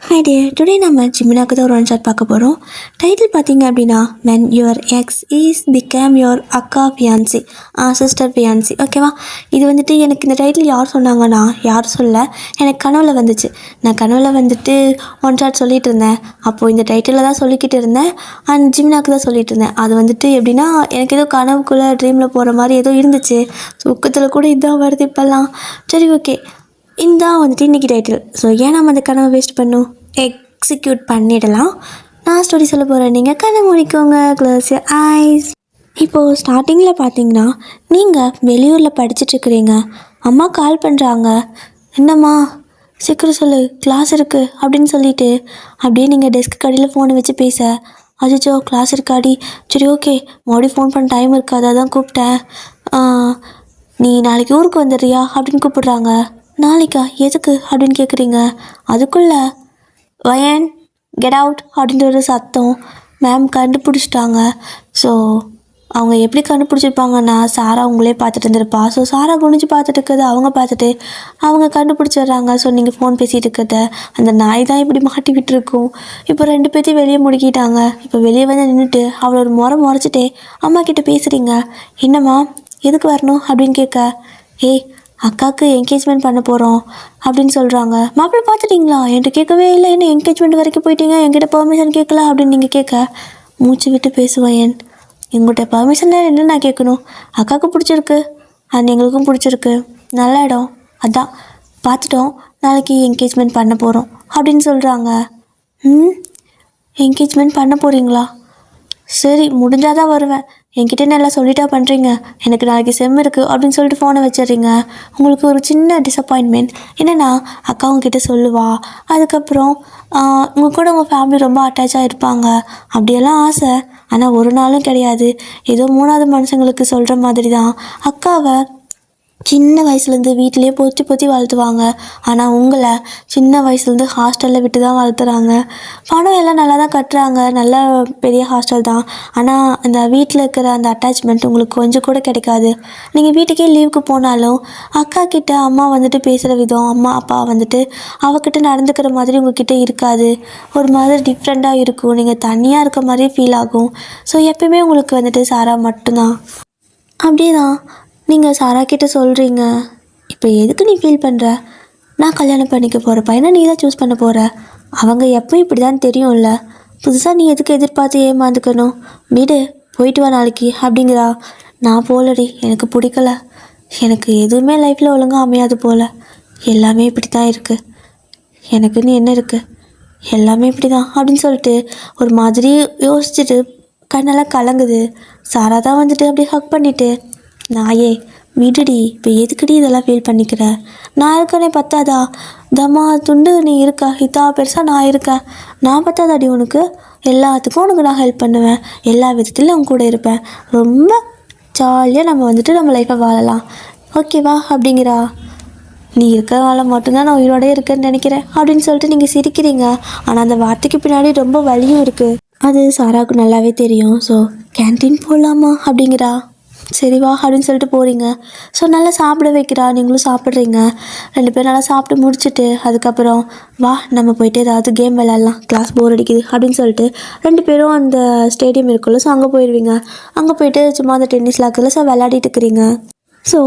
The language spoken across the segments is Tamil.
ஹாய் டியர், டுடே நம்ம ஜிமினாக்கு தான் ஒரு ஒன் ஷாட் பார்க்க போகிறோம். டைட்டில் பார்த்தீங்க அப்படின்னா when your ex is became your அக்கா ஃபியான்சி சிஸ்டர் ஃபியான்சி. ஓகேவா? இது வந்துட்டு எனக்கு இந்த டைட்டில் யார் சொன்னாங்கன்னா யார் சொல்ல, எனக்கு கனவுல வந்துச்சு. நான் கனவுல வந்துட்டு ஒன் ஷாட் சொல்லிட்டு இருந்தேன். அப்போது இந்த டைட்டிலில் தான் சொல்லிக்கிட்டு இருந்தேன். அண்ட் ஜிமினாக்கு தான் சொல்லிட்டு இருந்தேன். அது வந்துட்டு எப்படின்னா எனக்கு ஏதோ கனவுக்குள்ளே ட்ரீமில் போகிற மாதிரி ஏதோ இருந்துச்சு. தூக்கத்தில் கூட இதான் வருது இப்போல்லாம். சரி, ஓகே, இதான் வந்துட்டு இன்றைக்கி டைட்டில். ஸோ ஏன் நம்ம அந்த கனவை வேஸ்ட் பண்ணோம், எக்ஸிக்யூட் பண்ணிடலாம். நான் ஸ்டோரி சொல்ல போகிறேன், நீங்கள் கண்ணை மூடிக்கோங்க, க்ளோஸ் யுவர் ஐஸ். இப்போது ஸ்டார்டிங்கில் பார்த்தீங்கன்னா நீங்கள் வெளியூரில் படிச்சுட்ருக்குறீங்க. அம்மா கால் பண்ணுறாங்க. என்னம்மா சீக்கிரம் சொல்லு, கிளாஸ் இருக்குது அப்படின்னு சொல்லிட்டு அப்படியே நீங்கள் டெஸ்க்கு கடையில் ஃபோனை வச்சு பேச, அஜிச்சோ கிளாஸ் இருக்காடி, சரி ஓகே மறுபடியும் ஃபோன் பண்ண டைம் இருக்காது, அதான் கூப்பிட்டேன். நீ நாளைக்கு ஊருக்கு வந்துடுறியா அப்படின்னு கூப்பிடுறாங்க. நாளைக்கா, எதுக்கு அப்படின்னு கேட்குறீங்க. அதுக்குள்ளே வயன் கெட் அவுட் அப்படின்ற ஒரு சத்தம். மேம் கண்டுபிடிச்சிட்டாங்க. ஸோ அவங்க எப்படி கண்டுபிடிச்சிருப்பாங்கன்னா, சாரா உங்களே பார்த்துட்டு இருந்திருப்பா. ஸோ சாரா குனிஞ்சு பார்த்துட்டு இருக்கிறத அவங்க பார்த்துட்டு அவங்க கண்டுபிடிச்சிடுறாங்க. ஸோ நீங்கள் ஃபோன் பேசிகிட்டு இருக்கிறத அந்த நாய் தான் இப்படி மாட்டி விட்டுருக்கும். இப்போ 2 பேர்த்தையும் வெளியே முடுக்கிட்டாங்க. இப்போ வெளியே வந்து நின்றுட்டு அவளை ஒரு முறைச்சிட்டே அம்மா கிட்டே பேசுகிறீங்க. என்னம்மா எதுக்கு வரணும் அப்படின்னு கேட்க, ஏய் அக்காவுக்கு என்கேஜ்மெண்ட் பண்ண போகிறோம் அப்படின்னு சொல்கிறாங்க. மாப்பிள்ளை பார்த்துட்டிங்களா, என்கிட்ட கேட்கவே இல்லை, என்ன என்கேஜ்மெண்ட் வரைக்கும் போயிட்டீங்க, என்கிட்ட பெர்மிஷன் கேட்கல அப்படின்னு நீங்கள் கேட்க, மூச்சு விட்டு பேசுவேன். எங்கள்கிட்ட பர்மிஷனில் என்ன நான் கேட்கணும், அக்காவுக்கு பிடிச்சிருக்கு அண்ட் எங்களுக்கும் பிடிச்சிருக்கு, நல்ல இடம், அதான் பார்த்துட்டோம், நாளைக்கு என்கேஜ்மெண்ட் பண்ண போகிறோம் அப்படின்னு சொல்கிறாங்க. என்கேஜ்மெண்ட் பண்ண போகிறீங்களா, சரி முடிஞ்சால் தான் வருவேன், என்கிட்ட நல்லா சொல்லிட்டா பண்ணுறீங்க, எனக்கு நாளைக்கு செம் இருக்குது அப்படின்னு சொல்லிட்டு ஃபோனை வச்சிடுறீங்க. உங்களுக்கு ஒரு சின்ன டிசப்பாயின்மெண்ட் என்னென்னா, அக்கா உங்ககிட்ட சொல்லுவா, அதுக்கப்புறம் உங்கள் கூட உங்கள் ஃபேமிலி ரொம்ப அட்டாச்சாக இருப்பாங்க அப்படியெல்லாம் ஆசை. ஆனால் ஒரு நாளும் கிடையாது. ஏதோ 3வது மனுஷங்களுக்கு சொல்கிற மாதிரி தான் அக்காவை சின்ன வயசுலேருந்து வீட்டிலே பொத்தி பொத்தி வளர்த்துவாங்க. ஆனால் உங்களை சின்ன வயசுலேருந்து ஹாஸ்டலில் விட்டு தான் வளர்த்துறாங்க. பணம் எல்லாம் நல்லா தான் கட்டுறாங்க, நல்ல பெரிய ஹாஸ்டல் தான். ஆனால் அந்த வீட்டில் இருக்கிற அந்த அட்டாச்மெண்ட் உங்களுக்கு கொஞ்சம் கூட கிடைக்காது. நீங்கள் வீட்டுக்கே லீவுக்கு போனாலும் அக்கா கிட்ட அம்மா வந்துட்டு பேசுகிற விதம், அம்மா அப்பா வந்துட்டு அவகிட்ட நடந்துக்கிற மாதிரி உங்ககிட்ட இருக்காது. ஒரு மாதிரி டிஃப்ரெண்ட்டாக இருக்கும். நீங்கள் தனியாக இருக்க மாதிரி ஃபீல் ஆகும். ஸோ எப்பயுமே உங்களுக்கு வந்துட்டு சாரா மட்டும்தான். அப்படியே தான் நீங்கள் சாரா கிட்டே சொல்கிறீங்க, இப்போ எதுக்கு நீ ஃபீல் பண்ணுற, நான் கல்யாணம் பண்ணிக்க போகிற பையனை நீ தான் சூஸ் பண்ண போகிற, அவங்க எப்போ இப்படி தான் தெரியும்ல, புதுசாக நீ எதுக்கு எதிர்பார்த்து ஏமாந்துக்கணும், வீடு போயிட்டு வா நாளைக்கு அப்படிங்கிறா. நான் போகலடி, எனக்கு பிடிக்கல, எனக்கு எதுவுமே லைஃப்பில் ஒழுங்காக அமையாது போல், எல்லாமே இப்படி தான் இருக்குது, எனக்குன்னு என்ன இருக்குது, எல்லாமே இப்படி தான் அப்படின்னு சொல்லிட்டு ஒரு மாதிரி யோசிச்சுட்டு கண்ணெல்லாம் கலங்குது. சாரா தான் வந்துட்டு அப்படியே ஹக் பண்ணிவிட்டு, நாயே விடுடி, இப்போ எதுக்குடி இதெல்லாம் ஃபீல் பண்ணிக்கிற, நான் இருக்கனே பத்தாதா, தம்மா துண்டு நீ இருக்கா, இதா பெருசாக நான் இருக்கேன், நான் பத்தாதாடி உனக்கு, எல்லாத்துக்கும் உனக்கு நான் ஹெல்ப் பண்ணுவேன், எல்லா விதத்துலையும் அவங்க கூட இருப்பேன், ரொம்ப ஜாலியாக நம்ம வந்துட்டு நம்ம லைஃப்பை வாழலாம், ஓகேவா அப்படிங்கிறா. நீ இருக்கிறனால மட்டும்தான் நான் உயிரோடே இருக்கேன்னு நினைக்கிறேன் அப்படின்னு சொல்லிட்டு நீங்கள் சிரிக்கிறீங்க. ஆனால் அந்த வார்த்தைக்கு பின்னாடி ரொம்ப வலியும் இருக்குது. அது சாராவுக்கு நல்லாவே தெரியும். ஸோ கேன்டீன் போகலாமா அப்படிங்கிறா. சரி வா அப்படின்னு சொல்லிட்டு போகிறீங்க. ஸோ நல்லா சாப்பிட வைக்கிறா, நீங்களும் சாப்பிட்றீங்க. 2 பேரும் நல்லா சாப்பிட்டு முடிச்சுட்டு அதுக்கப்புறம் வா நம்ம போயிட்டு ஏதாவது கேம் விளையாடலாம், கிளாஸ் போர் அடிக்குது அப்படின்னு சொல்லிட்டு 2 பேரும் அந்த ஸ்டேடியம் இருக்குல்ல, ஸோ அங்கே போயிடுவீங்க. அங்கே போயிட்டு சும்மா அந்த டென்னிஸ் லாக்கில் ஸோ விளையாடிட்டு இருக்கிறீங்க. ஸோ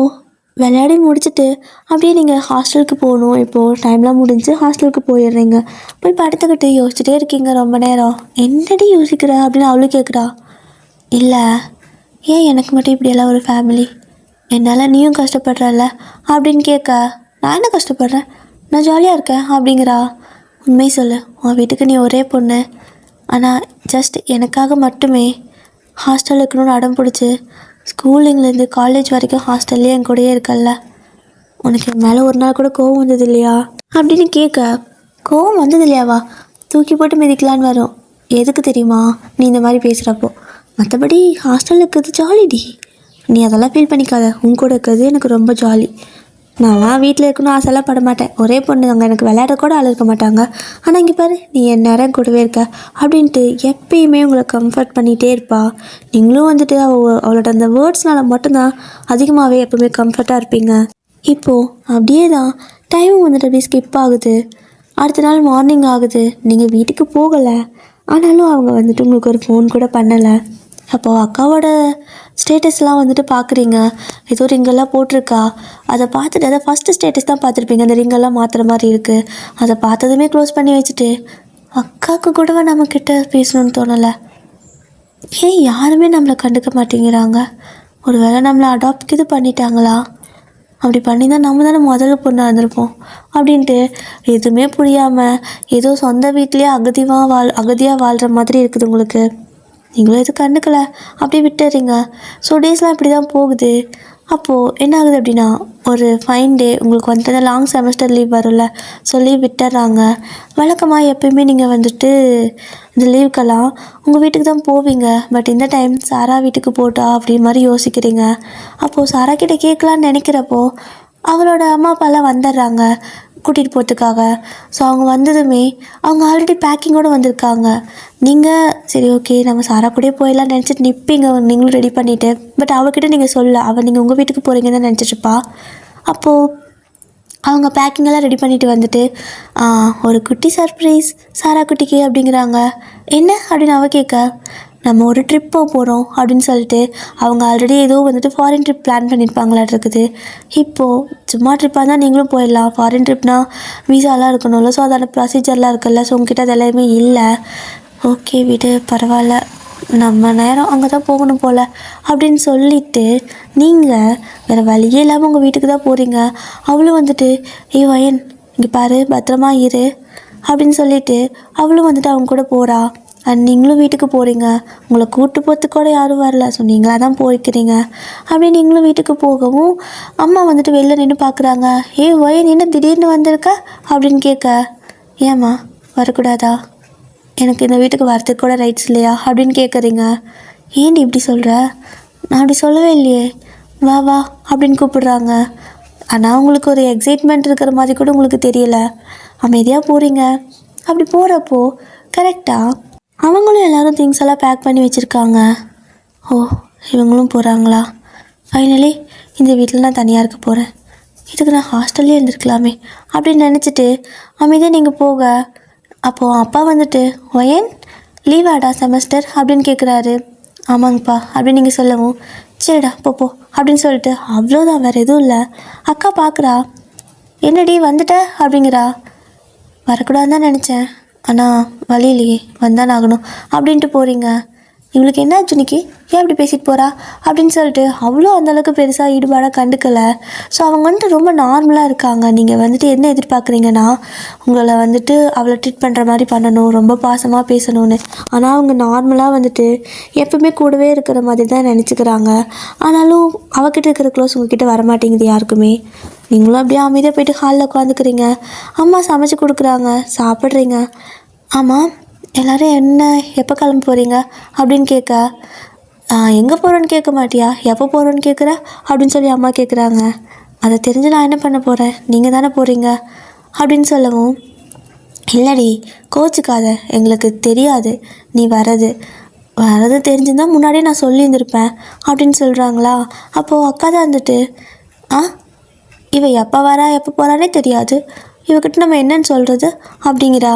விளையாடி முடிச்சுட்டு அப்படியே நீங்கள் ஹாஸ்டலுக்கு போகணும். இப்போது டைம்லாம் முடிஞ்சு ஹாஸ்டலுக்கு போயிடுறீங்க. போய் படுத்துக்கிட்டு யோசிச்சுட்டே இருக்கீங்க ரொம்ப நேரம். என்னடி யோசிக்கிற அப்படின்னு அவளும் கேட்குறா. இல்லை, ஏன் எனக்கு மட்டும் இப்படியெல்லாம் ஒரு ஃபேமிலி, என்னால் நீயும் கஷ்டப்படுறல அப்படின்னு கேட்க, நான் என்ன கஷ்டப்படுறேன், நான் ஜாலியாக இருக்கேன் அப்படிங்கிறா. உண்மை சொல்லு, உன் வீட்டுக்கு நீ ஒரே பொண்ணு, ஆனால் ஜஸ்ட் எனக்காக மட்டுமே ஹாஸ்டல் இருக்கணும்னு அடம் பிடிச்சி ஸ்கூலிங்லேருந்து காலேஜ் வரைக்கும் ஹாஸ்டல்லே என் கூடயே இருக்கல்ல, உனக்கு என் மேலே ஒரு நாள் கூட கோவம் வந்தது இல்லையா அப்படின்னு கேட்க, கோவம் வந்தது இல்லையாவா, தூக்கி போட்டு மிதிக்கலான்னு வரும். எதுக்கு தெரியுமா, நீ இந்த மாதிரி பேசுகிறப்போ, மற்றபடி ஹாஸ்டலில் இருக்கிறது ஜாலிடி, நீ அதெல்லாம் ஃபீல் பண்ணிக்காத, உன் கூட இருக்கிறது எனக்கு ரொம்ப ஜாலி, நான்லாம் வீட்டில் இருக்கணும் ஆசைலாம் பட மாட்டேன், ஒரே பொண்ணு அங்கே எனக்கு விளையாட கூட ஆள் இருக்க மாட்டாங்க, ஆனால் இங்கே பாரு நீ என் நேரம் கூடவே இருக்க அப்படின்ட்டு எப்பயுமே உங்களை கம்ஃபர்ட் பண்ணிகிட்டே இருப்பா. நீங்களும் வந்துட்டு அவளோட அந்த வேர்ட்ஸ்னால மட்டும்தான் அதிகமாகவே எப்பவுமே கம்ஃபர்ட்டாக இருப்பீங்க. இப்போது அப்படியே தான் டைமும் வந்துட்டு அப்படியே ஸ்கிப் ஆகுது. அடுத்த நாள் மார்னிங் ஆகுது, நீங்கள் வீட்டுக்கு போகலை. ஆனாலும் அவங்க வந்துட்டு உங்களுக்கு ஒரு ஃபோன் கூட பண்ணலை. அப்போது அக்காவோட ஸ்டேட்டஸ்லாம் வந்துட்டு பார்க்குறீங்க, ஏதோ ரிங்கெல்லாம் போட்டிருக்கா. அதை பார்த்துட்டு அதை ஃபஸ்ட்டு ஸ்டேட்டஸ் தான் பார்த்துருப்பீங்க, அந்த ரிங்கெல்லாம் மாற்றுற மாதிரி இருக்குது. அதை பார்த்ததுமே க்ளோஸ் பண்ணி வச்சுட்டு அக்காவுக்கு கூடவா நம்மக்கிட்ட பேசணும்னு தோணலை. ஏன் யாருமே நம்மளை கண்டுக்க மாட்டேங்கிறாங்க? ஒரு வேளை நம்மளை அடாப்ட் இது பண்ணிட்டாங்களா? அப்படி பண்ணி தான் நம்ம தானே முதல்ல பொண்ணாக இருந்திருப்போம் அப்படின்ட்டு எதுவுமே புரியாமல் ஏதோ சொந்த வீட்லேயே அகதியாக வாழ்கிற மாதிரி இருக்குது உங்களுக்கு. நீங்களும் எதுவும் கண்டுக்கலை, அப்படியே விட்டுறீங்க. ஸோ டேஸ்லாம் இப்படி தான் போகுது. அப்போது என்ன ஆகுது அப்படின்னா, ஒரு ஃபைன் டே உங்களுக்கு வந்துட்டு அந்த லாங் செமஸ்டர் லீவ் வரும்ல, ஸோ லீவ் விட்டுறாங்க. வழக்கமாக எப்பயுமே நீங்கள் வந்துட்டு இந்த லீவுக்கெல்லாம் உங்கள் வீட்டுக்கு தான் போவீங்க. பட் இந்த டைம் சாரா வீட்டுக்கு போட்டா அப்படி மாதிரி யோசிக்கிறீங்க. அப்போது சாரா கிட்டே கேட்கலான்னு நினைக்கிறப்போ அவளோட அம்மா அப்பாலாம் வந்துடுறாங்க கூட்டிகிட்டு போகிறதுக்காக. ஸோ அவங்க வந்ததுமே அவங்க ஆல்ரெடி பேக்கிங்கோடு வந்திருக்காங்க. நீங்கள் சரி ஓகே நம்ம சாரா கூடயே போயிடலாம் நினச்சிட்டு நிற்பீங்க, நீங்களும் ரெடி பண்ணிவிட்டு. பட் அவகிட்ட நீங்கள் சொல்ல, அவள் நீங்கள் உங்கள் வீட்டுக்கு போகிறீங்கன்னு தான் நினச்சிட்ருப்பா. அப்போது அவங்க பேக்கிங்கெல்லாம் ரெடி பண்ணிவிட்டு வந்துட்டு ஒரு குட்டி சர்ப்ரைஸ் சாரா குட்டிக்கு அப்படிங்கிறாங்க. என்ன அப்படின்னு அவள் கேட்க, நம்ம ஒரு ட்ரிப் போகிறோம் அப்படின்னு சொல்லிட்டு அவங்க ஆல்ரெடி ஏதோ வந்துட்டு ஃபாரின் ட்ரிப் பிளான் பண்ணியிருப்பாங்களாட்டு இருக்குது. இப்போது சும்மா ட்ரிப்பாக தான் நீங்களும் போயிடலாம், ஃபாரின் ட்ரிப்னால் வீசாலாம் இருக்கணும்ல, ஸோ அதான ப்ரொசீஜர்லாம் இருக்குல்ல, ஸோ உங்ககிட்ட அது எல்லாமே இல்லை. ஓகே விடு பரவாயில்ல, நம்ம நேரம் அங்கே தான் போகணும் போல் அப்படின்னு சொல்லிவிட்டு நீங்கள் வேறு வழியே இல்லாமல் உங்கள் வீட்டுக்கு தான் போகிறீங்க. அவளும் வந்துட்டு வயன் இங்கே பாரு பத்திரமா இரு அப்படின்னு சொல்லிவிட்டு அவளும் வந்துட்டு அவங்க கூட போகிறா. அண்ட் நீங்களும் வீட்டுக்கு போகிறீங்க, உங்களை கூப்பிட்டு போகிறதுக்கு கூட யாரும் வரல, ஸோ நீங்களாக தான் போய்க்கிறீங்க. அப்படி நீங்களும் வீட்டுக்கு போகவும் அம்மா வந்துட்டு வெளில நின்று பார்க்குறாங்க. வயன் என்ன திடீர்னு வந்திருக்கா அப்படின்னு கேட்க, ஏம்மா வரக்கூடாதா, எனக்கு இந்த வீட்டுக்கு வரத்துக்கு கூட ரைட்ஸ் இல்லையா அப்படின்னு கேட்குறீங்க. ஏன்டி இப்படி சொல்கிற, நான் அப்படி சொல்லவே இல்லையே, வா வா அப்படின்னு கூப்பிடுறாங்க. ஆனால் உங்களுக்கு ஒரு எக்ஸைட்மெண்ட் இருக்கிற மாதிரி கூட உங்களுக்கு தெரியலை, அமைதியாக போகிறீங்க. அப்படி போகிறப்போ கரெக்டாக அவங்களும் எல்லோரும் திங்ஸ் எல்லாம் பேக் பண்ணி வச்சுருக்காங்க. ஓ இவங்களும் போகிறாங்களா, ஃபைனலி இந்த வீட்டில் நான் தனியாக இருக்க போகிறேன், இதுக்கு நான் ஹாஸ்டல்லே இருந்திருக்கலாமே அப்படின்னு நினச்சிட்டு அமைதியாக நீங்கள் போக, அப்போது அப்பா வந்துட்டு ஒயன் லீவாடா செமஸ்டர் அப்படின்னு கேட்குறாரு. ஆமாங்கப்பா அப்படின்னு நீங்கள் சொல்லவும், சரிடா போ அப்படின்னு சொல்லிட்டு அவ்வளோதான், வேறு எதுவும் இல்லை. அக்கா பார்க்குறா, என்னடி வந்துட்ட அப்படிங்கிறா. வரக்கூடாதுன்னு தான் நினச்சேன், ஆனால் வழி இல்லையே வந்தான் ஆகணும் அப்படின்ட்டு போகிறீங்க. இவளுக்கு என்ன ஆச்சு இன்னைக்கு, ஏன் அப்படி பேசிட்டு போகிறா அப்படின்னு சொல்லிட்டு அவ்வளோ அந்தளவுக்கு பெருசாக ஈடுபாடாக கண்டுக்கலை. ஸோ அவங்க வந்துட்டு ரொம்ப நார்மலாக இருக்காங்க. நீங்கள் வந்துட்டு என்ன எதிர்பார்க்குறீங்கன்னா உங்களை வந்துட்டு அவளை ட்ரீட் பண்ணுற மாதிரி பண்ணணும், ரொம்ப பாசமாக பேசணும்னு. ஆனால் அவங்க நார்மலாக வந்துட்டு எப்பவுமே கூடவே இருக்கிற மாதிரி தான் நினச்சிக்கிறாங்க. ஆனாலும் அவகிட்ட இருக்கிற க்ளோஸ் உங்ககிட்ட வரமாட்டேங்குது யாருக்குமே. நீங்களும் அப்படியே அமைதியாக போய்ட்டு ஹாலில் உட்காந்துக்கிறீங்க. அம்மா சமைச்சு கொடுக்குறாங்க, சாப்பிட்றீங்க. ஆமாம் எல்லோரும் என்ன எப்போ கிளம்ப போகிறீங்க அப்படின்னு கேட்க, எங்கே போகிறோன்னு கேட்க மாட்டியா, எப்போ போகிறோன்னு கேட்குற அப்படின்னு சொல்லி அம்மா கேட்குறாங்க. அதை தெரிஞ்சு நான் என்ன பண்ண போகிறேன், நீங்கள் தானே போகிறீங்க அப்படின்னு சொல்லவும், இல்லடி கோச்சுக்காத, எங்களுக்கு தெரியாது நீ வரது தெரிஞ்சுருந்தால் முன்னாடியே நான் சொல்லியிருந்திருப்பேன் அப்படின்னு சொல்கிறாங்களா. அப்போது அக்கா தான் வந்துட்டு இவ எப்போ வரா எப்போ போகிறானே தெரியாது, இவகிட்ட நம்ம என்னன்னு சொல்கிறது அப்படிங்கிறா.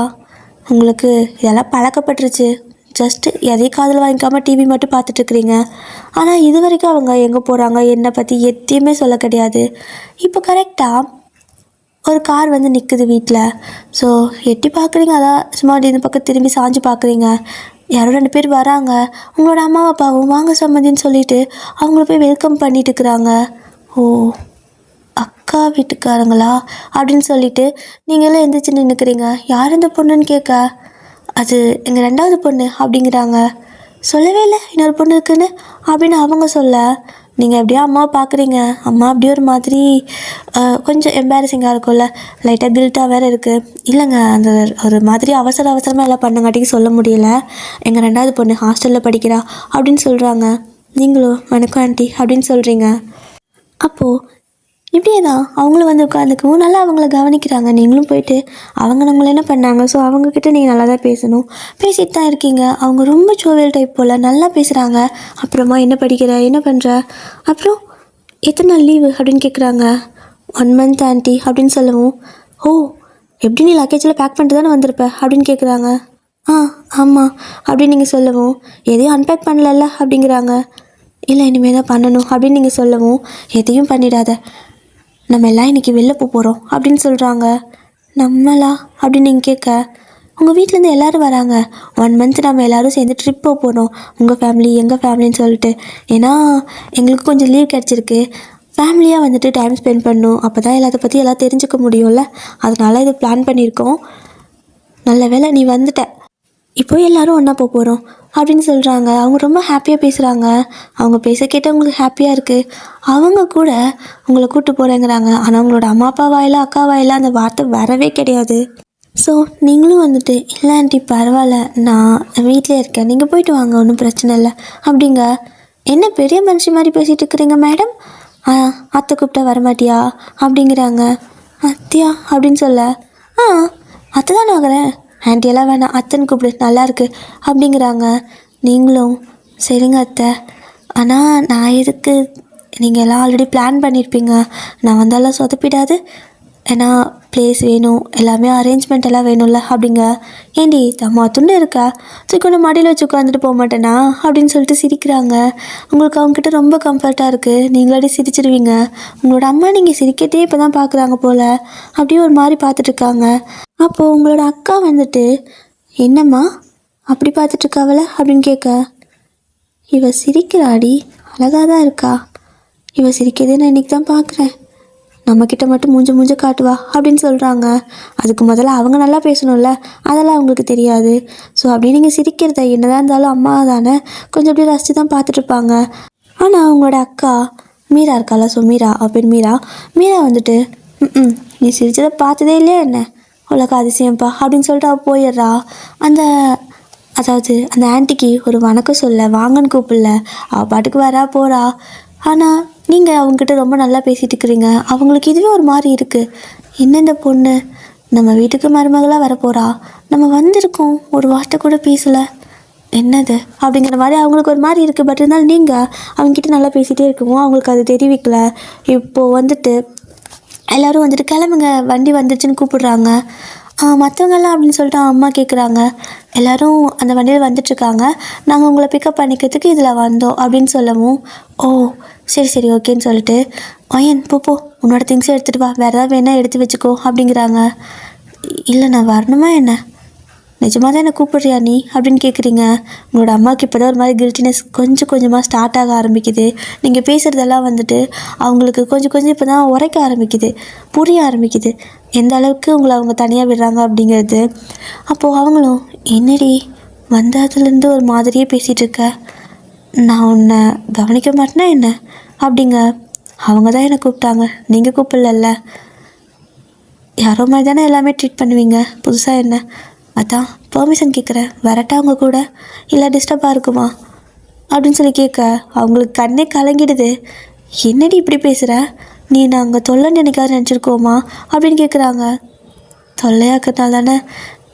உங்களுக்கு இதெல்லாம் பழக்கப்பட்டுருச்சு, ஜஸ்ட்டு எதையும் காதில் வாங்கிக்காமல் டிவி மட்டும் பார்த்துட்ருக்குறீங்க. ஆனால் இது வரைக்கும் அவங்க எங்கே போகிறாங்க என்னை பற்றி எதையுமே சொல்ல கிடையாது. இப்போ கரெக்டாக ஒரு கார் வந்து நிற்குது வீட்டில். ஸோ எட்டி பார்க்குறீங்க, அதான் சும்மா இந்த பக்கம் திரும்பி சாஞ்சு பார்க்குறீங்க. யாரோ 2 பேர் வராங்க, உங்களோட அம்மா அப்பாவும் வாங்க சம்மந்தின்னு சொல்லிவிட்டு அவங்கள போய் வெல்கம் பண்ணிட்டு இருக்கிறாங்க. ஓ அக்கா வீட்டுக்காரங்களா அப்படின்னு சொல்லிட்டு நீங்களும் எந்திரிச்சு நின்றுக்கிறீங்க. யார் இந்த பொண்ணுன்னு கேட்க, அது எங்கள் 2வது பொண்ணு அப்படிங்கிறாங்க. சொல்லவே இல்லை இன்னொரு பொண்ணு இருக்குன்னு அப்படின்னு அவங்க சொல்ல, நீங்கள் எப்படியோ அம்மாவை பார்க்குறீங்க. அம்மா அப்படியே ஒரு மாதிரி கொஞ்சம் எம்பாரசிங்காக இருக்கும்ல, லைட்டாக கில்ட்டாக வேறு இருக்குது. இல்லைங்க அந்த ஒரு மாதிரி அவசரமாக எல்லாம் பண்ணங்காட்டிக்கு சொல்ல முடியல, எங்கள் 2வது பொண்ணு ஹாஸ்டலில் படிக்கிறா அப்படின்னு சொல்கிறாங்க. நீங்களும் வணக்கம் ஆண்டி அப்படின்னு சொல்கிறீங்க. அப்போது இப்படியே தான் அவங்களும் வந்து உட்காந்துக்கவும் நல்லா அவங்கள கவனிக்கிறாங்க. நீங்களும் போயிட்டு அவங்க நம்மளை என்ன பண்ணாங்க, ஸோ அவங்கக்கிட்ட நீங்கள் நல்லா தான் பேசணும், பேசிட்டு தான் இருக்கீங்க. அவங்க ரொம்ப சோவியல் டைப் போல் நல்லா பேசுகிறாங்க. அப்புறமா என்ன படிக்கிற, என்ன பண்ணுற, அப்புறம் எத்தனை நாள் லீவு அப்படின்னு கேட்குறாங்க. 1 month ஆண்டி அப்படின்னு சொல்லவும், ஓ எப்படி நீ லக்கேஜில் பேக் பண்ணிட்டு தானே வந்திருப்ப அப்படின்னு கேட்குறாங்க. ஆ ஆமாம் அப்படின்னு நீங்கள் சொல்லவும், எதையும் அன்பேக் பண்ணலல்ல அப்படிங்கிறாங்க. இல்லை இனிமேல் தான் பண்ணணும் அப்படின்னு நீங்கள் சொல்லவும், எதையும் பண்ணிடாத, நம்ம எல்லாம் இன்றைக்கி வெளில போகிறோம் அப்படின்னு சொல்கிறாங்க. நம்மளா அப்படின்னு நீங்கள் கேட்க, உங்கள் வீட்டிலேருந்து எல்லோரும் வராங்க, 1 மந்த் நம்ம எல்லோரும் சேர்ந்து ட்ரிப் போகிறோம், உங்கள் ஃபேமிலி எங்கள் ஃபேமிலின்னு சொல்லிட்டு. ஏன்னா எங்களுக்கு கொஞ்சம் லீவ் கிடச்சிருக்கு, ஃபேமிலியாக வந்துட்டு டைம் ஸ்பெண்ட் பண்ணணும், அப்போ தான் எல்லாத்த பற்றி எல்லாம் தெரிஞ்சுக்க முடியும்ல, அதனால் இது பிளான் பண்ணியிருக்கோம். நல்ல வேளை நீ வந்துட்ட, இப்போ எல்லோரும் ஒன்றா போகிறோம் அப்படின்னு சொல்கிறாங்க. அவங்க ரொம்ப ஹாப்பியாக பேசுகிறாங்க. அவங்க பேச கேட்டால் அவங்களுக்கு ஹாப்பியாக இருக்குது. அவங்க கூட உங்களை கூப்பிட்டு போகிறேங்கிறாங்க. ஆனால் அவங்களோட அம்மா அப்பா வாயில அக்கா வாயில அந்த வார்த்தை வரவே கிடையாது. ஸோ நீங்களும் வந்துட்டு, இல்லை ஆண்டி பரவாயில்ல, நான் வீட்டிலே இருக்கேன், நீங்கள் போயிட்டு வாங்க, ஒன்றும் பிரச்சனை இல்லை அப்படிங்க. என்ன பெரிய மனுஷி மாதிரி பேசிகிட்டு இருக்கிறீங்க மேடம், அத்தை கூப்பிட்டா வரமாட்டியா அப்படிங்கிறாங்க. அத்தியா அப்படின்னு சொல்ல, அத்தை தான் ஆகிறேன், ஆண்டியெல்லாம் வேணாம், அத்தைன்னு கூப்பிடு, நல்லாயிருக்கு அப்படிங்கிறாங்க. நீங்களும் சரிங்க அத்தை, ஆனால் நான் எதுக்கு, நீங்கள் எல்லாம் ஆல்ரெடி பிளான் பண்ணியிருப்பீங்க, நான் வந்தாலும் சொதப்பிடாது, ஏன்னா ப்ளேஸ் வேணும், எல்லாமே அரேஞ்ச்மெண்ட் எல்லாம் வேணும்ல அப்படிங்க. ஏண்டி தம்மா துண்டு இருக்கா, தூக்கி மடியில் வச்சு உட்காந்துட்டு போக மாட்டேனா அப்படின்னு சொல்லிட்டு சிரிக்கிறாங்க. உங்களுக்கு அவங்ககிட்ட ரொம்ப கம்ஃபர்ட்டாக இருக்குது, நீங்களே சிரிச்சிடுவீங்க. உங்களோட அம்மா நீங்கள் சிரிக்கட்டே இப்போ தான் பார்க்குறாங்க போல், அப்படியே ஒரு மாதிரி பார்த்துட்ருக்காங்க. அப்போது உங்களோட அக்கா வந்துட்டு, என்னம்மா அப்படி பார்த்துட்ருக்காவல அப்படின்னு கேட்க, இவ சிரிக்கிறாடி, அழகாக தான் இருக்கா, இவ சிரிக்கிறதே நான் இன்றைக்கி தான் பார்க்குறேன், நம்மக்கிட்ட மட்டும் மூஞ்ச காட்டுவா அப்படின்னு சொல்கிறாங்க. அதுக்கு முதல்ல அவங்க நல்லா பேசணும்ல, அதெல்லாம் அவங்களுக்கு தெரியாது. ஸோ அப்படியே நீங்கள் சிரிக்கிறத என்னதான் இருந்தாலும் அம்மா தானே, கொஞ்சம் அப்படியே ரசித்து தான் பார்த்துட்ருப்பாங்க. ஆனால் அவங்களோட அக்கா மீரா இருக்காளா, ஸோ மீரா அவள் பேர் மீரா வந்துட்டு, நீ சிரிச்சதை பார்த்ததே இல்லையா என்ன, உலக அதிசயம்ப்பா அப்படின்னு சொல்லிட்டு அவள் போயிடுறா. அதாவது அந்த ஆன்ட்டிக்கு ஒரு வணக்கம் சொல்ல, வாங்கன்னு கூப்பிடல, அவள் பாட்டுக்கு வரா போகிறா. ஆனால் நீங்கள் அவங்ககிட்ட ரொம்ப நல்லா பேசிகிட்டு இருக்கிறீங்க, அவங்களுக்கு இதுவே ஒரு மாதிரி இருக்குது. என்ன இந்த பொண்ணு நம்ம வீட்டுக்கு மருமகளாக வரப்போகிறா, நம்ம வந்திருக்கோம், ஒரு வார்த்தை கூட பேசலை, என்னது அப்படிங்கிற மாதிரி அவங்களுக்கு ஒரு மாதிரி இருக்குது. பட் இருந்தாலும் நீங்கள் அவங்ககிட்ட நல்லா பேசிகிட்டே இருக்கவும் அவங்களுக்கு அது தெரிவிக்கல. இப்போது வந்துட்டு எல்லோரும் வந்துட்டு கிளம்புங்க, வண்டி வந்துடுச்சுன்னு கூப்பிடுறாங்க. மற்றவங்கெல்லாம் அப்படின்னு சொல்லிட்டு அம்மா கேட்குறாங்க. எல்லோரும் அந்த வண்டியில் வந்துட்டுருக்காங்க, நாங்கள் உங்களை பிக்கப் பண்ணிக்கிறதுக்கு இதில் வந்தோம் அப்படின்னு சொல்லவும், ஓ சரி ஓகேன்னு சொல்லிட்டு, ஐயன் போ உன்னோட திங்ஸை எடுத்துகிட்டு வா, வேறு ஏதாவது வேணால் எடுத்து வச்சுக்கோ அப்படிங்கிறாங்க. இல்லை நான் வரணுமா என்ன, நிஜமாக தான் என்னை கூப்பிட்றியா நீ அப்படின்னு கேட்குறீங்க. உங்களோட அம்மாவுக்கு இப்போ தான் ஒரு மாதிரி கில்ட்டினஸ் கொஞ்சம் கொஞ்சமாக ஸ்டார்ட் ஆக ஆரம்பிக்குது. நீங்கள் பேசுகிறதெல்லாம் வந்துட்டு அவங்களுக்கு கொஞ்சம் இப்போ தான் உரைக்க ஆரம்பிக்குது, புரிய ஆரம்பிக்குது எந்த அளவுக்கு உங்களை அவங்க தனியாக விடுறாங்க அப்படிங்கிறது. அப்போது அவங்களும், என்னடி வந்ததுலேருந்து ஒரு மாதிரியே பேசிகிட்டு இருக்க, நான் உன்னை கவனிக்க மாட்டேன்னா என்ன அப்படிங்க. அவங்க தான் என்னை கூப்பிட்டாங்க, நீங்கள் கூப்பிடல, யாரோ மாதிரி தானே எல்லாமே ட்ரீட் பண்ணுவீங்க, புதுசாக என்ன, அதான் பெர்மிஷன் கேட்குறேன், வரட்டா அவங்க கூட, இல்லை டிஸ்டர்பாக இருக்குமா அப்படின்னு சொல்லி கேட்க, அவங்களுக்கு கண்ணே கலங்கிடுது. என்னடி இப்படி பேசுகிற, நீ நாங்கள் தொல்லைன்னு என்னைக்காவது நினச்சிருக்கோமா அப்படின்னு கேட்குறாங்க. தொல்லையாக்கிறதுனால தானே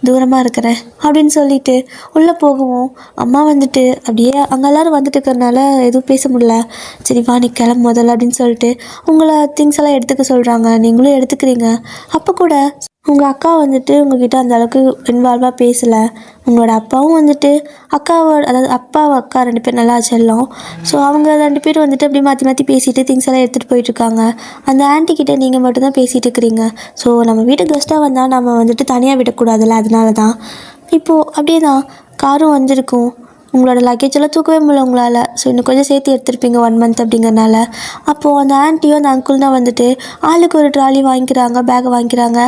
தூரமாக இருக்கிறேன் அப்படின்னு சொல்லிட்டு உள்ளே போகவும், அம்மா வந்துட்டு அப்படியே அங்கே எல்லோரும் வந்துட்டு இருக்கிறனால எதுவும் பேச முடியல. சரி வா நீ கிளம்பு முதல்ல அப்படின்னு சொல்லிட்டு உங்களை திங்ஸ் எல்லாம் எடுத்துக்க சொல்கிறாங்க. நீங்களும் எடுத்துக்கிறீங்க. அப்போ கூட உங்கள் அக்கா வந்துட்டு உங்ககிட்ட அந்த அளவுக்கு இன்வால்வாக பேசலை. உங்களோட அப்பாவும் வந்துட்டு அதாவது அப்பாவும் அக்கா 2 பேர் நல்லா செல்லம். ஸோ அவங்க 2 பேரும் வந்துட்டு அப்படி மாற்றி பேசிட்டு திங்ஸ் எல்லாம் எடுத்துகிட்டு போயிட்டுருக்காங்க. அந்த ஆன்ட்டிக்கிட்ட நீங்கள் மட்டும்தான் பேசிகிட்டு இருக்கிறீங்க. ஸோ நம்ம வீட்டுக்கு கெஸ்ட்டாக வந்தால் நம்ம வந்துட்டு தனியாக விடக்கூடாதுல்ல, அதனால தான். இப்போது அப்படியே தான் காரும் வந்திருக்கும். உங்களோட லக்கேஜ் எல்லாம் தூக்கவே முடியல உங்களால். ஸோ இன்னும் கொஞ்சம் சேர்த்து எடுத்துருப்பீங்க 1 மந்த் அப்படிங்கிறனால. அப்போது அந்த ஆன்ட்டியும் அந்த அங்கிள் தான் வந்துட்டு ஆளுக்கு ஒரு ட்ராலி வாங்கிக்கிறாங்க, பேக்கை வாங்கிக்கிறாங்க.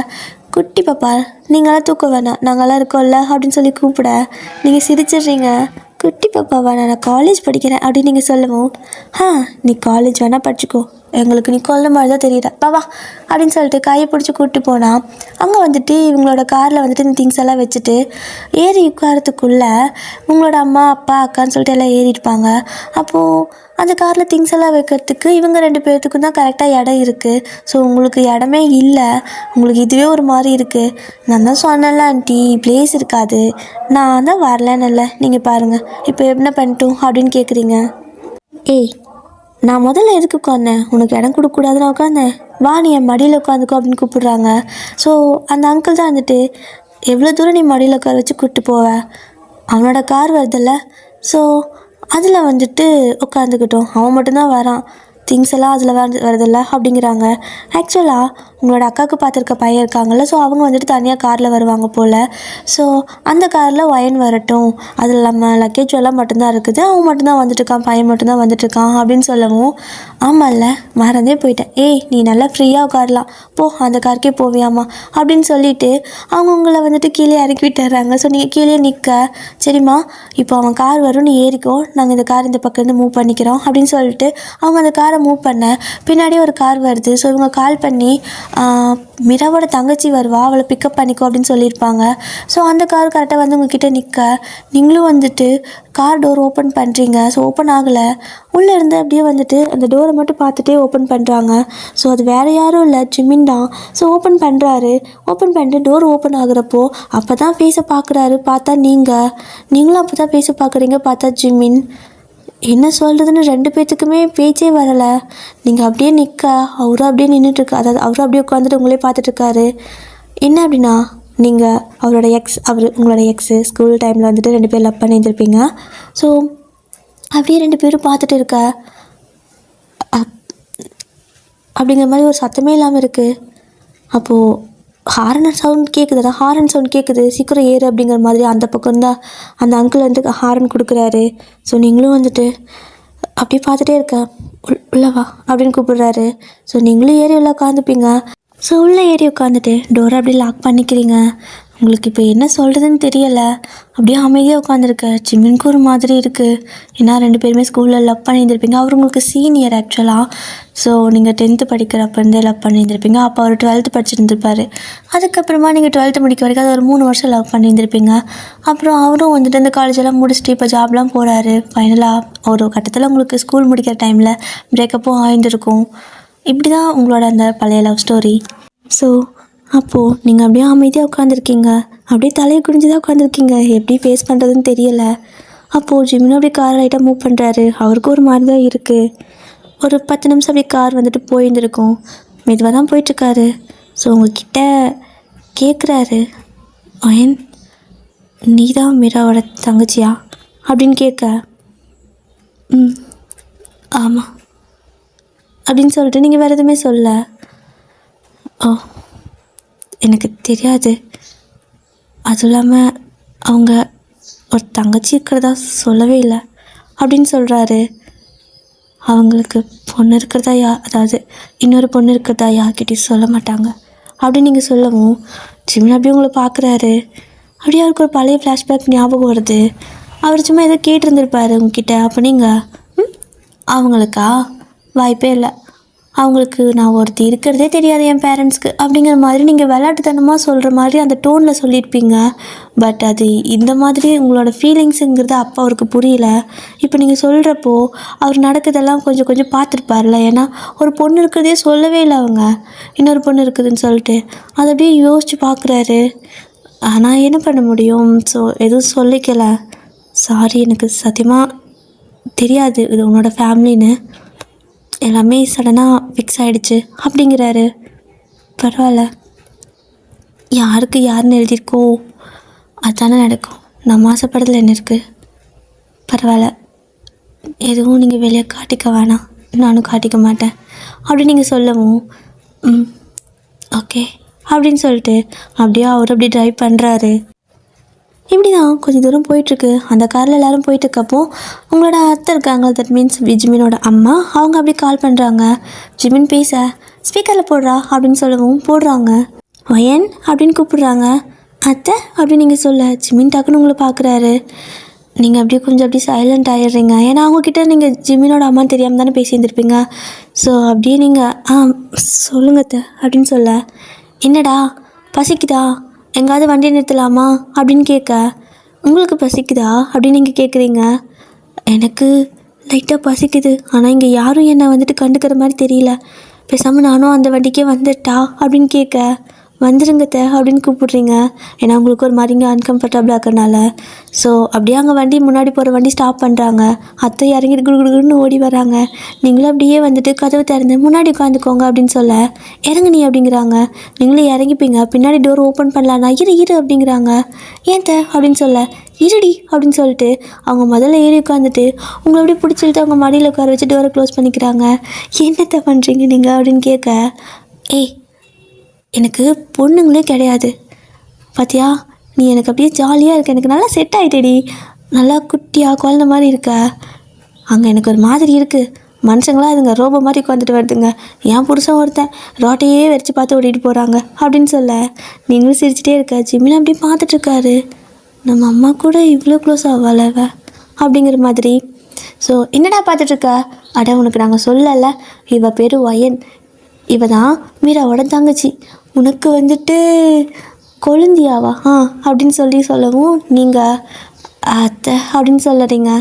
குட்டி பாப்பா நீங்களாம் தூக்க வேணாம், நாங்களாம் இருக்கோம்ல அப்படின்னு சொல்லி கூப்பிட நீங்கள் சிரிச்சிடுறீங்க. குட்டி பாப்பாவா, நான் காலேஜ் படிக்கிறேன் அப்படின்னு நீங்கள் சொல்லவும், நீ காலேஜ் வேணால் படிச்சுக்கோ, எங்களுக்கு நீ கொல்ல மாதிரி தான் தெரியுற பாவா அப்படின்னு சொல்லிட்டு கையை பிடிச்சி கூப்பிட்டு போனால், அங்கே வந்துட்டு இவங்களோட காரில் வந்துட்டு இந்த திங்ஸ் எல்லாம் வச்சுட்டு ஏறி உட்காரத்துக்குள்ளே உங்களோட அம்மா அப்பா அக்கான்னு சொல்லிட்டு எல்லாம் ஏறியிருப்பாங்க. அப்போது அந்த காரில் திங்ஸ் எல்லாம் வைக்கிறதுக்கு இவங்க 2 பேர்த்துக்கும் தான் கரெக்டாக இடம் இருக்குது. ஸோ உங்களுக்கு இடமே இல்லை, உங்களுக்கு இதுவே ஒரு மாதிரி இருக்குது. நான் தான் சொன்னேன்ல ஆண்டி ப்ளேஸ் இருக்காது, நான் தான் வரலன்னு இல்லை, நீங்கள் பாருங்கள் இப்போ என்ன பண்ணிட்டோம் அப்படின்னு கேட்குறீங்க. ஏய் நான் முதல்ல எதுக்கு உட்காந்தேன், உனக்கு இடம் கொடுக்கக்கூடாதுன்னு உட்காந்தேன், வா நீ என் மடியில் உட்காந்துக்கோ அப்படின்னு கூப்பிடுறாங்க. ஸோ அந்த அங்கிள் தான் வந்துட்டு, எவ்வளோ தூரம் நீ மடியில் உட்கார வச்சு கூப்பிட்டு போவ, அவனோட கார் வருதில்ல, ஸோ அதில் வந்துட்டு உட்காந்துக்கிட்டோம், அவன் மட்டும்தான் வரான், திங்ஸ் எல்லாம் அதில் வருதில்ல அப்படிங்கிறாங்க. ஆக்சுவலாக உங்களோட அக்காவுக்கு பார்த்துருக்க பையன் இருக்காங்கள்ல, ஸோ அவங்க வந்துட்டு தனியாக காரில் வருவாங்க போல். ஸோ அந்த காரில் ஒயன் வரட்டும், அதில் நம்ம லக்கேஜ் எல்லாம் மட்டும்தான் இருக்குது, அவன் மட்டும்தான் வந்துட்டுருக்கான், பையன் மட்டும்தான் வந்துட்டுருக்கான் அப்படின்னு சொல்லவும், ஆமாம்ல மறந்தே போயிட்டேன், ஏய் நீ நல்லா ஃப்ரீயாக உட்காரலாம் போ, அந்த காருக்கே போவியாமா அப்படின்னு சொல்லிவிட்டு அவங்க உங்களை வந்துட்டு கீழே இறக்கி விட்டுறாங்க. ஸோ நீங்கள் கீழே நிற்க, சரிம்மா இப்போ அவன் கார் வரும், நீ ஏறிக்கோ, நாங்கள் இந்த கார் இந்த பக்கம் இருந்து மூவ் பண்ணிக்கிறோம் அப்படின்னு சொல்லிட்டு அவங்க அந்த காரை மூவ் பண்ண பின்னாடியே ஒரு கார் வருது. ஸோ இவங்க கால் பண்ணி மிராவோட தங்கச்சி வருவா, அவளை பிக்கப் பண்ணிக்கோ அப்படின்னு சொல்லியிருப்பாங்க. ஸோ அந்த கார் கரெக்டாக வந்து உங்ககிட்ட நிற்க, நீங்களும் வந்துட்டு கார் டோர் ஓப்பன் பண்ணுறீங்க. ஸோ ஓப்பன் ஆகலை, உள்ளே இருந்து அப்படியே வந்துட்டு அந்த டோரை மட்டும் பார்த்துட்டே ஓப்பன் பண்ணுறாங்க. ஸோ அது வேறு யாரும் இல்லை, ஜிமின் தான். ஸோ ஓப்பன் பண்ணுறாரு, ஓப்பன் பண்ணிட்டு டோர் ஓப்பன் ஆகுறப்போ அப்போ தான் ஃபேஸை பார்க்குறாரு, பார்த்தா நீங்களும் அப்போ தான் ஃபேஸை பார்க்குறீங்க, பார்த்தா ஜிமின். என்ன சொல்கிறதுன்னு ரெண்டு பேர்த்துக்குமே பேச்சே வரலை. நீங்கள் அப்படியே நிற்க, அவரும் அப்படியே நின்றுட்டுருக்கு, அதாவது அவரும் அப்படியே உட்காந்துட்டு உங்களே பார்த்துட்ருக்காரு. என்ன அப்படின்னா, நீங்கள் அவரோட உங்களோட எக்ஸு ஸ்கூல் டைமில் வந்துட்டு 2 பேர் லவ் பண்ணியிருந்திருப்பீங்க. ஸோ அப்படியே 2 பேரும் பார்த்துட்டு இருக்க, அப்படிங்கிற மாதிரி ஒரு சத்தமே இல்லாமல் இருக்குது. அப்போது ஹாரன் சவுண்ட் கேட்குது, சீக்கிரம் ஏறு அப்படிங்கிற மாதிரி அந்த பக்கம் தான் அந்த அங்கிள் வந்து ஹாரன் கொடுக்குறாரு. ஸோ நீங்களும் வந்துட்டு அப்படியே பார்த்துட்டே இருக்க, உள்ளவா அப்படின்னு கூப்பிடுறாரு. ஸோ நீங்களும் ஏறி உள்ள உட்காந்துப்பீங்க. ஸோ உள்ளே ஏறி உட்காந்துட்டு டோரை அப்படியே லாக் பண்ணிக்கிறீங்க. உங்களுக்கு இப்போ என்ன சொல்கிறதுன்னு தெரியலை, அப்படியே அமைதியாக உட்காந்துருக்க. ஜிமினுக்கு ஒரு மாதிரி இருக்குது, ஏன்னா 2 பேருமே ஸ்கூலில் லவ் பண்ணியிருந்திருப்பீங்க. அவர் உங்களுக்கு சீனியர் ஆக்சுவலாக. ஸோ நீங்கள் 10th படிக்கிறப்பருந்தே லவ் பண்ணியிருந்திருப்பீங்க, அப்போ அவர் 12th படிச்சுருந்துருப்பார். அதுக்கப்புறமா நீங்கள் 12th முடிக்க வரைக்கும் அது ஒரு 3 வருஷம் லவ் பண்ணியிருந்திருப்பீங்க. அப்புறம் அவரும் வந்துட்டு இந்த காலேஜெல்லாம் முடிச்சுட்டு இப்போ ஜாப்லாம் போகிறாரு. ஃபைனலாக ஒரு கட்டத்தில் உங்களுக்கு ஸ்கூல் முடிக்கிற டைமில் பிரேக்கப்பும் ஆயிருந்திருக்கும். இப்படி தான் உங்களோட அந்த பழைய லவ் ஸ்டோரி. ஸோ அப்போது நீங்கள் அப்படியே அமைதியாக உட்காந்துருக்கீங்க, அப்படியே தலையை குடிஞ்சு தான் உட்காந்துருக்கீங்க, எப்படி ஃபேஸ் பண்ணுறதுன்னு தெரியலை. அப்போது ஜிமினும் அப்படியே கார் லைட்டாக மூவ் பண்ணுறாரு, அவருக்கும் ஒரு மாதிரி தான் இருக்குது. ஒரு 10 நிமிஷம் அப்படியே கார் வந்துட்டு போயிருந்துருக்கும், மெதுவாக தான் போயிட்டுருக்காரு. ஸோ உங்ககிட்ட கேட்குறாரு, ஒயன் நீ தான் மீராவோட தங்கச்சியா அப்படின்னு கேட்க, ஆமாம் அப்படின்னு சொல்லிட்டு நீங்கள் வேறு எதுவுமே சொல்ல. ஓ எனக்கு தெரியாது, அதுவும் இல்லாமல் அவங்க ஒரு தங்கச்சி இருக்கிறதா சொல்லவே இல்லை அப்படின்னு சொல்கிறாரு. அவங்களுக்கு பொண்ணு இருக்கிறதா அதாவது இன்னொரு பொண்ணு இருக்கிறதா யார்கிட்டையும் சொல்ல மாட்டாங்க அப்படின்னு நீங்கள் சொல்லவும், ஜிமின் அப்படியே உங்களை பார்க்குறாரு. அப்படியே அவருக்கு ஒரு பழைய ஃப்ளாஷ்பேக் ஞாபகம் வருது. அவர் சும்மா ஏதோ கேட்டிருந்துருப்பார் உங்ககிட்ட. அப்போ நீங்கள் அவங்களுக்கா வாய்ப்பே இல்லை, அவங்களுக்கு நான் ஒருத்தி இருக்கிறதே தெரியாது என் பேரண்ட்ஸ்க்கு அப்படிங்கிற மாதிரி நீங்கள் விளையாட்டுத்தனமாக சொல்கிற மாதிரி அந்த டோனில் சொல்லியிருப்பீங்க. பட் அது இந்த மாதிரி உங்களோட ஃபீலிங்ஸுங்கிறது அப்போ அவருக்கு புரியல. இப்போ நீங்கள் சொல்கிறப்போ அவர் நடக்குதெல்லாம் கொஞ்சம் கொஞ்சம் பார்த்துருப்பார்ல, ஏன்னா ஒரு பொண்ணு இருக்கிறதே சொல்லவே இல்லை அவங்க, இன்னொரு பொண்ணு இருக்குதுன்னு சொல்லிட்டு அதை அப்படியே யோசித்து பார்க்குறாரு. ஆனால் என்ன பண்ண முடியும், ஸோ எதுவும் சொல்லிக்கல. சாரி, எனக்கு சத்தியமாக தெரியாது இது உன்னோட ஃபேமிலின்னு, எல்லாமே சடனாக ஃபிக்ஸ் ஆகிடுச்சு அப்படிங்கிறாரு. பரவாயில்ல, யாருக்கு யாருன்னு எழுதியிருக்கோ அதுதானே நடக்கும், நம்ம ஆசைப்படுறதுல என்ன இருக்குது, பரவாயில்ல, எதுவும் நீங்கள் வெளியே காட்டிக்க வேணாம், நானும் காட்டிக்க மாட்டேன் அப்படின்னு நீங்கள் சொல்லவும், ஓகே அப்படின்னு சொல்லிட்டு அப்படியே அவர் அப்படி ட்ரைவ் பண்ணுறாரு. இப்படி தான் கொஞ்சம் தூரம் போயிட்டுருக்கு. அந்த காரில் எல்லோரும் போயிட்டுருக்கப்போ உங்களோட அத்தை இருக்காங்க, தட் மீன்ஸ் ஜிமினோட அம்மா, அவங்க அப்படி கால் பண்ணுறாங்க. ஜிமின் பேச ஸ்பீக்கரில் போடுறா அப்படின்னு சொல்லவும் போடுறாங்க. ஒயன் அப்படின்னு கூப்பிடுறாங்க. அத்தை அப்படின்னு நீங்கள் சொல்ல ஜிமின் டக்குன்னு உங்களை பார்க்குறாரு. நீங்கள் அப்படியே கொஞ்சம் அப்படியே சைலண்ட் ஆகிடுறீங்க, ஏன்னா அவங்கக்கிட்ட நீங்கள் ஜிமினோட அம்மான்னு தெரியாமல் தானே பேசியிருந்துருப்பீங்க. ஸோ அப்படியே நீங்கள் சொல்லுங்க அத்தை அப்படின்னு சொல்ல, என்னடா பசிக்குதா, எங்காவது வண்டி நிறுத்தலாமா அப்படின்னு கேட்க, உங்களுக்கு பசிக்குதா அப்படின்னு நீங்கள் கேட்குறீங்க. எனக்கு லைட்டாக பசிக்குது, ஆனால் இங்கே யாரும் என்னை வந்துட்டு கண்டுக்கிற மாதிரி தெரியல, பேசாமல் நானும் அந்த வண்டிக்கே வந்துட்டா அப்படின்னு கேட்க, வந்துருங்க அத்தை அப்படின்னு கூப்பிடுறீங்க. ஏன்னா உங்களுக்கு ஒரு மாதிரி இங்கே அன்கம்ஃபர்டபுளாக இருக்கிறனால. ஸோ அப்படியே அங்கே வண்டி முன்னாடி போகிற வண்டி ஸ்டாப் பண்ணுறாங்க. அத்தை இறங்கிட்டு குடுகுடுன்னு ஓடி வராங்க. நீங்களும் அப்படியே வந்துட்டு கதவு திறந்து முன்னாடி உட்காந்துக்கோங்க அப்படின்னு சொல்ல, இறங்கு நீ அப்படிங்கிறாங்க. நீங்களும் இறங்கிப்பீங்க, பின்னாடி டோர் ஓப்பன் பண்ணலான்னா இரு அப்படிங்கிறாங்க. ஏன் த அப்படின்னு சொல்ல, இருடி அப்படின்னு சொல்லிட்டு அவங்க முதல்ல ஏறி உட்காந்துட்டு உங்களை அப்படியே பிடிச்சிட்டு அவங்க மடியில் உட்கார வச்சு டோரை க்ளோஸ் பண்ணிக்கிறாங்க. என்னத்தை பண்ணுறீங்க நீங்கள் அப்படின்னு கேட்க, ஏய் எனக்கு பொண்ணுங்களே கிடையாது பாத்தியா, நீ எனக்கு அப்படியே ஜாலியாக இருக்க, எனக்கு நல்லா செட் ஆகிட்டேடி, நல்லா குட்டியாக குழந்த மாதிரி இருக்க. அங்கே எனக்கு ஒரு மாதிரி இருக்குது, மனுஷங்களாம் அதுங்க ரோபோ மாதிரி உட்காந்துட்டு வருதுங்க. என் புருஷன் ஒருத்தன் ரோட்டையே வச்சு பார்த்து ஓட்டிகிட்டு போகிறாங்க அப்படின்னு சொல்ல, நீங்களும் சிரிச்சிட்டே இருக்க. ஜிம்மில் அப்படியே பார்த்துட்ருக்காரு. நம்ம அம்மா கூட இவ்வளோ க்ளோஸ் ஆகலவ அப்படிங்கிற மாதிரி. ஸோ என்னடா பார்த்துட்ருக்க, அட உனக்கு நாங்கள் சொல்லலை, இவ பேர் ஒயன், இவ தான் மீராவோட தங்கச்சி, உனக்கு வந்துட்டு கொழுந்தியாவா அப்படின்னு சொல்லவும் நீங்கள் அத்தை அப்படின்னு சொல்லுறீங்க.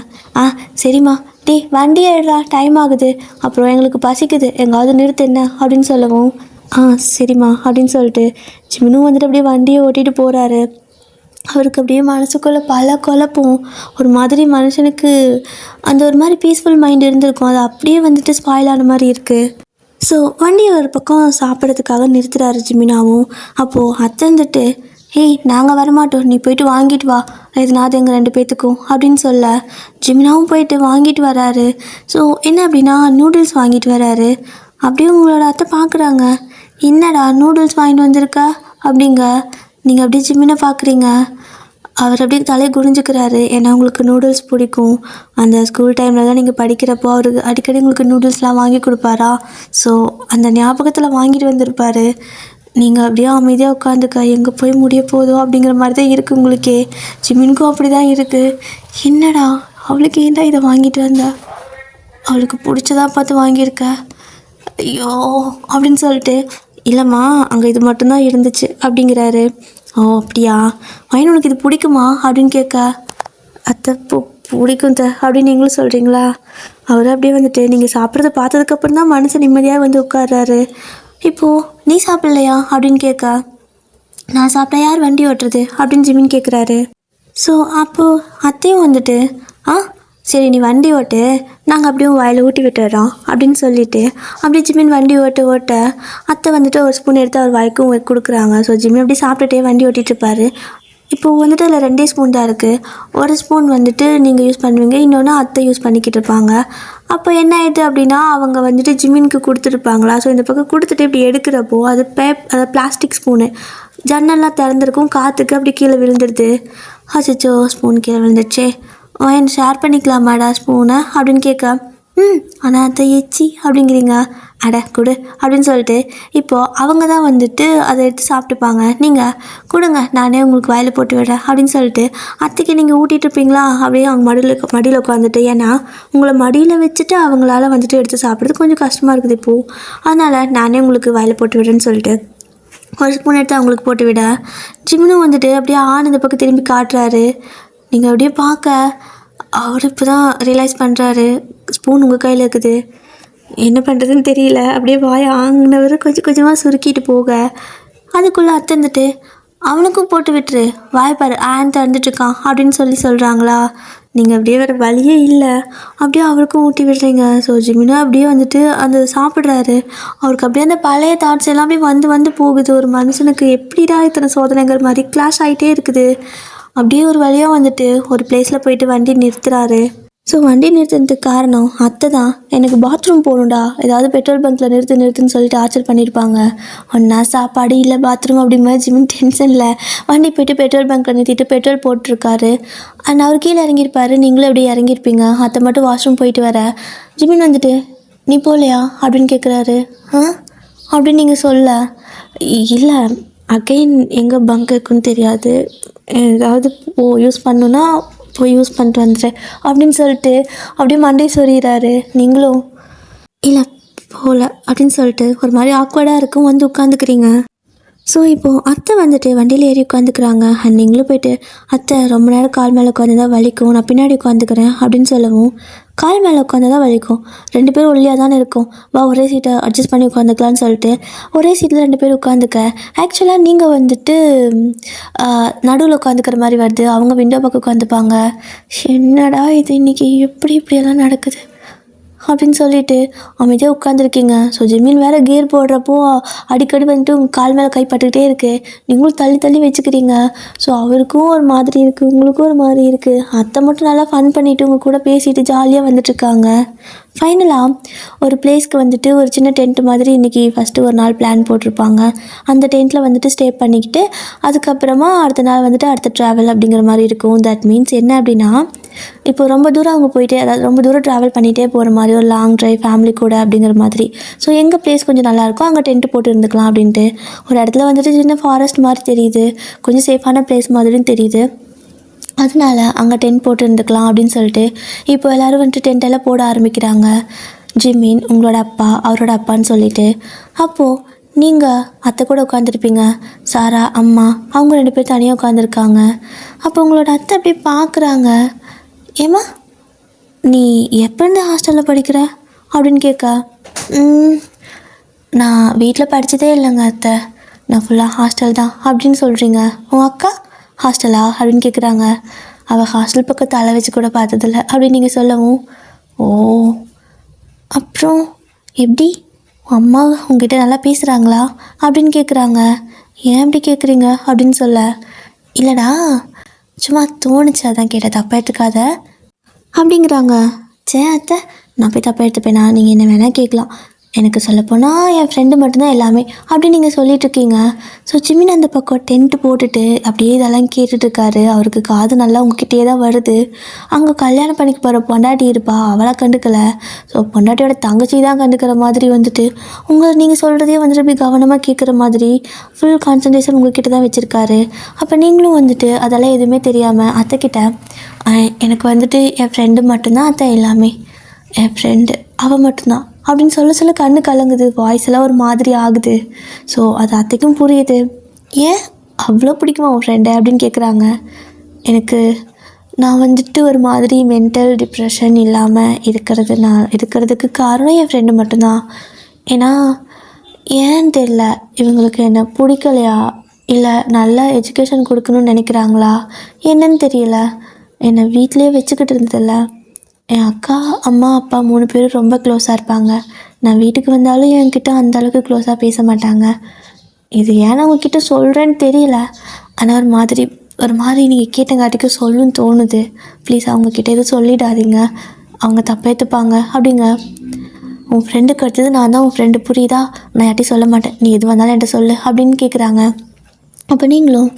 சரிம்மா, டே வண்டி ஏடுறா, டைம் ஆகுது, அப்புறம் எங்களுக்கு பசிக்குது, எங்காவது நிறுத்து என்ன அப்படின்னு சொல்லவும், சரிம்மா அப்படின்னு சொல்லிட்டு ஜிம்னும் வந்துட்டு அப்படியே வண்டியை ஓட்டிகிட்டு போகிறாரு. அவருக்கு அப்படியே மனசுக்குள்ளே பல குழப்பம், ஒரு மாதிரி மனுஷனுக்கு அந்த ஒரு மாதிரி பீஸ்ஃபுல் மைண்ட் இருந்திருக்கும், அது அப்படியே வந்துட்டு ஸ்பாயில் ஆன மாதிரி இருக்குது. ஸோ வண்டியை ஒரு பக்கம் சாப்பிட்றதுக்காக நிறுத்துறாரு ஜிமினாவும். அப்போது அத்தை வந்துட்டு, ஏய் நாங்கள் வரமாட்டோம், நீ போயிட்டு வாங்கிட்டு வா, எதுனாவது எங்கள் 2 பேர்த்துக்கும் அப்படின்னு சொல்ல, ஜிமினாவும் போயிட்டு வாங்கிட்டு வராரு. ஸோ என்ன அப்படின்னா நூடுல்ஸ் வாங்கிட்டு வராரு. அப்படியே உங்களோட அத்தை பார்க்குறாங்க, என்னடா நூடுல்ஸ் வாங்கிட்டு வந்திருக்கா அப்படிங்க. நீங்கள் அப்படியே ஜிமினை பார்க்குறீங்க. அவர் அப்படியே தலையை குனிஞ்சுக்கிறாரு. ஏன்னா உங்களுக்கு நூடுல்ஸ் பிடிக்கும். அந்த ஸ்கூல் டைம்லலாம் நீங்கள் படிக்கிறப்போ அவருக்கு அடிக்கடி உங்களுக்கு நூடுல்ஸ்லாம் வாங்கி கொடுப்பாரா. ஸோ அந்த ஞாபகத்தில் வாங்கிட்டு வந்திருப்பார். நீங்கள் அப்படியே அமைதியாக உட்காந்துக்க, எங்கே போய் முடிய போதோ அப்படிங்கிற மாதிரி தான் இருக்குது உங்களுக்கே. ஜிமினுக்கும் அப்படி தான் இருக்குது. என்னடா அவளுக்கு ஏன்டா இதை வாங்கிட்டு வந்தா, அவளுக்கு பிடிச்சதா பார்த்து வாங்கியிருக்க, ஐயோ அப்படின்னு சொல்லிட்டு, இல்லைம்மா அங்கே இது மட்டும்தான் இருந்துச்சு அப்படிங்கிறாரு. ஓ அப்படியா, வயன் உனக்கு இது பிடிக்குமா அப்படின்னு கேட்க, அத்தை பிடிக்கும் த அப்படின்னு நீங்களும் சொல்கிறீங்களா. அவர் அப்படியே வந்துட்டு நீங்கள் சாப்பிட்றத பார்த்ததுக்கப்புறம் தான் மனசு நிம்மதியாக வந்து உட்கார்றாரு. இப்போது நீ சாப்பிட்லையா அப்படின்னு கேட்க, நான் சாப்பிட்டா யார் வண்டி ஓட்டுறது அப்படின்னு ஜிமின் கேட்குறாரு. ஸோ அப்போது அத்தையும் வந்துட்டு, சரி நீ வண்டி ஓட்டு, நாங்கள் அப்படியே வாயில் ஊட்டி விட்டுறோம் அப்படின்னு சொல்லிவிட்டு அப்படியே ஜிமின் வண்டி ஓட்ட அத்தை வந்துட்டு ஒரு ஸ்பூன் எடுத்து அவர் வாய்க்கும் கொடுக்குறாங்க. ஸோ ஜிமின் அப்படியே சாப்பிட்டுட்டே வண்டி ஓட்டிகிட்ருப்பாரு. இப்போது வந்துட்டு அதில் 2 ஸ்பூன் தான் இருக்குது. ஒரு ஸ்பூன் வந்துட்டு நீங்கள் யூஸ் பண்ணுவீங்க, இன்னொன்று அத்தை யூஸ் பண்ணிக்கிட்டு இருப்பாங்க. அப்போ என்ன ஆயிடுது அப்படின்னா அவங்க வந்துட்டு ஜிமினுக்கு கொடுத்துருப்பாங்களா. ஸோ இந்த பக்கம் கொடுத்துட்டு இப்படி எடுக்கிறப்போ அது அதாவது பிளாஸ்டிக் ஸ்பூனு, ஜன்னல்லாம் திறந்துருக்கும், காற்றுக்கு அப்படி கீழே விழுந்துடுது. அச்சோ ஸ்பூன் கீழே விழுந்துடுச்சே, என்ன ஷேர் பண்ணிக்கலாமாடா ஸ்பூனை அப்படின்னு கேட்க, ஆனால் அத்தை எச்சி அப்படிங்கிறீங்க, அட கொடு அப்படின்னு சொல்லிட்டு இப்போது அவங்க தான் வந்துட்டு அதை எடுத்து சாப்பிட்டுப்பாங்க. நீங்கள் கொடுங்க நானே உங்களுக்கு வாயில் போட்டு விடுறேன் அப்படின்னு சொல்லிட்டு அத்தைக்கு நீங்கள் ஊட்டிகிட்டு இருப்பீங்களா. அப்படியே அவங்க மடியில் உட்காந்துட்டு, ஏன்னா உங்களை மடியில் வச்சுட்டு அவங்களால வந்துட்டு எடுத்து சாப்பிட்றது கொஞ்சம் கஷ்டமாக இருக்குது இப்போது, அதனால் நானே உங்களுக்கு வாயில் போட்டு விடுறேன்னு சொல்லிட்டு ஒரு ஸ்பூன் எடுத்து அவங்களுக்கு போட்டு விட, ஜிம்னும் வந்துட்டு அப்படியே இந்த பக்கம் திரும்பி காட்டுறாரு. நீங்கள் அப்படியே பார்க்க அவர் இப்போ தான் ரியலைஸ் பண்ணுறாரு ஸ்பூன் உங்கள் கையில் இருக்குது, என்ன பண்ணுறதுன்னு தெரியல. அப்படியே வாயை ஆங்கினவர் கொஞ்சம் கொஞ்சமாக சுருக்கிட்டு போக, அதுக்குள்ளே அத்தை வந்துட்டு அவனுக்கும் போட்டு விட்டுரு, வாய்ப்பாரு திறந்துட்டுருக்கான் அப்படின்னு சொல்கிறாங்களா. நீங்கள் அப்படியே வேறு வழியே இல்லை, அப்படியே அவருக்கும் ஊட்டி விடுறீங்க. ஸோ ஜிமினா அப்படியே வந்துட்டு அந்த சாப்பிட்றாரு. அவருக்கு அப்படியே அந்த பழைய தாட்ஸ் எல்லாம் அப்படியே வந்து போகுது. ஒரு மனுஷனுக்கு எப்படிடா இத்தனை சோதனைங்கிற மாதிரி கிளாஷ் ஆகிட்டே இருக்குது. அப்படியே ஒரு வழியாக வந்துட்டு ஒரு பிளேஸில் போயிட்டு வண்டி நிறுத்துறாரு. ஸோ வண்டி நிறுத்துறதுக்கு காரணம் அத்தை தான். எனக்கு பாத்ரூம் போகணுண்டா, ஏதாவது பெட்ரோல் பங்க்கில் நிறுத்துன்னு சொல்லிட்டு ஆர்ச்சர் பண்ணியிருப்பாங்க. ஒன்றா சாப்பாடு இல்லை பாத்ரூம் அப்படிங்கிற ஜிமின் டென்ஷனில் வண்டி போய்ட்டு பெட்ரோல் பங்க்கில் நிறுத்திட்டு பெட்ரோல் போட்டிருக்காரு. அண்ட் அவர் கீழே இறங்கியிருப்பாரு, நீங்களும் அப்படியே இறங்கியிருப்பீங்க. அத்தை மட்டும் வாஷ்ரூம் போயிட்டு வர, ஜிமின் வந்துட்டு நீ போகலையா அப்படின்னு கேட்குறாரு. அப்படின்னு நீங்கள் சொல்ல, இல்லை அகைன் எங்கே பங்க் இருக்குன்னு தெரியாது, ஏதாவது யூஸ் பண்ணுன்னா போய் யூஸ் பண்ணிட்டு வந்துடுறேன் அப்படின்னு சொல்லிட்டு அப்படியே மண்டை சொறிகிறாரு. நீங்களும் இல்லை போகல அப்படின்னு சொல்லிட்டு ஒரு மாதிரி ஆக்வர்டாக இருக்கும், வந்து உட்காந்துக்கிறீங்க. ஸோ இப்போது அத்தை வந்துட்டு வண்டியில் ஏறி உட்காந்துக்கிறாங்க. அண்ட் நீங்களும் போயிட்டு, அத்தை ரொம்ப நேரம் கால் மேலே உட்காந்து தான் வலிக்கும், நான் பின்னாடி உட்காந்துக்கிறேன் அப்படின்னு சொல்லவும், கால் மேலே உட்காந்து தான் வலிக்கும், 2 பேரும் ஒல்லியாக தானே இருக்கும், வா ஒரே சீட்டை அட்ஜஸ்ட் பண்ணி உட்காந்துக்கலான்னு சொல்லிட்டு ஒரே சீட்டில் 2 பேர் உட்காந்துக்க. ஆக்சுவலாக நீங்கள் வந்துட்டு நடுவில் உட்காந்துக்கிற மாதிரி வருது, அவங்க விண்டோ பக்கம் உட்காந்துப்பாங்க. என்னடா இது இன்றைக்கி இப்படியெல்லாம் நடக்குது அப்படின்னு சொல்லிட்டு அமைதியாக உட்காந்துருக்கீங்க. ஸோ ஜிமின் வேறு கியர் போடுறப்போ அடிக்கடி வந்துட்டு உங்கள் கால் மேலே கைப்பட்டுக்கிட்டே இருக்குது, நீங்களும் தள்ளி தள்ளி வச்சுக்கிறீங்க. ஸோ அவருக்கும் ஒரு மாதிரி இருக்குது, உங்களுக்கும் ஒரு மாதிரி இருக்குது. அத்தை மட்டும் நல்லா ஃபன் பண்ணிவிட்டு உங்கள் கூட பேசிட்டு ஜாலியாக வந்துட்டுருக்காங்க. ஃபைனலாக ஒரு பிளேஸ்க்கு வந்துட்டு ஒரு சின்ன டென்ட் மாதிரி இன்றைக்கி ஃபஸ்ட்டு ஒரு நாள் பிளான் போட்டிருப்பாங்க. அந்த டென்ட்டில் வந்துட்டு ஸ்டே பண்ணிக்கிட்டு அதுக்கப்புறமா அடுத்த நாள் வந்துட்டு அடுத்த ட்ராவல் அப்படிங்கிற மாதிரி இருக்கும். தட் மீன்ஸ் என்ன அப்படின்னா, இப்போ ரொம்ப தூரம் அவங்க போயிட்டே, அதாவது ரொம்ப தூரம் ட்ராவல் பண்ணிகிட்டே போகிற மாதிரி ஒரு லாங் ட்ரைவ் ஃபேமிலி கூட அப்படிங்கிற மாதிரி. ஸோ எங்கள் பிளேஸ் கொஞ்சம் நல்லாயிருக்கும், அங்கே டென்ட்டு போட்டு இருந்துக்கலாம் அப்படின்ட்டு. ஒரு இடத்துல வந்துட்டு சின்ன ஃபாரஸ்ட் மாதிரி தெரியுது, கொஞ்சம் சேஃபான பிளேஸ் மாதிரியும் தெரியுது, அதனால அங்கே டென்ட் போட்டு இருந்துக்கலாம் அப்படின்னு சொல்லிட்டு இப்போ எல்லோரும் வந்துட்டு டென்ட்டெல்லாம் போட ஆரம்பிக்கிறாங்க. ஜிமின், உங்களோட அப்பா, அவரோட அப்பான்னு சொல்லிட்டு. அப்போது நீங்கள் அத்தை கூட உட்காந்துருப்பீங்க, சாரா அம்மா அவங்க 2 பேர் தனியாக உட்காந்துருக்காங்க. அப்போ உங்களோட அத்தை அப்படியே பார்க்குறாங்க. ஏம்மா, நீ எப்போ இருந்து ஹாஸ்டலில் படிக்கிற அப்படின்னு கேட்க, நான் வீட்டில் படித்ததே இல்லைங்க அத்தை, நான் ஃபுல்லாக ஹாஸ்டல் தான் அப்படின்னு சொல்கிறீங்க. உன் அக்கா ஹாஸ்டலா அப்படின்னு கேட்குறாங்க. அவள் ஹாஸ்டல் பக்கம் தலை வச்சு கூட பார்த்ததில்ல அப்படின்னு நீங்கள் சொல்லவும், ஓ அப்புறம் எப்படி அம்மா உங்ககிட்ட நல்லா பேசுகிறாங்களா அப்படின்னு கேட்குறாங்க. ஏன் அப்படி கேட்குறீங்க அப்படின்னு சொல்ல, இல்லைடா சும்மா தோணுச்சு அதான் கேட்டேன், தப்பாக எடுத்துக்காத அப்படிங்கிறாங்க. சே அத்தை, நான் போய் தப்பாக எடுத்துப்பேனா, நீங்கள் என்ன வேணால் கேட்கலாம், எனக்கு சொல்லப்போனால் என் ஃப்ரெண்டு மட்டும்தான் எல்லாமே அப்படின்னு நீங்கள் சொல்லிகிட்ருக்கீங்க. ஸோ ஜிமின் அந்த பக்கம் டென்ட்டு போட்டுட்டு அப்படியே இதெல்லாம் கேட்டுட்ருக்காரு. அவருக்கு காது நல்லா உங்ககிட்டே தான் வருது. அங்கே கல்யாணம் பண்ணிக்க போகிற பொண்டாட்டி இருப்பா, அவளை கண்டுக்கலை. ஸோ பொண்டாட்டியோட தங்கச்சி தான் கண்டுக்கிற மாதிரி வந்துட்டு நீங்கள் சொல்கிறதே வந்துட்டு அப்படி கவனமாக கேட்குற மாதிரி ஃபுல் கான்சன்ட்ரேஷன் உங்ககிட்ட தான் வச்சுருக்காரு. அப்போ நீங்களும் வந்துட்டு அதெல்லாம் எதுவுமே தெரியாமல் அத்தைக்கிட்ட, எனக்கு வந்துட்டு என் ஃப்ரெண்டு மட்டும்தான் அத்தை எல்லாமே, என் ஃப்ரெண்டு அவள் மட்டும்தான் அப்படின்னு சொல்ல கண்ணு கலங்குது, வாய்ஸ் எல்லாம் ஒரு மாதிரி ஆகுது. ஸோ அது அத்தைக்கும் புரியுது. ஏன் அவ்வளோ பிடிக்குமா உன் ஃப்ரெண்டை அப்படின்னு கேட்குறாங்க. நான் வந்துட்டு ஒரு மாதிரி மென்டல் டிப்ரெஷன் இல்லாமல் இருக்கிறதுக்கு காரணம் என் ஃப்ரெண்டு மட்டும்தான். ஏன்னா ஏன்னு தெரியல, இவங்களுக்கு என்ன பிடிக்கலையா, இல்லை நல்ல எஜுகேஷன் கொடுக்கணும்னு நினைக்கிறாங்களா என்னன்னு தெரியல, என்னை வீட்டிலே வச்சுக்கிட்டு இருந்ததில்ல. என் அக்கா, அம்மா, அப்பா 3 பேரும் ரொம்ப க்ளோஸாக இருப்பாங்க. நான் வீட்டுக்கு வந்தாலும் என்கிட்ட அந்தளவுக்கு க்ளோஸாக பேச மாட்டாங்க. இது ஏன் உங்ககிட்ட சொல்கிறேன்னு தெரியல, ஆனால் ஒரு மாதிரி நீங்கள் கேட்டங்காட்டிக்கு சொல்லணும்னு தோணுது. ப்ளீஸ் அவங்கக்கிட்ட எதுவும் சொல்லிடாதீங்க, அவங்க தப்பாக எடுத்துப்பாங்க அப்படிங்க. உன் ஃப்ரெண்டுக்கு அடுத்தது நான் தான் உன் ஃப்ரெண்டு, புரியுதா, நான் யார்ட்டையும் சொல்ல மாட்டேன், நீ எது வந்தாலும் என்கிட்ட சொல்லு அப்படின்னு கேட்குறாங்க. அப்போ நீங்களும்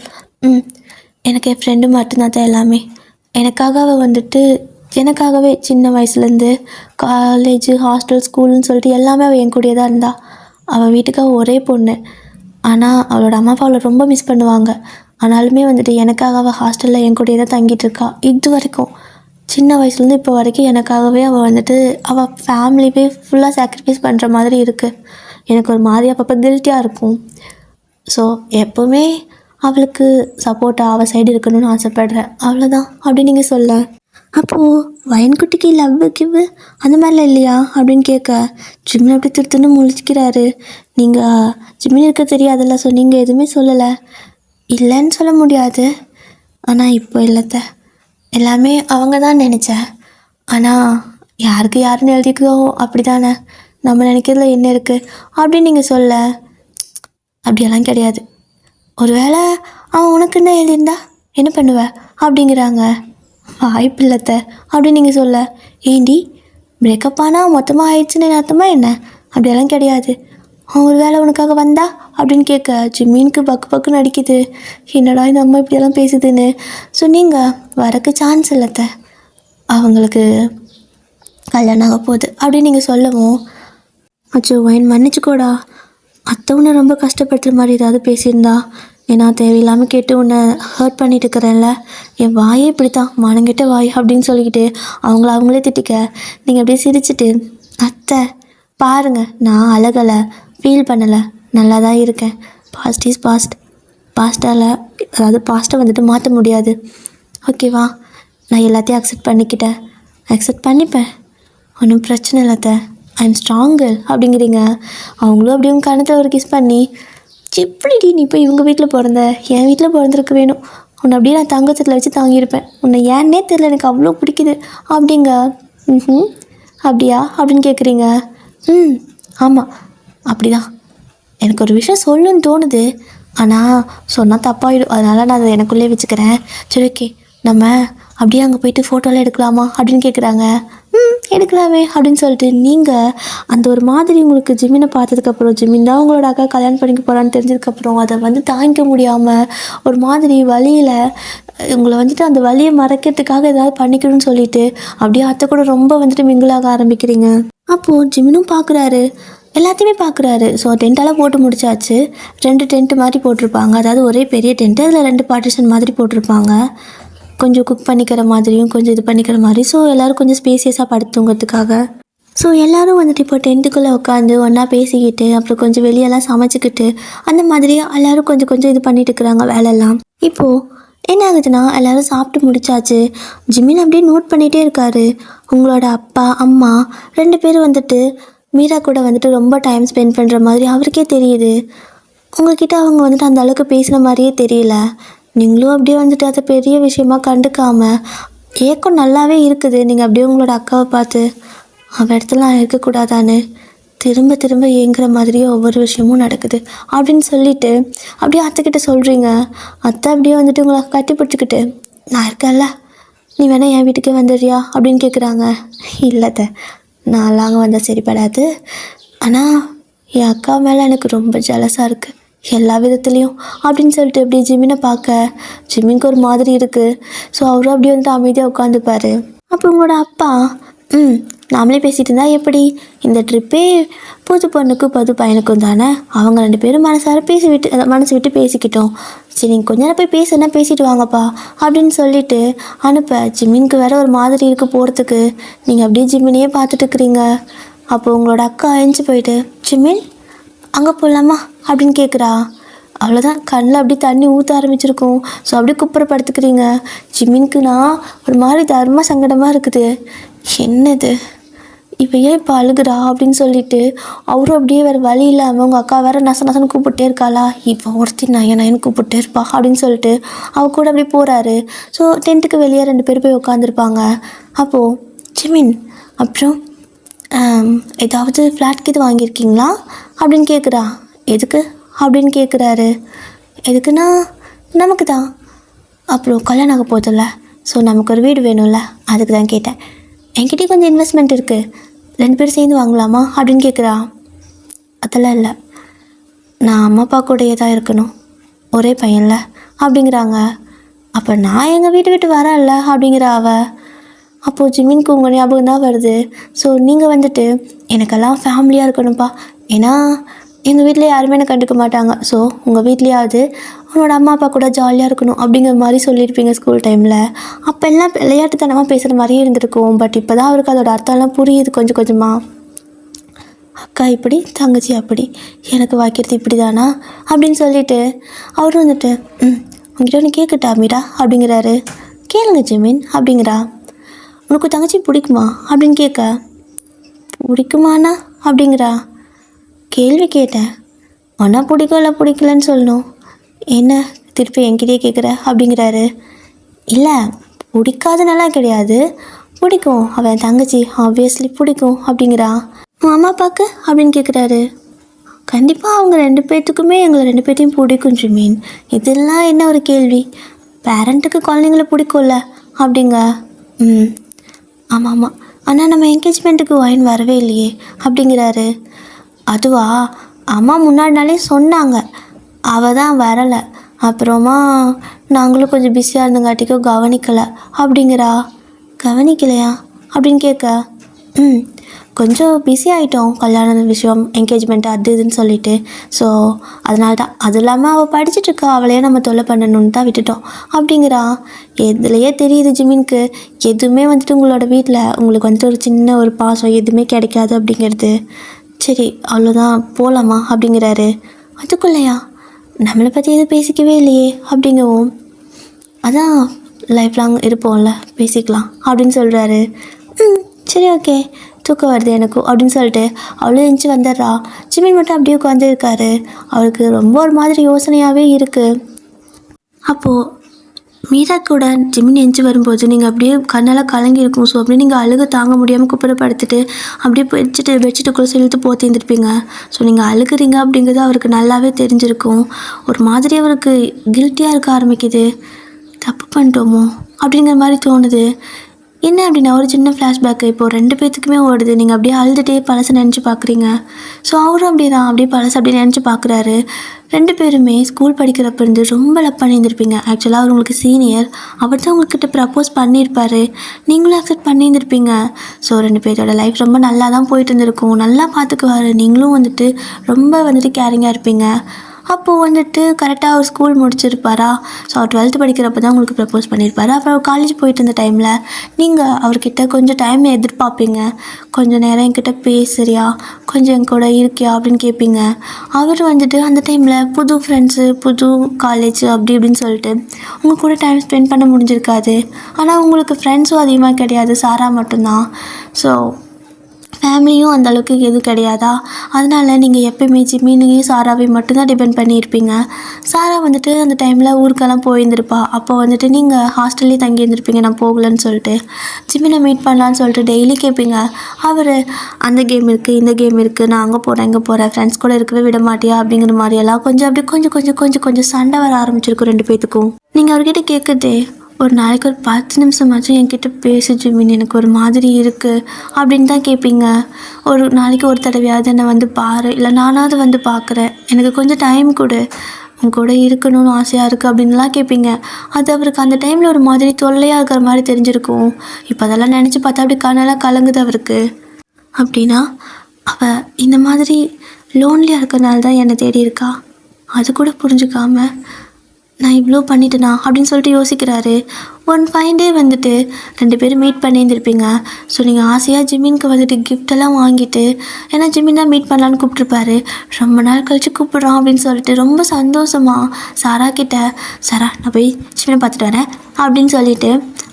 எனக்கு என் ஃப்ரெண்டு மட்டும்தான் தான் எல்லாமே, எனக்காகவே சின்ன வயசுலேருந்து காலேஜ், ஹாஸ்டல், ஸ்கூல்னு சொல்லிட்டு எல்லாமே அவள் என் கூடயே தான் இருந்தாள். அவள் வீட்டுக்கு ஒரே பொண்ணு, ஆனால் அவளோட அம்மா அப்பா அவளை ரொம்ப மிஸ் பண்ணுவாங்க. ஆனாலுமே வந்துட்டு எனக்காக அவள் ஹாஸ்டலில் என் கூடயே தான் தங்கிட்டு இருக்கா. இது வரைக்கும் சின்ன வயசுலேருந்து இப்போ வரைக்கும் எனக்காகவே அவள் வந்துட்டு அவள் ஃபேமிலியே ஃபுல்லாக சாக்ரிஃபைஸ் பண்ணுற மாதிரி இருக்குது. எனக்கு ஒரு மாதிரி அப்பப்போ கில்ட்டியாக இருக்கும். ஸோ எப்போவுமே அவளுக்கு சப்போர்ட்டாக அவள் சைடு இருக்கணும்னு ஆசைப்படுறேன், அவ்வளோதான் அப்படின்னு நீங்கள் சொல்ல. அப்போது வயன்குட்டிக்கு லவ் கிவ்வு அந்த மாதிரிலாம் இல்லையா அப்படின்னு கேட்க, ஜிம்மின் அப்படி திருத்துன்னு முழிச்சிக்கிறாரு. நீங்கள் ஜிம்மின் இருக்க தெரியாதுல்ல, ஸோ நீங்கள் எதுவுமே சொல்லலை. இல்லைன்னு சொல்ல முடியாது, ஆனால் இப்போ இல்லைத்த, எல்லாமே அவங்க தான் நினச்சேன். ஆனால் யாருக்கு யாருன்னு எழுதிக்கோ அப்படி தானே, நம்ம நினைக்கிறதுல என்ன இருக்குது அப்படின்னு நீங்கள் சொல்ல. அப்படியெல்லாம் கிடையாது, ஒருவேளை அவன் உனக்குன்னு எழுதியிருந்தா என்ன பண்ணுவ அப்படிங்கிறாங்க. வாய்ப்பு இல்லத்த அப்படின்னு நீங்கள் சொல்ல. ஏண்டி பிரேக்கப் ஆனால் மொத்தமாக ஆயிடுச்சுன்னு அர்த்தமா என்ன? அப்படியெல்லாம் கிடையாது, அவன் ஒரு வேளை உனக்காக வந்தா அப்படின்னு கேட்க ஜிம்மினுக்கு பக்குன்னு அடிக்குது. என்னடா இந்த அம்மா இப்படியெல்லாம் பேசுதுன்னு. ஸோ நீங்கள் வரக்கு சான்ஸ் இல்லத்த, அவங்களுக்கு கல்யாணம் ஆக போகுது அப்படின்னு நீங்கள் சொல்லவும், அச்சோ வயன் மன்னிச்சுக்கோடா, அத்தை உன்னை ரொம்ப கஷ்டப்படுத்துகிற மாதிரி ஏதாவது பேசியிருந்தா, ஏன்னா தேவையில்லாமல் கேட்டு உன்னை ஹர்ட் பண்ணிட்டு இருக்கிறேன்ல, என் வாயே இப்படித்தான் மானங்கிட்ட வாய் அப்படின்னு சொல்லிக்கிட்டு அவங்களே திட்டிக்க. நீங்கள் அப்படியே சிரிச்சிட்டு, அத்தை பாருங்கள் நான் அழகலை, ஃபீல் பண்ணலை, நல்லா தான் இருக்கேன், பாஸ்ட் இஸ் பாஸ்ட். பாஸ்ட்டால் அதாவது பாஸ்ட்டை வந்துட்டு மாற்ற முடியாது. ஓகேவா, நான் எல்லாத்தையும் அக்செப்ட் பண்ணிக்கிட்டேன், அக்செப்ட் பண்ணிப்பேன், ஒன்றும் பிரச்சனை இல்லை அத்தை, ஐ எம் ஸ்ட்ராங்கர் அப்படிங்கிறீங்க. அவங்களும் அப்படியே உங்கள் கணத்தில் ஒரு கிஸ் பண்ணி, எப்படிடி நீ இப்போ இவங்க வீட்டில் பிறந்த, என் வீட்டில் பிறந்திருக்க வேணும், உன்னை அப்படியே நான் தங்கத்தில் வச்சு தாங்கியிருப்பேன், உன்னை ஏன்னே தெரியல, எனக்கு அவ்வளோ பிடிக்குது அப்படிங்க. ம், அப்படியா அப்படின்னு கேட்குறீங்க. ஆமாம் அப்படிதான். எனக்கு ஒரு விஷயம் சொல்லணும்னு தோணுது, ஆனால் சொன்னால் தப்பாயிடும், அதனால் நான் அதை எனக்குள்ளே வச்சுக்கிறேன். சரி ஓகே, நம்ம அப்படியே அங்கே போயிட்டு ஃபோட்டோலாம் எடுக்கலாமா அப்படின்னு கேட்குறாங்க. எடுக்கலாமே அப்படின்னு சொல்லிட்டு நீங்கள் அந்த ஒரு மாதிரி உங்களுக்கு ஜிமினை பார்த்ததுக்கப்புறம், ஜிமின் தான் உங்களோட அக்கா கல்யாணம் பண்ணிக்க போகிறான்னு தெரிஞ்சதுக்கப்புறம் அதை வந்து தாங்கிக்க முடியாமல் ஒரு மாதிரி வலியில் உங்களை வந்துட்டு அந்த வலியை மறைக்கிறதுக்காக ஏதாவது பண்ணிக்கணும்னு சொல்லிட்டு அப்படியே அத்தை கூட ரொம்ப வந்துட்டு மிங்கிளாக ஆரம்பிக்கிறீங்க. அப்போது ஜிமினும் பார்க்குறாரு, எல்லாத்தையுமே பார்க்குறாரு. ஸோ டென்ட்டெல்லாம் போட்டு முடிச்சாச்சு. 2 டென்ட்டு மாதிரி போட்டிருப்பாங்க, அதாவது ஒரே பெரிய டென்ட்டு, அதில் 2 பார்ட்டிஷன் மாதிரி போட்டிருப்பாங்க, கொஞ்சம் குக் பண்ணிக்கிற மாதிரியும் கொஞ்சம் இது பண்ணிக்கிற மாதிரி. ஸோ எல்லோரும் கொஞ்சம் ஸ்பேசியஸாக படுத்துங்கிறதுக்காக. ஸோ எல்லோரும் வந்துட்டு இப்போ டென்ட்டுக்குள்ளே உட்காந்து ஒன்றா பேசிக்கிட்டு அப்புறம் கொஞ்சம் வெளியெல்லாம் சமைச்சிக்கிட்டு அந்த மாதிரி எல்லோரும் கொஞ்சம் கொஞ்சம் இது பண்ணிட்டு இருக்கிறாங்க வேலையெல்லாம். இப்போது என்ன ஆகுதுன்னா, எல்லோரும் சாப்பிட்டு முடிச்சாச்சு. ஜிமின் அப்படியே நோட் பண்ணிகிட்டே இருக்காரு. உங்களோட அப்பா அம்மா 2 பேரும் வந்துட்டு மீரா கூட வந்துட்டு ரொம்ப டைம் ஸ்பெண்ட் பண்ணுற மாதிரி அவருக்கே தெரியுது. உங்ககிட்ட அவங்க வந்துட்டு அந்த அளவுக்கு பேசுகிற மாதிரியே தெரியல. நீங்களும் அப்படியே வந்துட்டு அதை பெரிய விஷயமா கண்டுக்காமல் ஏக்கம் நல்லாவே இருக்குது. நீங்கள் அப்படியே உங்களோட அக்காவை பார்த்து அவள் இடத்துல நான் இருக்கக்கூடாதான்னு திரும்ப திரும்ப ஏங்குற மாதிரியே ஒவ்வொரு விஷயமும் நடக்குது அப்படின்னு சொல்லிட்டு அப்படியே அத்தைக்கிட்ட சொல்கிறீங்க. அத்தை அப்படியே வந்துட்டு உங்களை கட்டி பிடிச்சிக்கிட்டு, நான் இருக்கேன்ல, நீ வேணா என் வீட்டுக்கே வந்துடுறியா அப்படின்னு கேட்குறாங்க. இல்லைத்த, நான்லாம் அங்கே வந்தால் சரிப்படாது, ஆனால் என் அக்கா மேலே எனக்கு ரொம்ப ஜலஸாக இருக்குது எல்லா விதத்துலேயும் அப்படின்னு சொல்லிட்டு அப்படியே ஜிமினை பார்க்க ஜிமினுக்கு ஒரு மாதிரி இருக்குது. ஸோ அவரும் அப்படியே வந்துட்டு அமைதியாக உட்காந்துப்பார். அப்போ உங்களோட அப்பா, நாமளே பேசிகிட்டு இருந்தா எப்படி, இந்த ட்ரிப்பே புது பொண்ணுக்கு புது பையனுக்கும் தானே, அவங்க 2 பேரும் மனசு விட்டு பேசிக்கிட்டோம், சரி நீங்கள் கொஞ்ச நேரம் போய் பேசுனா பேசிட்டு வாங்கப்பா அப்படின்னு சொல்லிட்டு அனுப்ப. ஜிமினுக்கு வேற ஒரு மாதிரி இருக்குது போகிறதுக்கு. நீங்கள் அப்படியே ஜிமினையே பார்த்துட்டு இருக்கிறீங்க. அப்போ உங்களோட அக்கா எழுந்து போயிட்டு, ஜிமின் அங்கே போகலாமா அப்படின்னு கேட்குறா. அவ்வளோதான், கண்ணில் அப்படியே தண்ணி ஊற்ற ஆரம்பிச்சிருக்கும். ஸோ அப்படியே குப்புறப்படுத்துக்கிறீங்க. ஜிமினுக்கு நான் ஒரு மாதிரி தர்ம சங்கடமாக இருக்குது. என்னது இப்போ ஏன் இப்போ அழுகுறா அப்படின்னு சொல்லிட்டு அவரும் அப்படியே வேறு வழி இல்லாமல் உங்கள் அக்கா வேறு நசன்னு கூப்பிட்டே இருக்காளா, இப்போ ஒருத்தி நயன்னு கூப்பிட்டே இருப்பா அப்படின்னு சொல்லிட்டு அவ கூட அப்படியே போகிறாரு. ஸோ டென்ட்டுக்கு வெளியே 2 பேர் போய் உட்காந்துருப்பாங்க. அப்போது ஜிமின், அப்புறம் ஏதாவது ஃப்ளாட்க்கு இது வாங்கியிருக்கீங்களா அப்படின்னு கேட்குறா. எதுக்கு அப்படின்னு கேட்குறாரு. எதுக்குன்னா நமக்கு தான், அப்புறம் கல்யாணம் ஆக போதில்ல, ஸோ நமக்கு ஒரு வீடு வேணும்ல, அதுக்கு தான் கேட்டேன். என்கிட்டயே கொஞ்சம் இன்வெஸ்ட்மெண்ட் இருக்குது, 2 பேரும் சேர்ந்து வாங்கலாமா அப்படின்னு கேட்குறா. அதெல்லாம் இல்லை, நான் அம்மா அப்பா கூடயே தான் இருக்கணும், ஒரே பையன்ல அப்படிங்கிறாங்க. அப்போ நான் எங்கள் வீட்டை விட்டு வரேன்ல அப்படிங்கிற அவ. அப்போது ஜிமினுக்கு உங்கள் ஞாபகம் தான் வருது. ஸோ நீங்கள் வந்துட்டு எனக்கெல்லாம் ஃபேமிலியாக இருக்கணும்ப்பா, ஏன்னா எங்கள் வீட்டில் யாருமே என்னை கண்டுக்க மாட்டாங்க, ஸோ உங்கள் வீட்லேயாவது உன்னோட அம்மா அப்பா கூட ஜாலியாக இருக்கணும் அப்படிங்கிற மாதிரி சொல்லியிருப்பீங்க ஸ்கூல் டைமில். அப்போ எல்லாம் விளையாட்டுத்தனமாக பேசுகிற மாதிரியே இருந்திருக்கும். பட் இப்போ தான் அவருக்கு அதோட அர்த்தம்லாம் புரியுது கொஞ்சம் கொஞ்சமாக. அக்கா இப்படி, தங்கச்சி அப்படி, எனக்கு வாய்க்கிறது இப்படி தானா அப்படின்னு சொல்லிட்டு அவரும் வந்துட்டு உங்ககிட்ட ஒன்று கேட்கட்டா மீரா அப்படிங்கிறாரு. கேளுங்க ஜிமின் அப்படிங்கிறா. உனக்கு தங்கச்சி பிடிக்குமா அப்படின்னு கேட்க, பிடிக்குமாண்ணா அப்படிங்கிறா. கேள்வி கேட்டேன், ஒன்றா பிடிக்கும் இல்லை பிடிக்கலன்னு சொல்லணும், என்ன திருப்பி என்கிட்டயே கேட்குற அப்படிங்கிறாரு. இல்லை பிடிக்காதுன்னெல்லாம் கிடையாது, பிடிக்கும், அவன் தங்கச்சி ஆப்வியஸ்லி பிடிக்கும் அப்படிங்கிறா. உன் அம்மா அப்பாவுக்கு அப்படின்னு கேட்குறாரு. கண்டிப்பாக அவங்க 2 பேர்த்துக்குமே எங்களை 2 பேர்த்தையும் பிடிக்கும் ஜிமின், இதெல்லாம் என்ன ஒரு கேள்வி, பேரண்ட்டுக்கு குழந்தைங்கள பிடிக்கும்ல அப்படிங்க. ஆமாம் ஆமாம், ஆனால் நம்ம என்கேஜ்மெண்ட்டுக்கு ஒயின் வரவே இல்லையே அப்படிங்கிறாரு. அதுவா, அம்மா முன்னாடி நாளே சொன்னாங்க, அவள் தான் வரலை, அப்புறமா நாங்களும் கொஞ்சம் பிஸியாக இருந்தங்காட்டிக்கும் கவனிக்கலை அப்படிங்கிறா. கவனிக்கலையா அப்படின்னு கேட்க, கொஞ்சம் பிஸி ஆகிட்டோம், கல்யாண விஷயம் என்கேஜ்மெண்ட் அது இதுன்னு சொல்லிட்டு, ஸோ அதனால தான், அது இல்லாமல் அவள் படிச்சுட்ருக்கா, அவளையே நம்ம தொல்லை பண்ணணுன்னு தான் விட்டுட்டோம் அப்படிங்கிறா. எதுலையே தெரியுது ஜிமினுக்கு எதுவுமே வந்துட்டு உங்களோட வீட்டில் உங்களுக்கு வந்துட்டு ஒரு சின்ன ஒரு பாசம் எதுவுமே கிடைக்காது அப்படிங்கிறது. சரி அவ்வளோதான் போகலாமா அப்படிங்கிறாரு. அதுக்குள்ளையா, நம்மளை பற்றி எதுவும் பேசிக்கவே இல்லையே அப்படிங்கவும், அதான் லைஃப் லாங் இருப்போம்ல, பேசிக்கலாம் அப்படின்னு சொல்கிறாரு. சரி ஓகே, தூக்கம் வருது எனக்கும் அப்படின்னு சொல்லிட்டு அவ்வளோ எழுந்துச்சி வந்துடுறா. ஜிமின் மட்டும் அப்படியே உட்காந்துருக்காரு. அவருக்கு ரொம்ப ஒரு மாதிரி யோசனையாகவே இருக்குது. அப்போது மீரா கூட ஜிமின் எஞ்சி வரும்போது நீங்கள் அப்படியே கண்ணெல்லாம் கலங்கியிருக்கும். ஸோ அப்படியே நீங்கள் அழுக தாங்க முடியாமல் குப்புறப்படுத்திட்டு அப்படியே பெட்ஷீட்டுக்குள்ளே செலுத்து போத்திருந்துருப்பீங்க. ஸோ நீங்கள் அழுகுறீங்க அப்படிங்கிறது அவருக்கு நல்லாவே தெரிஞ்சிருக்கும். ஒரு மாதிரி அவருக்கு கில்ட்டியாக இருக்க ஆரம்பிக்குது. தப்பு பண்ணிட்டோமோ அப்படிங்கிற மாதிரி தோணுது. என்ன அப்படின்னா ஒரு சின்ன ஃப்ளாஷ்பேக்கு இப்போது 2 பேர்த்துக்குமே ஓடுது. நீங்கள் அப்படியே அழுதுகிட்டே பழசை நினச்சி பார்க்குறீங்க. ஸோ அவரும் அப்படியே தான் அப்படியே பழசை அப்படியே நினச்சி பார்க்குறாரு. 2 பேருமே ஸ்கூல் படிக்கிறப்ப இருந்து ரொம்ப லவ் பண்ணியிருந்திருப்பீங்க. ஆக்சுவலாக அவர் உங்களுக்கு சீனியர். அவர் தான் உங்கள்கிட்ட ப்ரப்போஸ் பண்ணியிருப்பார். நீங்களும் அக்செப்ட் பண்ணியிருந்திருப்பீங்க. ஸோ 2 பேரோட லைஃப் ரொம்ப நல்லா தான் போயிட்டு இருந்திருக்கும். நல்லா பார்த்துக்குவார். நீங்களும் வந்துட்டு ரொம்ப வந்துட்டு கேரிங்காக இருப்பீங்க. அப்போது வந்துட்டு கரெக்டாக அவர் ஸ்கூல் முடிச்சிருப்பாரா. ஸோ அவர் 12th படிக்கிறப்ப தான் உங்களுக்கு ப்ரப்போஸ் பண்ணியிருப்பார். அப்புறம் அவர் காலேஜ் போயிட்டு இருந்த டைமில் நீங்கள் அவர்கிட்ட கொஞ்சம் டைம் எதிர்பார்ப்பீங்க. கொஞ்சம் நேரம் என்கிட்ட பேசுறியா, கொஞ்சம் என் கூட இருக்கியா அப்படின்னு கேட்பீங்க. அவர் வந்துட்டு அந்த டைமில் புது ஃப்ரெண்ட்ஸு, புது காலேஜ் அப்படி இப்படின்னு சொல்லிட்டு உங்கள் கூட டைம் ஸ்பெண்ட் பண்ண முடிஞ்சிருக்காது. ஆனால் உங்களுக்கு ஃப்ரெண்ட்ஸும் அதிகமாக கிடையாது, சாரா மட்டும்தான். ஸோ ஃபேமிலியும் அந்தளவுக்கு எதுவும் கிடையாதா. அதனால் நீங்கள் எப்போயுமே ஜிமினையும் சாராவையும் மட்டும்தான் டிபெண்ட் பண்ணியிருப்பீங்க. சாரா வந்துட்டு அந்த டைமில் ஊருக்கெல்லாம் போயிருந்திருப்பா. அப்போ வந்துட்டு நீங்கள் ஹாஸ்டல்லே தங்கி இருந்திருப்பீங்க நான் போகலன்னு சொல்லிட்டு. ஜிமினை மீட் பண்ணலான்னு சொல்லிட்டு டெய்லி கேட்பீங்க. அவர் அந்த கேம் இருக்குது, இந்த கேம் இருக்குது, நான் அங்கே போகிறேன், இங்கே போகிறேன், ஃப்ரெண்ட்ஸ் கூட இருக்கவே விட மாட்டியா அப்படிங்கிற மாதிரியெல்லாம் கொஞ்சம் அப்படி கொஞ்சம் சண்டை வர ஆரம்பிச்சிருக்கும் 2 பேத்துக்கும். நீங்கள் அவர்கிட்ட கேட்குறதே, ஒரு நாளைக்கு ஒரு 10 நிமிஷமாச்சும் என்கிட்ட பேசு ஜிமின், எனக்கு ஒரு மாதிரி இருக்குது அப்படின்னு தான் கேட்பீங்க. ஒரு நாளைக்கு ஒரு தடவையாவது என்னை வந்து பாரு, இல்லை நானாவது வந்து பார்க்குறேன், எனக்கு கொஞ்சம் டைம் கொடு, உன் கூட இருக்கணும்னு ஆசையாக இருக்குது அப்படின்லாம் கேட்பீங்க. அது அவருக்கு அந்த டைமில் ஒரு மாதிரி தொல்லையாக இருக்கிற மாதிரி தெரிஞ்சிருக்கும். இப்போ அதெல்லாம் நினச்சி பார்த்தா அப்படி கண்ணெல்லாம் கலங்குது அவருக்கு. அப்படின்னா அவள் இந்த மாதிரி லோன்லியாக இருக்கிறனால தான் என்னை தேடி இருக்கா, அது கூட புரிஞ்சுக்காம நான் இவ்வளோ பண்ணிட்டேனா அப்படின்னு சொல்லிட்டு யோசிக்கிறாரு. ஒன் ஃபைன் டே வந்துட்டு 2 பேரும் மீட் பண்ணியிருந்திருப்பீங்க. ஸோ நீங்கள் ஆசையாக ஜிமினுக்கு வந்துட்டு கிஃப்டெல்லாம் வாங்கிட்டு, ஏன்னா ஜிமின் தான் மீட் பண்ணலான்னு கூப்பிட்ருப்பாரு. ரொம்ப நாள் கழித்து கூப்பிட்றான் அப்படின்னு சொல்லிட்டு ரொம்ப சந்தோஷமாக சாரா கிட்ட, சாரா நான் போய் ஜிமினை பார்த்துட்டு வரேன் அப்படின்னு சொல்லிட்டு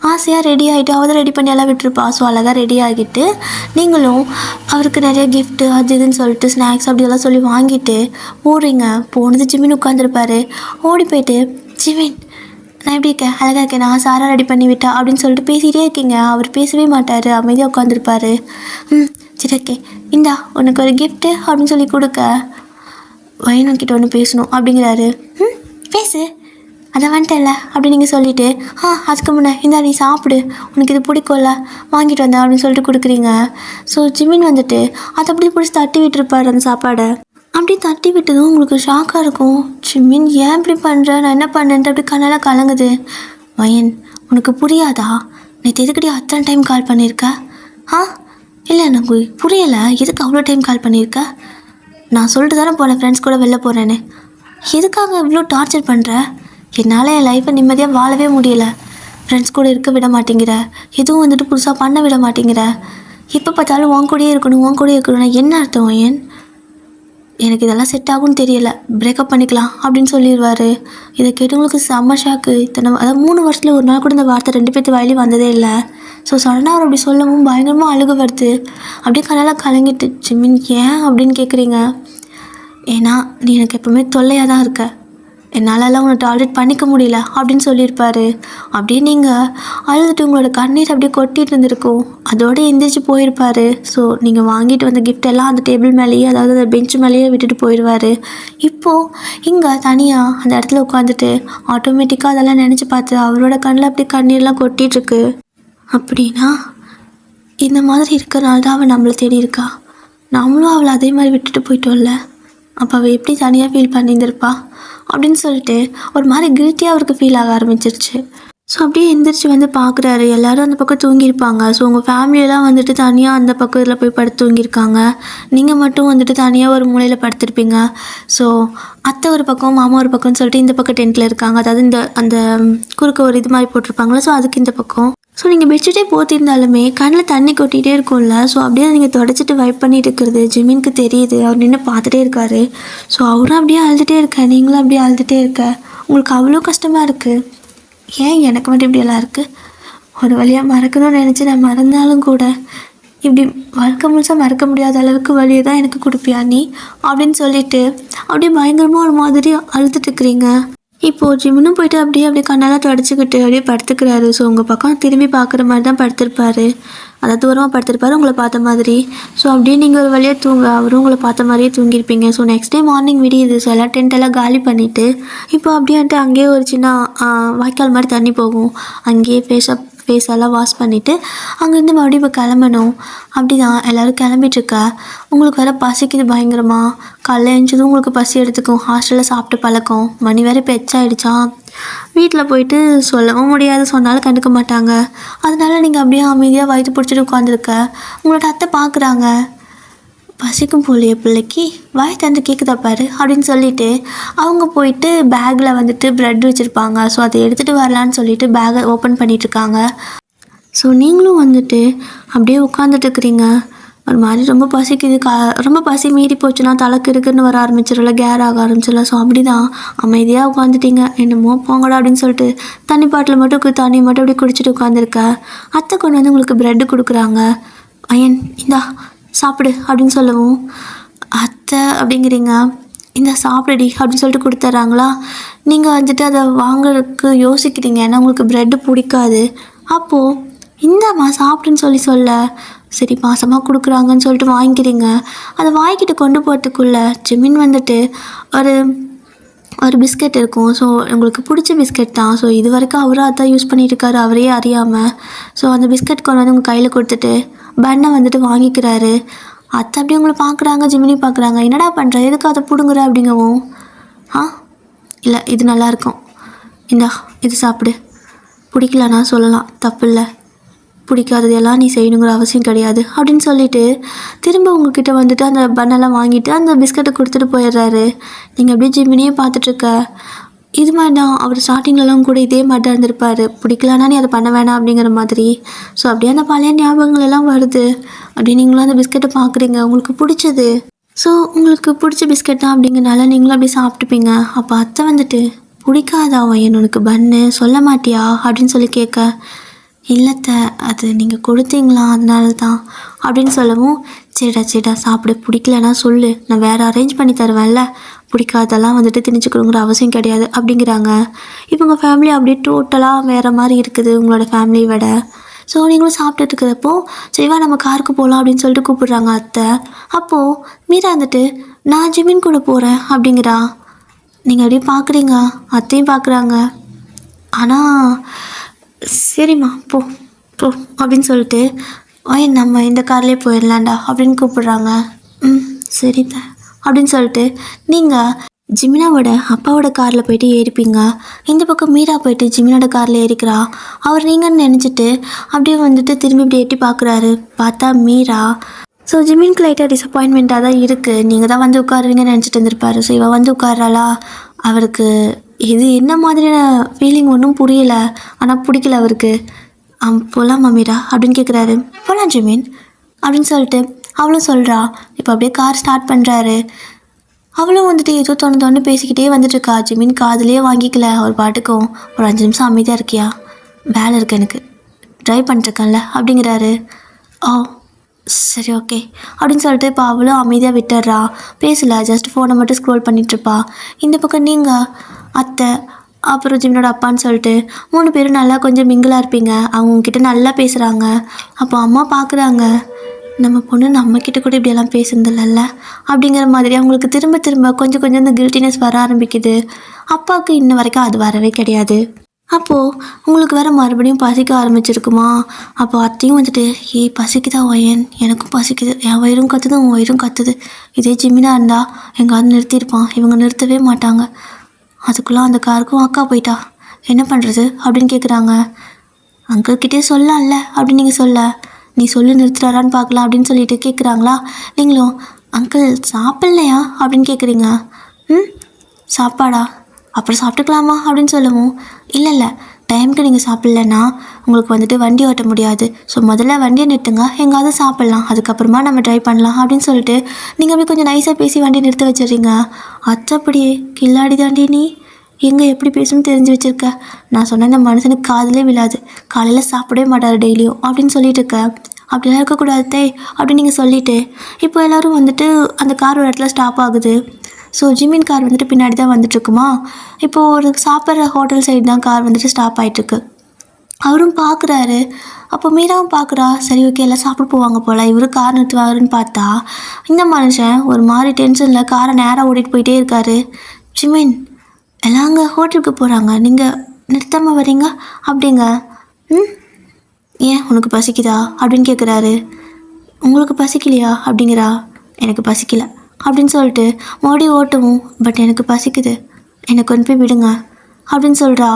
ஆசையாக ரெடி ஆகிட்டு அவள் தான் ரெடி பண்ணி எல்லாம் விட்டுருப்பா. ஸோ அழகாக ரெடி ஆகிட்டு நீங்களும் அவருக்கு நிறைய கிஃப்ட்டு அது இதுன்னு சொல்லிட்டு ஸ்நாக்ஸ் அப்படியெல்லாம் சொல்லி வாங்கிட்டு போடுறீங்க. போனது ஜிமின் உட்காந்துருப்பாரு. ஓடி போயிட்டு, ஜிமின் நான் எப்படி இருக்கேன், அழகாக இருக்கேன், நான் சாரா ரெடி பண்ணி விட்டா அப்படின்னு சொல்லிட்டு பேசிகிட்டே இருக்கீங்க. அவர் பேசவே மாட்டார், அமைதியாக உட்காந்துருப்பாரு. சரி ஓகே, இந்தா உனக்கு ஒரு கிஃப்ட்டு அப்படின்னு சொல்லி கொடுக்க, வைனக்கிட்ட ஒன்று பேசணும் அப்படிங்கிறாரு. பேசு, அதை வந்துட்டல அப்படின்னு நீங்கள் சொல்லிவிட்டு, அதுக்கு முன்னே இந்தா நீ சாப்பிடு, உனக்கு இது பிடிக்கும்ல, வாங்கிட்டு வந்தேன் அப்படின்னு சொல்லிட்டு கொடுக்குறீங்க. ஸோ ஜிமின் வந்துட்டு அதை அப்படி பிடிச்சி தட்டி விட்டுருப்பார் அந்த சாப்பாடை. அப்படி தட்டி விட்டதும் உங்களுக்கு ஷாக்காக இருக்கும். ஜிமின் ஏன் இப்படி பண்ணுற, நான் என்ன பண்ணேன்ட்டு அப்படி கண்ணெல்லாம் கலங்குது. வயன் உனக்கு புரியாதா, நேற்று எதுக்கடி அத்தனை டைம் கால் பண்ணியிருக்க? இல்லை எனக்கு புரியலை, எதுக்கு அவ்வளோ டைம் கால் பண்ணியிருக்க? நான் சொல்லிட்டு தானே போனேன் ஃப்ரெண்ட்ஸ் கூட வெளில போகிறேன்னு. எதுக்காக இவ்வளோ டார்ச்சர் பண்ணுற? என்னால் என் லைஃப்பை நிம்மதியாக வாழவே முடியல. ஃப்ரெண்ட்ஸ் கூட இருக்க விட மாட்டேங்கிற, எதுவும் வந்துட்டு புதுசாக பண்ண விட மாட்டேங்கிற, எப்போ பார்த்தாலும் உன் கூடயே இருக்கணும். என்ன அர்த்தம் வயன்? எனக்கு இதெல்லாம் செட் ஆகும்னு தெரியலை, பிரேக்கப் பண்ணிக்கலாம் அப்படின்னு சொல்லிடுவார். இதை கேட்டவங்களுக்கு செம்ம ஷாக்கு. அதாவது 3 வருஷத்தில் ஒரு நாள் கூட இந்த வார்த்தை 2 பேர்த்து வாயிலையும் வந்ததே இல்லை. ஸோ சடனாக அவர் அப்படி சொல்லவும் பயங்கரமாக அழுக வருது. அப்படியே கண்ணெல்லாம் கலங்கிட்டு, ஜிமின் ஏன் அப்படின்னு கேட்குறீங்க. ஏன்னா நீ எனக்கு எப்போவுமே தொல்லையாக தான் இருக்க, என்னாலலாம் உன்னை டாலரேட் பண்ணிக்க முடியல அப்படின்னு சொல்லியிருப்பார். அப்படியே நீங்கள் அழுதுட்டு உங்களோட கண்ணீர் அப்படியே கொட்டிகிட்டு இருந்திருக்கும். அதோடு எந்திரிச்சு போயிருப்பார். ஸோ நீங்கள் வாங்கிட்டு வந்த கிஃப்டெல்லாம் அந்த டேபிள் மேலேயே, அதாவது அந்த பெஞ்ச் மேலேயே விட்டுட்டு போயிடுவார். இப்போது இங்கே தனியாக அந்த இடத்துல உட்காந்துட்டு ஆட்டோமேட்டிக்காக அதெல்லாம் நினச்சி பார்த்து அவரோட கண்ணில் அப்படியே கண்ணீர்லாம் கொட்டிகிட்ருக்கு. அப்படின்னா இந்த மாதிரி இருக்கிறனால தான் அவள் நம்மளை தேடி இருக்கா. நாமளும் அவளை அதே மாதிரி விட்டுட்டு போயிட்டோம்ல, அப்போ அவள் எப்படி தனியாக ஃபீல் பண்ணியிருந்திருப்பா அப்படின்னு சொல்லிட்டு ஒரு மாதிரி கில்ட்டியாக அவருக்கு ஃபீல் ஆக ஆரம்பிச்சிருச்சு. ஸோ அப்படியே எந்திரிச்சு வந்து பார்க்குறாரு. எல்லோரும் அந்த பக்கம் தூங்கியிருப்பாங்க. ஸோ உங்கள் ஃபேமிலியெல்லாம் வந்துட்டு தனியாக அந்த பக்கத்தில் போய் படுத்து தூங்கியிருக்காங்க. நீங்கள் மட்டும் வந்துட்டு தனியாக ஒரு மூலையில் படுத்திருப்பீங்க. ஸோ அத்தை ஒரு பக்கம், மாமா ஒரு பக்கம்னு சொல்லிட்டு இந்த பக்கம் டென்ட்டில் இருக்காங்க. அதாவது அந்த குறுக்க ஒரு இது மாதிரி போட்டிருப்பாங்களே, ஸோ அதுக்கு இந்த பக்கம். ஸோ நீங்கள் பெட்ஷீட்டே போத்திருந்தாலுமே கண்ணில் தண்ணி கொட்டிகிட்டே இருக்கும்ல. ஸோ அப்படியே நீங்கள் தொடச்சிட்டு வைப் பண்ணிட்டு இருக்கிறது ஜிமினுக்கு தெரியுது. அவர் நின்று பார்த்துட்டே இருக்காரு. ஸோ அவரும் அப்படியே அழுதுகிட்டே இருக்க, நீங்களும் அப்படியே அழுதுகிட்டே இருக்க. உங்களுக்கு அவ்வளோ கஷ்டமாக இருக்குது. ஏன் எனக்கு மட்டும் இப்படியெல்லாம் இருக்குது? ஒரு வழியாக மறக்கணும்னு நினச்சி நான் மறந்தாலும் கூட இப்படி வாழ்க்கை முழுசாக மறக்க முடியாத அளவுக்கு வழியை தான் எனக்கு கொடுப்பியா நீ அப்படின்னு சொல்லிட்டு அப்படியே பயங்கரமாக ஒரு மாதிரி அழுதுட்டுருக்குறீங்க. இப்போது ஜிம்முன்னு போயிட்டு அப்படியே கண்ணெல்லாம் தொடச்சிக்கிட்டு அப்படியே படுத்துக்கிறாரு. ஸோ உங்கள் பக்கம் திரும்பி பார்க்குற மாதிரி தான் படுத்திருப்பாரு. அதாவது தூரமாக படுத்திருப்பாரு உங்களை பார்த்த மாதிரி. ஸோ அப்படியே நீங்கள் ஒரு வழியாக தூங்க, அவரும் உங்களை பார்த்த மாதிரியே தூங்கியிருப்பீங்க. ஸோ நெக்ஸ்ட் டே மார்னிங் விடியுது. ஸோ எல்லாம் டென்ட்டெல்லாம் காலி பண்ணிவிட்டு இப்போ அப்படியான்ட்டு அங்கேயே ஒரு சின்ன வாய்க்கால் மாதிரி தண்ணி போகும். அங்கேயே ஃபேஸெல்லாம் வாஷ் பண்ணிவிட்டு அங்கேருந்து மறுபடியும் இப்போ கிளம்பணும். அப்படி தான் எல்லோரும் கிளம்பிட்டுருக்க. உங்களுக்கு வேறு பசிக்குது பயங்கரமாக. காலைல எழுந்ததும் உங்களுக்கு பசி எடுத்துக்கும். ஹாஸ்டலில் சாப்பிட்டு பழக்கம். மணி வேறு இப்போ எச்சாயிடுச்சா. வீட்டில் போயிட்டு சொல்லவும் முடியாது, சொன்னாலும் கண்டுக்க மாட்டாங்க. அதனால நீங்கள் அப்படியே அமைதியாக வயிற்று பிடிச்சிட்டு உட்காந்துருக்க. உங்களோட அத்தை பார்க்குறாங்க. பசிக்கும் போலியே பிள்ளைக்கு, வாய் தந்து கேட்குதா பாரு அப்படின்னு சொல்லிட்டு அவங்க போயிட்டு பேக்கில் வந்துட்டு ப்ரெட் வச்சுருப்பாங்க. ஸோ அதை எடுத்துகிட்டு வரலான்னு சொல்லிட்டு பேக்கை ஓப்பன் பண்ணிகிட்ருக்காங்க. ஸோ நீங்களும் வந்துட்டு அப்படியே உட்காந்துட்டுருக்குறீங்க. ஒரு மாதிரி ரொம்ப பசிக்குது. ரொம்ப பசி மீறி போச்சுன்னா தலைக்கு இருக்குன்னு வர ஆரம்பிச்சிடல, கேர் ஆக ஆரம்பிச்சிடல. ஸோ அப்படி தான் அமைதியாக உட்காந்துட்டீங்க. என்னமோ போங்கடா அப்படின்னு சொல்லிட்டு தண்ணி பாட்டில் மட்டும் தண்ணி மட்டும் அப்படியே குடிச்சிட்டு உட்காந்துருக்க. அத்தை கொண்டு வந்து உங்களுக்கு ப்ரெட்டு கொடுக்குறாங்க. அயன் இந்தா சாப்பிடு அப்படின்னு சொல்லவும், அத்தை அப்படிங்கிறீங்க. இந்த சாப்பிடுடி அப்படின்னு சொல்லிட்டு கொடுத்துட்றாங்களா. நீங்கள் வந்துட்டு அதை வாங்குறதுக்கு யோசிக்கிறீங்க, ஏன்னா உங்களுக்கு ப்ரெட்டு பிடிக்காது. அப்போது இந்தாம்மா சாப்பிடுன்னு சொல்ல சரி மாசமாக கொடுக்குறாங்கன்னு சொல்லிட்டு வாங்கிக்கிறீங்க. அதை வாங்கிட்டு கொண்டு போகிறதுக்குள்ளே ஜிமின் வந்துட்டு ஒரு பிஸ்கெட் இருக்கும். ஸோ உங்களுக்கு பிடிச்ச பிஸ்கெட் தான். ஸோ இது வரைக்கும் அவரும் அதான் யூஸ் பண்ணிட்டு இருக்காரு, அவரே அறியாமல். ஸோ அந்த பிஸ்கெட் கொண்டு வந்து உங்கள் கையில் கொடுத்துட்டு பண்ணை வந்துட்டு வாங்கிக்கிறாரு. அத்தை அப்படியே உங்களை பார்க்குறாங்க, ஜிமினி பார்க்குறாங்க. என்னடா பண்ணுற, எதுக்கு அதை பிடுங்குற அப்படிங்கவும், இல்லை இது நல்லாயிருக்கும், இந்தா இது சாப்பிடு, பிடிக்கலன்னா சொல்லலாம், தப்பு இல்லை, பிடிக்காததெல்லாம் நீ செய்யணுங்கிற அவசியம் கிடையாது அப்படின்னு சொல்லிவிட்டு திரும்ப உங்ககிட்ட வந்துட்டு அந்த பண்ணெல்லாம் வாங்கிட்டு அந்த பிஸ்கட்டை கொடுத்துட்டு போயிடுறாரு. நீங்கள் அப்படியே ஜிமினியே பார்த்துட்ருக்க. இது மாதிரி தான் அவர் ஸ்டார்டிங்லலாம் கூட இதே மாதிரி தான் இருந்திருப்பார். பிடிக்கலானா நீ அதை பண்ண வேணாம் அப்படிங்கிற மாதிரி. ஸோ அப்படியே அந்த பழைய ஞாபகங்கள் எல்லாம் வருது. அப்படியே நீங்களும் அந்த பிஸ்கெட்டை பார்க்குறீங்க, உங்களுக்கு பிடிச்சது. ஸோ உங்களுக்கு பிடிச்ச பிஸ்கெட் தான் அப்படிங்கிறனால நீங்களும் அப்படியே சாப்பிட்டுப்பீங்க. அப்போ அத்தை வந்துட்டு பிடிக்காதா என் உனக்கு பண்ணு சொல்ல மாட்டியா அப்படின்னு சொல்லி கேட்க, இல்லைத்த அது நீங்கள் கொடுத்தீங்களா அதனால தான் அப்படின்னு சொல்லவும், சரிடா சாப்பிடு, பிடிக்கலன்னா சொல்லு, நான் வேறு அரேஞ்ச் பண்ணி தருவேன்ல, பிடிக்காதெல்லாம் வந்துட்டு திணிச்சுக்கணுங்கிற அவசியம் கிடையாது அப்படிங்கிறாங்க. இப்போ உங்கள் ஃபேமிலி அப்படியே டோட்டலாக வேறு மாதிரி இருக்குது உங்களோட ஃபேமிலியை விட. ஸோ நீங்களும் சாப்பிட்டுட்டு இருக்கிறப்போ சரிவா நம்ம காருக்கு போகலாம் அப்படின்னு சொல்லிட்டு கூப்பிடுறாங்க அத்தை. அப்போது மீரா வந்துட்டு நான் ஜிமின் கூட போகிறேன் அப்படிங்கிறா. நீங்கள் அப்படியே பார்க்குறீங்க, அத்தையும் பார்க்குறாங்க. ஆனால் சரிம்மா போ போ அப்படின்னு சொல்லிட்டு நம்ம இந்த கார்லேயே போயிடலாண்டா அப்படின்னு கூப்பிடுறாங்க. சரிங்க அப்படின்னு சொல்லிட்டு நீங்கள் ஜிமினாவோட அப்பாவோட காரில் போயிட்டு ஏறிப்பீங்க. இந்த பக்கம் மீரா போயிட்டு ஜிமினோட காரில் ஏறிக்கிறா. அவர் நீங்கன்னு நினச்சிட்டு அப்படியே வந்துட்டு திரும்பி இப்படி எட்டி பார்க்குறாரு. பார்த்தா மீரா. ஸோ ஜிமினுக்கு லைட்டாக டிசப்பாயின்மெண்ட்டாக தான் இருக்குது. நீங்கள் தான் வந்து உட்காருவீங்கன்னு நினச்சிட்டு இருந்திருப்பாரு. ஸோ இவன் வந்து உட்காராளா, அவருக்கு இது என்ன மாதிரியான ஃபீலிங் ஒன்றும் புரியலை. ஆனால் பிடிக்கல அவருக்கு. போகலாமா மீரா அப்படின்னு கேட்குறாரு. போகலாம் ஜிமின் அப்படின்னு சொல்லிட்டு அவளும் சொல்கிறா. இப்போ அப்படியே கார் ஸ்டார்ட் பண்ணுறாரு. அவளும் வந்துட்டு ஏதோ தொண்ணு பேசிக்கிட்டே வந்துட்டுருக்கா. ஜிமின் காதுலேயே வாங்கிக்கல. அவர் பாட்டுக்கும் ஒரு 5 நிமிஷம் அமைதியாக இருக்கியா, வேலை இருக்கு எனக்கு, ட்ரைவ் பண்ணிட்டுருக்கேன்ல அப்படிங்கிறாரு. சரி ஓகே அப்படின்னு சொல்லிட்டு இப்போ அவளும் அமைதியாக விட்டுடுறா. பேசலை, ஜஸ்ட் ஃபோனை மட்டும் ஸ்க்ரோல் பண்ணிகிட்ருப்பா. இந்த பக்கம் நீங்கள் அத்தை அப்புறம் ஜிமினோட அப்பான்னு சொல்லிட்டு 3 பேரும் நல்லா கொஞ்சம் மிங்கிளாக இருப்பீங்க. அவங்கக்கிட்ட நல்லா பேசுகிறாங்க. அப்போ அம்மா பார்க்குறாங்க, நம்ம பொண்ணு நம்மக்கிட்ட கூட இப்படியெல்லாம் பேசுனதில்ல அப்படிங்கிற மாதிரி அவங்களுக்கு திரும்ப கொஞ்சம் இந்த கில்ட்டினஸ் வர ஆரம்பிக்குது. அப்பாவுக்கு இன்ன வரைக்கும் அது வரவே கிடையாது. அப்போது உங்களுக்கு வேறு மறுபடியும் பசிக்க ஆரம்பிச்சிருக்குமா. அப்போ அத்தையும் வந்துட்டு பசிக்குதா ஒயன், எனக்கும் பசிக்குது, என் வயிறும் கத்துது உன் வயிறும் கத்துது, இதே ஜிமினா இருந்தால் எங்காவது நிறுத்தியிருப்பான், இவங்க நிறுத்தவே மாட்டாங்க, அதுக்குள்ளே அந்த காருக்கும் அக்கா போயிட்டா, என்ன பண்ணுறது அப்படின்னு கேட்குறாங்க. அங்கிள்கிட்டே சொல்லலாம்ல அப்படின்னு நீங்கள் சொல்ல, நீ சொல்லி நிறுத்துறாரான்னு பார்க்கலாம் அப்படின்னு சொல்லிட்டு கேட்குறாங்களா. நீங்களும் அங்கிள் சாப்பிட்லையா அப்படின்னு கேட்குறீங்க. சாப்பாடா, அப்புறம் சாப்பிட்டுக்கலாமா அப்படின்னு சொல்லவும், இல்லை டைமுக்கு நீங்கள் சாப்பிட்லன்னா உங்களுக்கு வந்துட்டு வண்டி ஓட்ட முடியாது. ஸோ முதல்ல வண்டியை நிறுத்துங்க, எங்காவது சாப்பிட்லாம், அதுக்கப்புறமா நம்ம ட்ரை பண்ணலாம் அப்படின்னு சொல்லிட்டு நீங்கள் அப்படியே கொஞ்சம் நைஸாக பேசி வண்டியை நிறுத்த வச்சிடுறீங்க. அச்சப்படியே கில்லாடி தாண்டி நீ எங்கே எப்படி பேசணும்னு தெரிஞ்சு வச்சுருக்க. நான் சொன்ன இந்த மனுஷனுக்கு காதிலே விழாது, காலையில் சாப்பிடவே மாட்டார் டெய்லியும் அப்படின்னு சொல்லிட்டு இருக்க. அப்படிலாம் இருக்கக்கூடாது தேய் அப்படின்னு நீங்கள் சொல்லிவிட்டு இப்போ எல்லோரும் வந்துட்டு அந்த கார் ஒரு இடத்துல ஸ்டாப் ஆகுது. ஸோ ஜிமின் கார் வந்துட்டு பின்னாடி தான் வந்துட்டுருக்குமா. இப்போது ஒரு சாப்பிட்ற ஹோட்டல் சைடு தான் கார் வந்துட்டு ஸ்டாப் ஆகிட்டுருக்கு. அவரும் பார்க்குறாரு. அப்போ மீராவும் பார்க்குறா. சரி ஓகே எல்லாம் சாப்பிட போவாங்க போல், இவரு கார் நிறுத்துவாருன்னு பார்த்தா இந்த மனுஷன் ஒரு மாதிரி டென்ஷனில் காரை நேராக ஓட்டிகிட்டு போயிட்டே இருக்காரு. ஜிமின் எல்லாம் அங்கே ஹோட்டலுக்கு போகிறாங்க, நீங்கள் நிறுத்தாமல் வரீங்க அப்படிங்க. ஏன் உனக்கு பசிக்குதா அப்படின்னு கேட்குறாரு. உங்களுக்கு பசிக்கலையா அப்படிங்கிறா. எனக்கு பசிக்கலை அப்படின்னு சொல்லிட்டு மறுபடியும் ஓட்டவும், பட் எனக்கு பசிக்குது, எனக்கு கொண்டு போய் விடுங்க அப்படின்னு சொல்கிறா.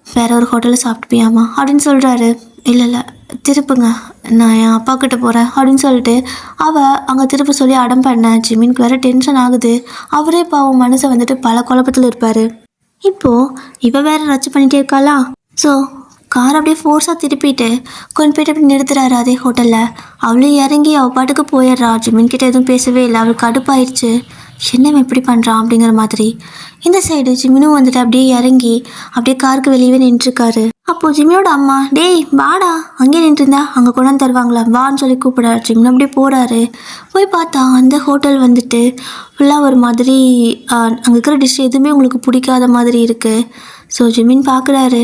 வேற ஒரு ஹோட்டலில் சாப்பிட்டுப்பியாமா அப்படின்னு சொல்கிறாரு. இல்லை திருப்புங்க, நான் என் அப்பா கிட்ட போகிறேன் அப்படின்னு சொல்லிட்டு அவள் அங்கே திருப்ப சொல்லி அடம் பண்ண. ஜிமினுக்கு வேறு டென்ஷன் ஆகுது. அவரே பாவம் மனசை வந்துட்டு பல குழப்பத்தில் இருப்பார். இப்போது இவள் வேறு ரச்சு பண்ணிகிட்டே இருக்காளா. ஸோ கார் அப்படியே ஃபோர்ஸாக திருப்பிட்டு கொண்டு போய்ட்டு அப்படி நிறுத்துறாரு அதே ஹோட்டலில். அவளும் இறங்கி அவள் பாட்டுக்கு போயிடுறா. ஜிமின் கிட்ட எதுவும் பேசவே இல்லை. அவளுக்கு கடுப்பாயிடுச்சு, என்னவன் இப்படி பண்ணுறான் அப்படிங்கிற மாதிரி. இந்த சைடு ஜிமினும் வந்துட்டு அப்படியே இறங்கி அப்படியே காருக்கு வெளியவே நின்றுருக்காரு. அப்போது ஜிமினோட அம்மா, டேய் வாடா, அங்கேயே நின்றுருந்தா அங்கே கொண்டாந்து தருவாங்களா வான்னு சொல்லி கூப்பிடாரு. ஜிமின் அப்படியே போகிறாரு. போய் பார்த்தா அந்த ஹோட்டல் வந்துட்டு ஃபுல்லாக ஒரு மாதிரி அங்கே இருக்கிற டிஷ் எதுவுமே உங்களுக்கு பிடிக்காத மாதிரி இருக்குது. ஸோ ஜிமின் பார்க்குறாரு.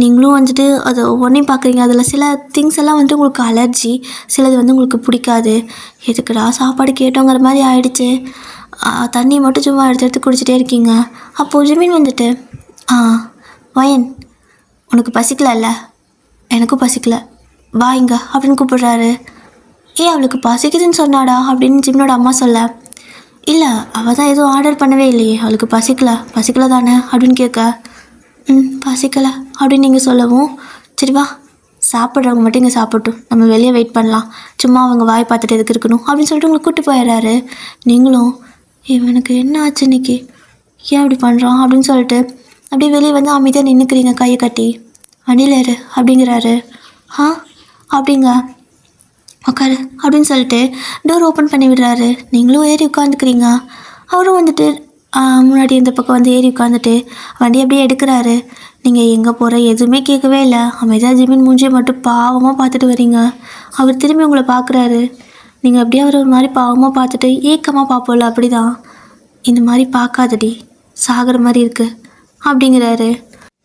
நீங்களும் வந்துட்டு அதை ஒவ்வொன்றையும் பார்க்குறீங்க. அதில் சில திங்ஸ் எல்லாம் வந்துட்டு உங்களுக்கு அலர்ஜி, சிலது வந்து உங்களுக்கு பிடிக்காது. எதுக்குடா சாப்பாடு கேட்டோங்கிற மாதிரி ஆயிடுச்சு. தண்ணி மட்டும் சும்மா எடுத்து குடிச்சிட்டே இருக்கீங்க. அப்போது ஜிமின் வந்துட்டு வயன் உனக்கு பசிக்கலல்ல, எனக்கும் பசிக்கல, வா இங்க அப்படின்னு கூப்பிடுறாரு. அவளுக்கு பசிக்குதுன்னு சொன்னாடா அப்படின்னு ஜிமினோட அம்மா சொல்ல, இல்லை அவள் தான் எதுவும் ஆர்டர் பண்ணவே இல்லையே, அவளுக்கு பசிக்கல தானே அப்படின்னு கேட்க, பசிக்கலை அப்படின்னு நீங்கள் சொல்லவும், சரி வா சாப்பிட்றவங்க மட்டும் இங்கே சாப்பிட்டும், நம்ம வெளியே வெயிட் பண்ணலாம், சும்மா அவங்க வாய் பார்த்துட்டு எதுக்கு இருக்கணும் அப்படின்னு சொல்லிட்டு உங்களை கூப்பிட்டு போயிடுறாரு. நீங்களும் இவனுக்கு என்ன ஆச்சு இன்னைக்கு, ஏன் அப்படி பண்ணுறான் அப்படின்னு சொல்லிட்டு அப்படியே வெளியே வந்து அமைதியாக நின்றுக்கிறீங்க கையை கட்டி. வண்டியில் ஏறு அப்படிங்கிறாரு. அப்படிங்க உட்காரு அப்படின்னு சொல்லிட்டு டோர் ஓப்பன் பண்ணி விடுறாரு. நீங்களும் ஏறி உட்காந்துக்கிறீங்க. அவரும் வந்துட்டு முன்னாடி இந்த பக்கம் வந்து ஏறி உட்காந்துட்டு வண்டி அப்படியே எடுக்கிறாரு. நீங்கள் எங்கே போகிற எதுவுமே கேட்கவே இல்லை, அமைதியாக ஜிமின் மூஞ்சியை மட்டும் பாவமாக பார்த்துட்டு வரீங்க. அவர் திரும்பி உங்களை பார்க்குறாரு. நீங்கள் அப்படியே அவர் ஒரு மாதிரி பாவமாக பார்த்துட்டு ஏக்கமாக பார்ப்போம்ல, அப்படி தான், இந்த மாதிரி பார்க்காதடி, சாகிற மாதிரி இருக்கு அப்படிங்கிறாரு.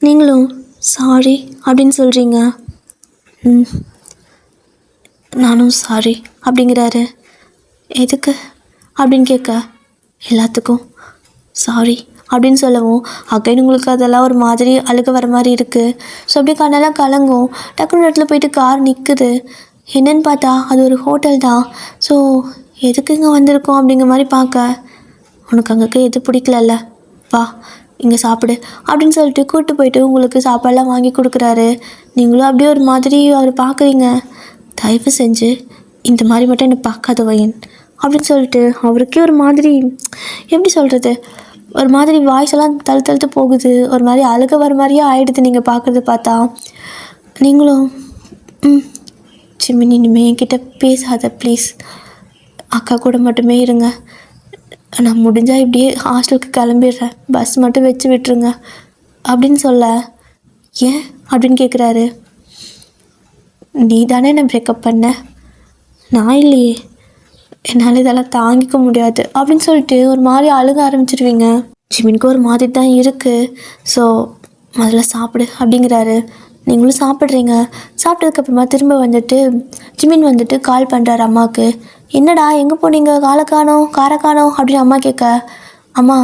நீங்களும் சாரி அப்படின்னு சொல்கிறீங்க. நானும் சாரி அப்படிங்கிறாரு. எதுக்கு அப்படின்னு கேட்க, எல்லாத்துக்கும் சாரி அப்படின்னு சொல்லவும் அகைன் உங்களுக்கு அதெல்லாம் ஒரு மாதிரி அழுக வர மாதிரி இருக்குது. ஸோ அப்படியே கண்ணெல்லாம் கலங்கும். டக்குனு இடத்துல போயிட்டு கார் நிற்குது. என்னன்னு பார்த்தா அது ஒரு ஹோட்டல் தான். ஸோ எதுக்கு இங்கே வந்திருக்கோம் அப்படிங்கிற மாதிரி பார்க்க, உனக்கு அங்கே எது பிடிக்கலல்ல, வா இங்கே சாப்பிடு அப்படின்னு சொல்லிட்டு கூப்பிட்டு போயிட்டு உங்களுக்கு சாப்பாடெல்லாம் வாங்கி கொடுக்குறாரு. நீங்களும் அப்படியே ஒரு மாதிரி அவர் பார்க்குறீங்க. தயவு செஞ்சு இந்த மாதிரி மட்டும் என்னை பார்க்காத வயன் அப்படின்னு சொல்லிட்டு அவருக்கே ஒரு மாதிரி எப்படி சொல்கிறது, ஒரு மாதிரி வாய்ஸ் எல்லாம் தழுத்து போகுது, ஒரு மாதிரி அழுக வர மாதிரியே ஆகிடுது நீங்கள் பார்க்குறது பார்த்தா. நீங்களும் ஜிமின் இனிமே என்கிட்ட பேசாத ப்ளீஸ், அக்கா கூட மட்டுமே இருங்க, நான் முடிஞ்சால் இப்படியே ஹாஸ்டலுக்கு கிளம்பிடுறேன், பஸ் மட்டும் வச்சு விட்டுருங்க அப்படின்னு சொல்ல, ஏன் அப்படின்னு கேட்குறாரு. நீ தானே என்னை பிரேக்கப் பண்ண, நான் இல்லையே, என்னால் இதெல்லாம் தாங்கிக்க முடியாது அப்படின்னு சொல்லிட்டு ஒரு மாதிரி அழுக ஆரம்பிச்சிடுவீங்க. ஜிமினுக்கு ஒரு மாதிரி தான் இருக்குது. ஸோ முதல்ல சாப்பிடு அப்படிங்கிறாரு. நீங்களும் சாப்பிட்றீங்க. சாப்பிட்டதுக்கப்புறமா திரும்ப வந்துட்டு ஜிமின் வந்துட்டு கால் பண்ணுறாரு அம்மாவுக்கு. என்னடா எங்கே போனீங்க, காரை காணோம் அப்படின்னு அம்மா கேட்க, அம்மா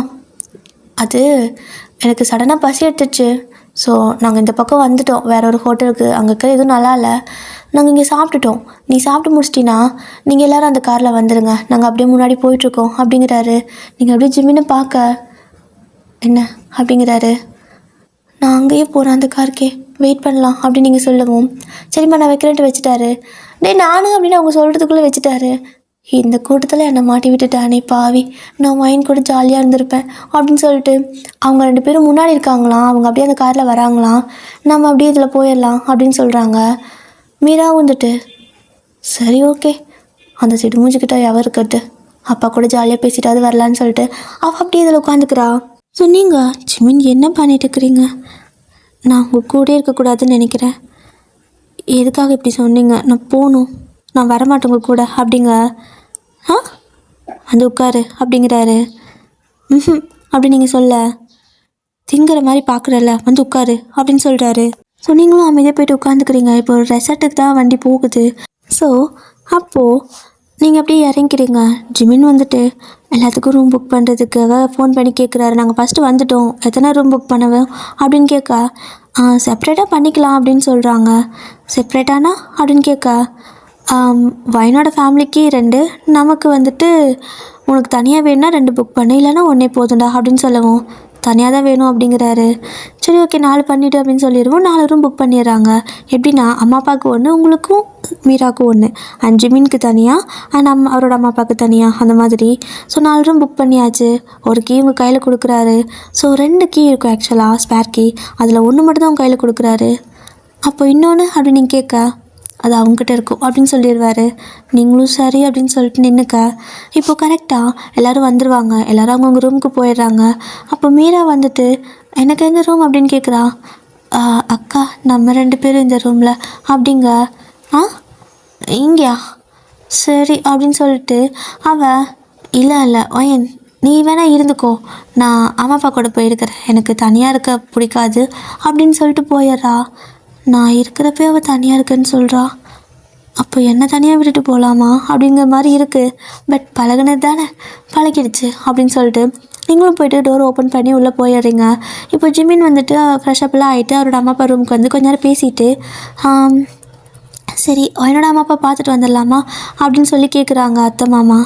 அது எனக்கு சடனாக பசி எடுத்துச்சு, ஸோ நாங்கள் இந்த பக்கம் வந்துட்டோம் வேறு ஒரு ஹோட்டலுக்கு, அங்கே இருக்கிற எதுவும் நல்லா இல்லை, நாங்கள் இங்கே சாப்பிட்டுட்டோம், நீ சாப்பிட்டு முடிச்சிட்டினா நீங்கள் எல்லோரும் அந்த காரில் வந்துடுங்க, நாங்கள் அப்படியே முன்னாடி போயிட்டுருக்கோம் அப்படிங்கிறாரு. நீங்கள் அப்படியே ஜிமினை பார்க்க, என்ன அப்படிங்கிறாரு. நான் அங்கேயே போகிறேன் அந்த காருக்கே, வெயிட் பண்ணலாம் அப்படின்னு நீங்கள் சொல்லவும், சரிம்மா நான் வைக்கிறேன்ட்டு வச்சுட்டாரு. டே நானும் அப்படின்னு அவங்க சொல்கிறதுக்குள்ளே வச்சுட்டாரு. இந்த கூட்டத்தில் என்னை மாட்டி விட்டுட்டானே பாவி, நான் மைண்ட் கூட ஜாலியாக இருந்திருப்பேன் அப்படின்னு சொல்லிட்டு அவங்க 2 பேரும் முன்னாடி இருக்காங்களாம். அவங்க அப்படியே அந்த காரில் வராங்களாம். நம்ம அப்படியே இதில் போயிடலாம் அப்படின்னு சொல்கிறாங்க. மீரா வந்துட்டு சரி ஓகே, அந்த சைடு மூஞ்சிக்கிட்ட எவர் இருக்கட்டு, அப்பா கூட ஜாலியாக பேசிட்டாவது வரலான்னு சொல்லிட்டு அவள் அப்படியே இதில் உட்காந்துக்கிறா. ஸோ நீங்கள் ஜிமின் என்ன பண்ணிட்டு இருக்கிறீங்க? நான் உங்கள் கூட இருக்கக்கூடாதுன்னு நினைக்கிறேன். எதுக்காக இப்படி சொன்னீங்க? நான் போகணும், நான் வரமாட்டேன் உங்கள் கூட அப்படிங்க. ஆ வந்து உட்காரு அப்படிங்கிறாரு. ம் அப்படி நீங்கள் சொல்ல திங்கிற மாதிரி பார்க்குறல்ல, வந்து உட்காரு அப்படின்னு சொல்கிறாரு. ஸோ நீங்களும் அமைதியாக போய்ட்டு உட்காந்துக்கிறீங்க. இப்போ ஒரு ரெசார்ட்டுக்கு தான் வண்டி போகுது. ஸோ அப்போது நீங்கள் அப்படியே இறங்கிறீங்க. ஜிமின் வந்துட்டு எல்லாத்துக்கும் ரூம் புக் பண்ணுறதுக்காக ஃபோன் பண்ணி கேட்குறாரு. நாங்கள் ஃபஸ்ட்டு வந்துட்டோம், எத்தனை ரூம் புக் பண்ணுவேன் அப்படின்னு கேட்க, செப்ரேட்டாக பண்ணிக்கலாம் அப்படின்னு சொல்கிறாங்க. செப்ரேட்டானா அப்படின்னு கேட்க, வைனோட ஃபேமிலிக்கு 2, நமக்கு வந்துட்டு உனக்கு தனியாக வேணும்னா 2 புக் பண்ணு, இல்லைனா ஒன்றே போதும்டா அப்படின்னு சொல்லவும், தனியாக தான் வேணும் அப்படிங்கிறாரு. சரி ஓகே 4 பண்ணிவிட்டு அப்படின்னு சொல்லிடுவோம். 4 ரூம் புக் பண்ணிடுறாங்க. எப்படின்னா அம்மா அப்பாவுக்கு 1, உங்களுக்கும் மீராவுக்கும் 1, அண்ட் ஜிமினுக்கு தனியாக, அண்ட் அவரோட அம்மா அப்பாவுக்கு தனியாக, அந்த மாதிரி. ஸோ 4 ரூம் புக் பண்ணியாச்சு. ஒரு கீ உங்கள் கையில் கொடுக்குறாரு. ஸோ 2 கீ இருக்கும் ஆக்சுவலாக, ஸ்பேர் கீ. அதில் 1 மட்டும் தான் உங்கள் கையில் கொடுக்குறாரு. அப்போ இன்னொன்று அப்படின்னு நீங்கள் கேட்க, அது அவங்ககிட்ட இருக்கும் அப்படின்னு சொல்லிடுவார். நீங்களும் சரி அப்படின்னு சொல்லிட்டு நின்றுக்க. இப்போது கரெக்டாக எல்லோரும் வந்துடுவாங்க. எல்லோரும் அவங்கவுங்க ரூமுக்கு போயிடுறாங்க. அப்போ மீரா வந்துட்டு எனக்கு எந்த ரூம் அப்படின்னு கேட்குறா. அக்கா நம்ம 2 பேரும் இந்த ரூமில் அப்படிங்க. இங்கேயா, சரி அப்படின்னு சொல்லிட்டு அவள் இல்லை ஒயன் நீ வேணா இருந்துக்கோ, நான் அம்மா அப்பா கூட போயிருக்கிறேன், எனக்கு தனியாக இருக்க பிடிக்காது அப்படின்னு சொல்லிட்டு போயிடுறா. நான் இருக்கிறப்ப அவள் தனியாக இருக்குன்னு சொல்கிறா. அப்போ என்ன தனியாக விட்டுட்டு போகலாமா அப்படிங்கிற மாதிரி இருக்குது. பட் பழகினது தானே, பழகிடுச்சு அப்படின்னு சொல்லிட்டு நீங்களும் போய்ட்டு டோர் ஓப்பன் பண்ணி உள்ளே போயிடுறீங்க. இப்போ ஜிமின் வந்துட்டு ஃப்ரெஷ்அப்லாம் ஆகிட்டு அவரோட அம்மா அப்பா ரூமுக்கு வந்து கொஞ்ச நேரம் பேசிட்டு, சரி என்னோட அம்மா அப்பா பார்த்துட்டு வந்துடலாமா அப்படின்னு சொல்லி கேட்குறாங்க அத்தை மாமா.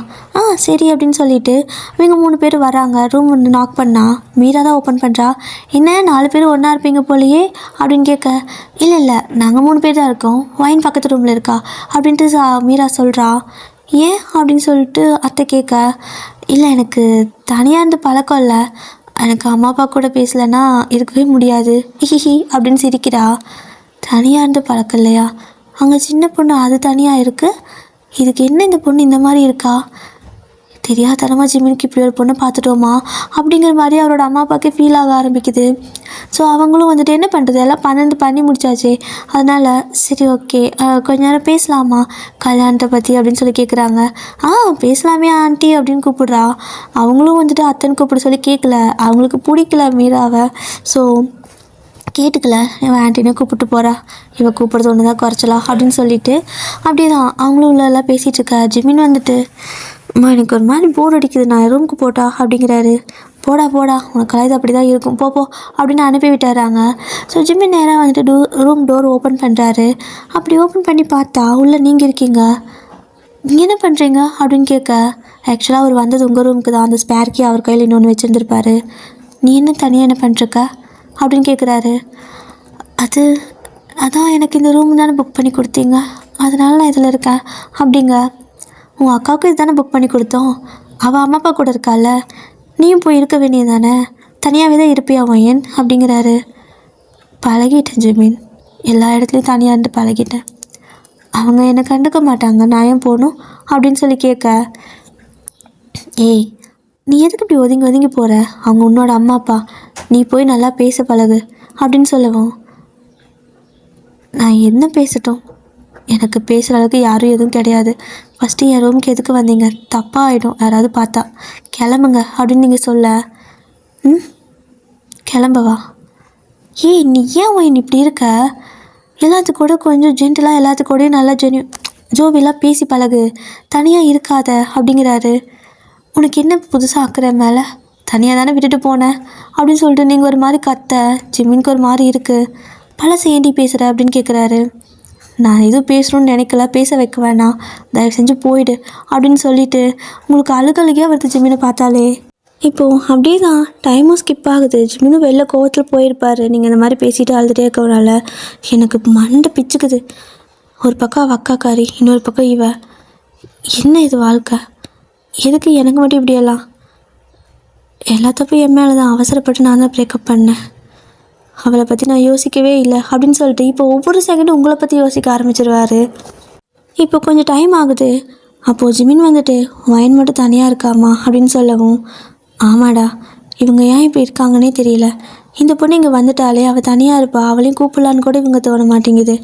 சரி அப்படின்னு சொல்லிட்டு இவங்க 3 பேர் வராங்க. ரூம் வந்து நாக் பண்ணால் மீரா தான் ஓப்பன் பண்ணுறா. என்ன 4 பேர் ஒன்றா இருப்பீங்க போலையே அப்படின்னு கேட்க, இல்லை நாங்கள் 3 பேர் தான் இருக்கோம், ஒயின் பக்கத்து ரூமில் இருக்கா அப்படின்ட்டு மீரா சொல்கிறா. ஏன் அப்படின்னு சொல்லிட்டு அத்தை கேட்க, இல்லை எனக்கு தனியாக இருந்து பழக்கம் இல்லை, எனக்கு அம்மா அப்பா கூட பேசலைன்னா இருக்கவே முடியாது ஹிஹி அப்படின்னு சிரிக்கிறா. தனியாக இருந்து பழக்கம் இல்லையா, அங்கே சின்ன பொண்ணு அது தனியாக இருக்குது, இதுக்கு என்ன இந்த பொண்ணு இந்த மாதிரி இருக்கா, தெரியாதனமாக ஜிமினுக்கு இப்படி ஒரு பொண்ணை பார்த்துட்டோமா அப்படிங்கிற மாதிரி அவரோட அம்மா அப்பாவுக்கு ஃபீல் ஆக ஆரம்பிக்குது. ஸோ அவங்களும் வந்துட்டு என்ன பண்ணுறது, எல்லாம் 12 பண்ணி முடிச்சாச்சு, அதனால் சரி ஓகே கொஞ்ச நேரம் பேசலாமா கல்யாணத்தை பற்றி அப்படின்னு சொல்லி கேட்குறாங்க. பேசலாமே ஆண்டி அப்படின்னு கூப்பிடுறா. அவங்களும் வந்துட்டு அத்தனை கூப்பிட சொல்லி கேட்கல, அவங்களுக்கு பிடிக்கல மீராவை. ஸோ கேட்டுக்கல, இவன் ஆண்டினே கூப்பிட்டு போகிறா, இவன் கூப்பிட்றது ஒன்று தான் குறைச்சலாம் அப்படின்னு சொல்லிட்டு அப்படியே தான் அவங்களும் உள்ளெல்லாம் பேசிகிட்டு இருக்கா. ஜிமின் வந்துட்டு எனக்கு ஒரு மாதிரி போர் அடிக்குது, நான் ரூமுக்கு போட்டா அப்படிங்கிறாரு. போடா உனக்கு கலைது அப்படி தான் இருக்கும், போ அப்படின்னு அனுப்பி விட்டுறாங்க. ஸோ ஜிமின் நேராக வந்துட்டு ரூம் டோர் ஓப்பன் பண்ணுறாரு. அப்படி ஓப்பன் பண்ணி பார்த்தா உள்ளே நீங்கள் இருக்கீங்க. நீங்கள் என்ன பண்ணுறீங்க அப்படின்னு கேட்க, ஆக்சுவலாக அவர் வந்தது உங்கள் ரூமுக்கு தான், அந்த ஸ்பேர்க்கி அவர் கையில் இன்னொன்று வச்சுருந்துருப்பாரு, நீ என்ன தனியாக என்ன பண்ணுறக்க அப்படின்னு கேட்குறாரு. அதான் எனக்கு இந்த ரூம் தானே புக் பண்ணி கொடுத்தீங்க, அதனால நான் இதில் இருக்கேன் அப்படிங்க. உன் அக்காவுக்கு இது தானே புக் பண்ணி கொடுத்தோம், அவள் அம்மா அப்பா கூட இருக்கால, நீயும் போய் இருக்க வேண்டியது தானே, தனியாகவே தான் இருப்பியா ஏன் அப்படிங்கிறாரு. பழகிட்டேன் ஜிமின், எல்லா இடத்துலையும் தனியாக இருந்து பழகிட்டேன், அவங்க என்னை கண்டுக்க மாட்டாங்க, நான் ஏன் போகணும் அப்படின்னு சொல்லி கேட்க, ஏய் நீ எதுக்கு இப்படி ஒதுங்கி போகிற, அவங்க உன்னோட அம்மா அப்பா, நீ போய் நல்லா பேச பழகு அப்படின்னு சொல்லவும், நான் என்ன பேசட்டும், எனக்கு பேசுகிற அளவுக்கு யாரும் எதுவும் கிடையாது, ஃபஸ்ட்டு என் ரூமுக்கு எதுக்கு வந்தீங்க, தப்பாக ஆகிடும் யாராவது பார்த்தா, கிளம்புங்க அப்படின்னு நீங்கள் சொல்ல, கிளம்பவா, நீ ஏன் இப்படி இருக்க, எல்லாத்துக்கூட கொஞ்சம் ஜென்டலாக எல்லாத்துக்கூடையும் நல்லா ஜோவிலாம் பேசி பழகு, தனியாக இருக்காத அப்படிங்கிறாரு. உனக்கு என்ன புதுசாக ஆக்குற மேலே, தனியாக தானே விட்டுட்டு போனேன் அப்படின்னு சொல்லிட்டு நீங்கள் ஒரு மாதிரி கத்த, ஜிமினுக்கு ஒரு மாதிரி இருக்குது. பழச ஏண்டி பேசுகிற அப்படின்னு கேட்குறாரு. நான் எதுவும் பேசணும்னு நினைக்கல, பேச வைக்க வேணாம், தயவு செஞ்சு போயிடு அப்படின்னு சொல்லிவிட்டு உங்களுக்கு அழுகழுகையாக வருது ஜிமினை பார்த்தாலே. இப்போது அப்படியே தான் டைமும் ஸ்கிப் ஆகுது. ஜிமினும் வெளில கோவத்தில் போயிருப்பார். நீங்கள் இந்த மாதிரி பேசிட்டு அழுதுகிட்டே இருக்கவனால எனக்கு மண்டை பிச்சுக்குது. ஒரு பக்கம் அவள் அக்காக்காரி, இன்னொரு பக்கம் என்ன இது வாழ்க்கை? எதுக்கு எனக்கு மட்டும் இப்படியெல்லாம்? எல்லா தப்பும் என் மேலே தான். அவசரப்பட்டு நான் தான் பிரேக்கப் பண்ணேன். அவளை பற்றி நான் யோசிக்கவே இல்லை அப்படின்னு சொல்லிட்டு இப்போ ஒவ்வொரு செகண்டும் உங்களை பற்றி யோசிக்க ஆரம்பிச்சிருவாரு. இப்போ கொஞ்சம் டைம் ஆகுது. அப்போது ஜிமின் வந்துட்டு வயன் மட்டும் தனியாக இருக்காமா அப்படின்னு சொல்லவும், ஆமாடா, இவங்க ஏன் இப்படி இருக்காங்கன்னே தெரியல. இந்த பொண்ணு இங்கே வந்துட்டாலே அவள் தனியாக இருப்பா, அவளையும் கூப்பிடலான்னு கூட இவங்க தோண மாட்டேங்குது.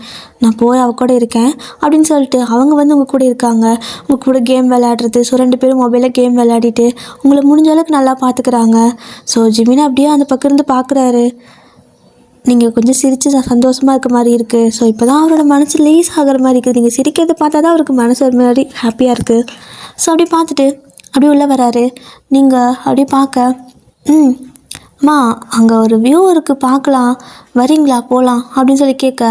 நான் போய் அவள் கூட இருக்கேன் அப்படின்னு சொல்லிட்டு அவங்க வந்து உங்கள் கூட இருக்காங்க. உங்கள் கூட கேம் விளையாடுறது. ஸோ 2 பேரும் மொபைலில் கேம் விளையாடிட்டு உங்களை முடிஞ்ச அளவுக்கு நல்லா பார்த்துக்கிறாங்க. ஸோ ஜிமின் அப்படியே அந்த பக்கம் இருந்து பார்க்குறாரு. நீங்கள் கொஞ்சம் சிரித்து சந்தோஷமாக இருக்க மாதிரி இருக்குது. ஸோ இப்போ தான் அவரோட மனசு லேஸ் ஆகிற மாதிரி இருக்குது. நீங்கள் சிரிக்கிறத பார்த்தா தான் அவருக்கு மனசு ஒரு மாதிரி ஹாப்பியாக இருக்குது. ஸோ அப்படி பார்த்துட்டு அப்படியே உள்ளே வராரு. நீங்கள் அப்படியே பார்க்க, அம்மா அங்கே ஒரு வியூ இருக்குது பார்க்கலாம், வரீங்களா போகலாம் அப்படின்னு சொல்லி கேட்க,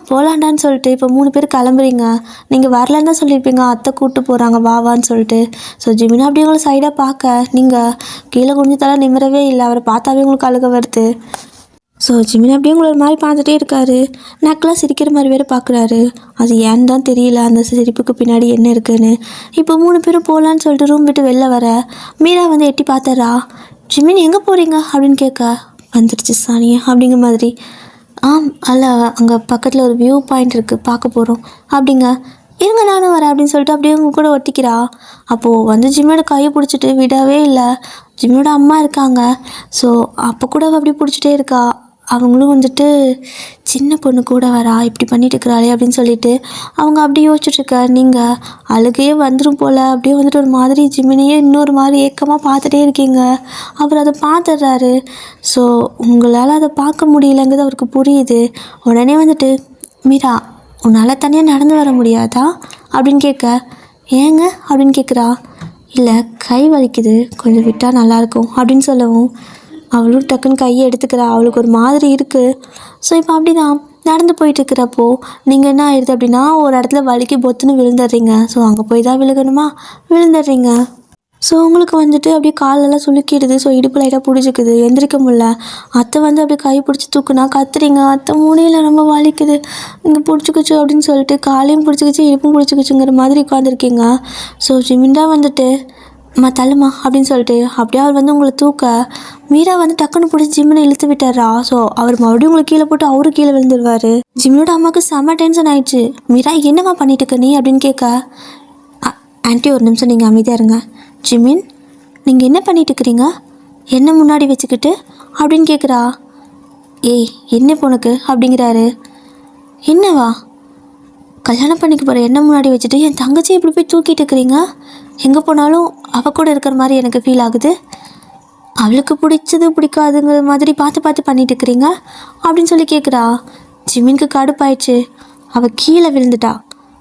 போகலாண்டான்னு சொல்லிட்டு இப்போ 3 பேர் கிளம்புறீங்க. நீங்கள் வரலன்னு தான் சொல்லியிருப்பீங்க, அத்தை கூப்பிட்டு போகிறாங்க வாவான்னு சொல்லிட்டு. ஸோ ஜிமினா அப்படியே உங்களை சைடாக பார்க்க, நீங்கள் கீழே குனிஞ்சு தலை நிமிரவே இல்லை. அவரை பார்த்தாவே உங்களுக்கு அழுக வருது. ஸோ ஜிமின் அப்படியே உங்களை ஒரு மாதிரி பார்த்துட்டே இருக்காரு. நக்கெலாம் சிரிக்கிற மாதிரி வேறு பார்க்குறாரு. அது ஏன்னு தான் தெரியல, அந்த சிரிப்புக்கு பின்னாடி என்ன இருக்குன்னு. இப்போ 3 பேரும் போகலான்னு சொல்லிட்டு ரூம் விட்டு வெளில வர மீரா வந்து எட்டி பார்த்தாரா. ஜிமின் எங்கே போகிறீங்க அப்படின்னு கேட்க, வந்துடுச்சு சானியா அப்படிங்கிற மாதிரி. அல்ல, அங்கே பக்கத்தில் ஒரு வியூ பாயிண்ட் இருக்குது, பார்க்க போகிறோம் அப்படிங்க. இருங்க நானும் வரேன் அப்படின்னு சொல்லிட்டு அப்படியே உங்க கூட ஒட்டிக்கிறா. அப்போது வந்து ஜிம்மியோட கையை பிடிச்சிட்டு விடவே இல்லை. ஜிம்மியோட அம்மா இருக்காங்க. ஸோ அப்போ கூட அப்படி பிடிச்சிட்டே இருக்கா. அவங்களும் வந்துட்டு சின்ன பொண்ணு கூட வரா, இப்படி பண்ணிட்டு இருக்கிறாளே அப்படின்னு சொல்லிட்டு அவங்க அப்படி யோசிச்சுட்ருக்க. நீங்கள் அழுகையே வந்துடும் போல் அப்படியே வந்துட்டு ஒரு மாதிரி ஜிமினையே இன்னொரு மாதிரி ஏக்கமாக பார்த்துட்டே இருக்கீங்க. அவர் அதை பார்த்துடுறாரு. ஸோ உங்களால் அதை பார்க்க முடியலங்கிறது அவருக்கு புரியுது. உடனே வந்துட்டு, மீரா உன்னால் தனியாக நடந்து வர முடியாதா அப்படின்னு கேட்க, ஏங்க அப்படின்னு கேட்குறா. இல்லை கை வலிக்குது, கொஞ்சம் விட்டால் நல்லாயிருக்கும் அப்படின்னு சொல்லவும் அவளும் டக்குன்னு கையை எடுத்துக்கிறா. அவளுக்கு ஒரு மாதிரி இருக்குது. ஸோ இப்போ அப்படி தான் நடந்து போயிட்டுருக்கிறப்போ நீங்கள் என்ன ஆயிடுது அப்படின்னா, ஒரு இடத்துல வலிக்கு பொத்துன்னு விழுந்துடுறீங்க. ஸோ அங்கே போய் தான் விழுகணுமா, விழுந்துடுறீங்க. ஸோ உங்களுக்கு வந்துட்டு அப்படியே காலெல்லாம் சுளுக்கிடுது. ஸோ இடுப்பு லைட்டாக பிடிச்சிக்குது, எந்திரிக்க முடியல. அத்தை வந்து அப்படியே கை பிடிச்சி தூக்குனா கத்துறீங்க, அத்தை மூலையில் ரொம்ப வலிக்குது, இங்கே பிடிச்சிக்கிச்சு அப்படின்னு சொல்லிட்டு காலையும் பிடிச்சிக்கிச்சு இடுப்பும் பிடிச்சிக்கிச்சுங்கிற மாதிரி உட்காந்துருக்கீங்க. ஸோ ஜிமின்டா வந்துட்டு, அம்மா தள்ளுமா அப்படின்னு சொல்லிட்டு அப்படியே அவர் வந்து உங்களை தூக்க மீரா வந்து டக்குன்னு பிடிச்சி ஜிம்மினை இழுத்து விட்டாரா. ஸோ அவர் மறுபடியும் உங்களை கீழே போட்டு அவரு கீழே விழுந்துருவார். ஜிம்மினோட அம்மாவுக்கு செம்ம டென்ஷன் ஆயிடுச்சு. மீரா என்னம்மா பண்ணிட்டு இருக்க நீ அப்படின்னு கேட்க, ஆன்ட்டி ஒரு நிமிஷம் நீங்கள் அமைதியாக இருங்க. ஜிமின் நீங்கள் என்ன பண்ணிட்டு இருக்கிறீங்க, என்ன முன்னாடி வச்சுக்கிட்டு அப்படின்னு கேட்குறா. ஏய் என்ன பொண்ணுக்கு அப்படிங்கிறாரு. என்னவா, கல்யாணம் பண்ணிக்க போகிற என்ன முன்னாடி வச்சுட்டு என் தங்கச்சி இப்படி போய் தூக்கிட்டு இருக்கிறீங்க, எங்கே போனாலும் அவள் கூட இருக்கிற மாதிரி எனக்கு ஃபீல் ஆகுது, அவளுக்கு பிடிச்சது பிடிக்காதுங்கிற மாதிரி பார்த்து பார்த்து பண்ணிட்டு இருக்கிறீங்க அப்படின்னு சொல்லி கேட்குறா. ஜிமினுக்கு கடுப்பாயிடுச்சு. அவள் கீழே விழுந்துட்டா,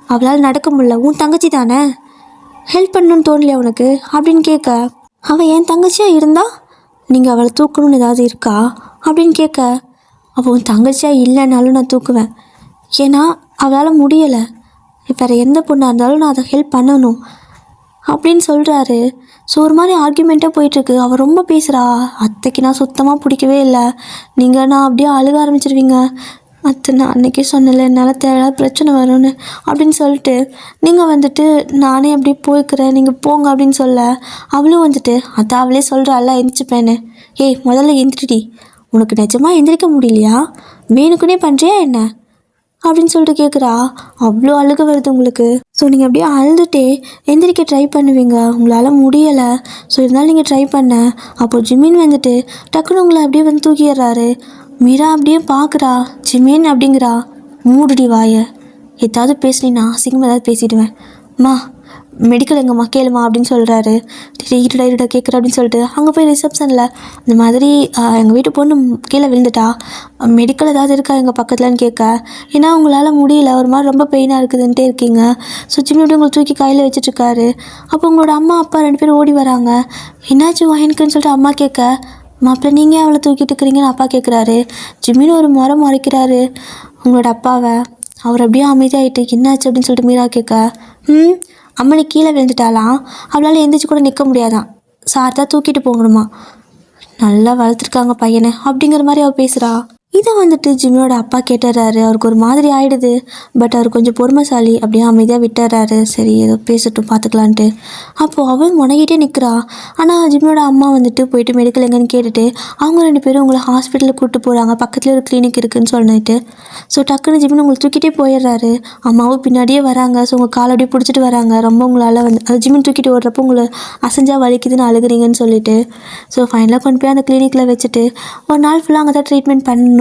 அவளால் நடக்க முடியல, உன் தங்கச்சி தானே, ஹெல்ப் பண்ணணும்னு தோணலையா உனக்கு அப்படின்னு கேட்க, அவள் என் தங்கச்சியாக இருந்தா நீங்கள் அவளை தூக்கணும்னு ஏதாவது இருக்கா அப்படின்னு கேட்க, அவள் உன் தங்கச்சியாக இல்லைன்னாலும் நான் தூக்குவேன், ஏன்னா அவளால் முடியலை, வேறு எந்த பொண்ணாக இருந்தாலும் நான் அதை ஹெல்ப் பண்ணணும் அப்படின்னு சொல்கிறாரு. ஸோ ஒரு மாதிரி ஆர்கியூமெண்ட்டாக போயிட்டுருக்கு. அவள் ரொம்ப பேசுகிறா. அத்தைக்கு நான் சுத்தமாக பிடிக்கவே இல்லை, நீங்கள் நான் அப்படியே அழுக ஆரம்பிச்சிருவீங்க. அத்தை நான் அன்றைக்கே சொன்னல என்னால் தேவையில்லாத பிரச்சனை வரும்னு அப்படின்னு சொல்லிட்டு நீங்கள் வந்துட்டு நானே அப்படியே போய்க்கிறேன், நீங்கள் போங்க அப்படின்னு சொல்ல அவளும் வந்துட்டு அதான் அவளே சொல்கிறாள்ல எந்திரிச்சுப்பேன்னு. ஏய் முதல்ல எந்திரிடி, உனக்கு நிஜமாக எந்திரிக்க முடியலையா, வேணுக்குன்னே பண்ணுறியா என்ன அப்படின்னு சொல்லிட்டு கேட்குறா. அவ்வளோ அழுக வருது உங்களுக்கு. ஸோ நீங்கள் அப்படியே அழுதுகிட்டே எந்திரிக்க ட்ரை பண்ணுவீங்க, உங்களால் முடியலை. ஸோ இருந்தாலும் நீங்கள் ட்ரை பண்ண. அப்போது ஜிமின் வந்துட்டு டக்குன்னு உங்களை அப்படியே வந்து தூக்கிடுறாரு. மீரா அப்படியே பார்க்குறா. ஜிமின் அப்படிங்கிறா, மூடுடி வாய, ஏதாவது பேசுனீன்னா அசிங்கமாக ஏதாவது பேசிடுவேன், அம்மா மெடிக்கல் எங்கம்மா கேளுமா அப்படின்னு சொல்கிறாரு. இருடா கேட்குற அப்படின்னு சொல்லிட்டு அங்கே போய் ரிசப்ஷனில் இந்த மாதிரி எங்கள் வீட்டு பொண்ணு கீழே விழுந்துட்டா, மெடிக்கல் ஏதாவது இருக்கா எங்கள் பக்கத்துலன்னு கேட்க, ஏன்னா உங்களால் முடியல, ஒரு மாதிரி ரொம்ப பெயினாக இருக்குதுன்ட்டே இருக்கீங்க. ஸோ ஜிம்மி அப்படி உங்களை தூக்கி கையில் வச்சுட்ருக்காரு. அப்போ உங்களோட அம்மா அப்பா 2 பேரும் ஓடி வராங்க. என்னாச்சு வாயினுக்குன்னு சொல்லிட்டு அம்மா கேட்க, மாப்பிள்ளை நீங்கள் அவளை தூக்கிட்டு இருக்கிறீங்கன்னு அப்பா கேட்குறாரு. ஜிம்மின்னு ஒரு முறைக்கிறாரு உங்களோட அப்பாவை. அவர் அப்படியே அமைதியாகிட்டு என்னாச்சு அப்படின்னு சொல்லிட்டு மீரா கேட்க, அம்மனி கீழே விழுந்துட்டாலாம், அவளால் எந்திரிச்சு கூட நிற்க முடியாதான், சார் தான் தூக்கிட்டு போகணுமா, நல்லா வளர்த்துருக்காங்க பையனை அப்படிங்கிற மாதிரி அவள் பேசுகிறா. இதை வந்துட்டு ஜிம்மியோட அப்பா கேட்டுறாரு. அவருக்கு ஒரு மாதிரி ஆயிடுது. பட் அவர் கொஞ்சம் பொறுமைசாலி. அப்படியே அமைதியாக விட்டுறாரு. சரி ஏதோ பேசட்டும் பார்த்துக்கலான்ட்டு. அப்போது அவள் முனகிட்டே நிற்கிறா. ஆனால் ஜிம்மியோட அம்மா வந்துட்டு போயிட்டு மெடிக்கல் எங்கன்னு கேட்டுட்டு அவங்க 2 பேரும் உங்களை ஹாஸ்பிட்டலுக்கு கூப்பிட்டு போகிறாங்க, பக்கத்துலேயே ஒரு கிளினிக் இருக்குதுன்னு சொல்லிட்டு. ஸோ டக்குன்னு ஜிம்மின் உங்களை தூக்கிட்டே போயிடுறாரு. அம்மாவும் பின்னாடியே வராங்க. ஸோ உங்கள் காலை அப்படியே பிடிச்சிட்டு வராங்க. ரொம்ப உங்களால் வந்து அது ஜிம்மின் தூக்கிட்டு ஓடுறப்போ உங்களை அசைஞ்சா வலிக்குதுன்னு அழுகுறீங்கன்னு சொல்லிட்டு. ஸோ ஃபைனலாக கொண்டு போய் அந்த கிளினிக்கில் வச்சுட்டு ஒரு நாள் ஃபுல்லாக அங்கே தான் ட்ரீட்மெண்ட் பண்ணணும்.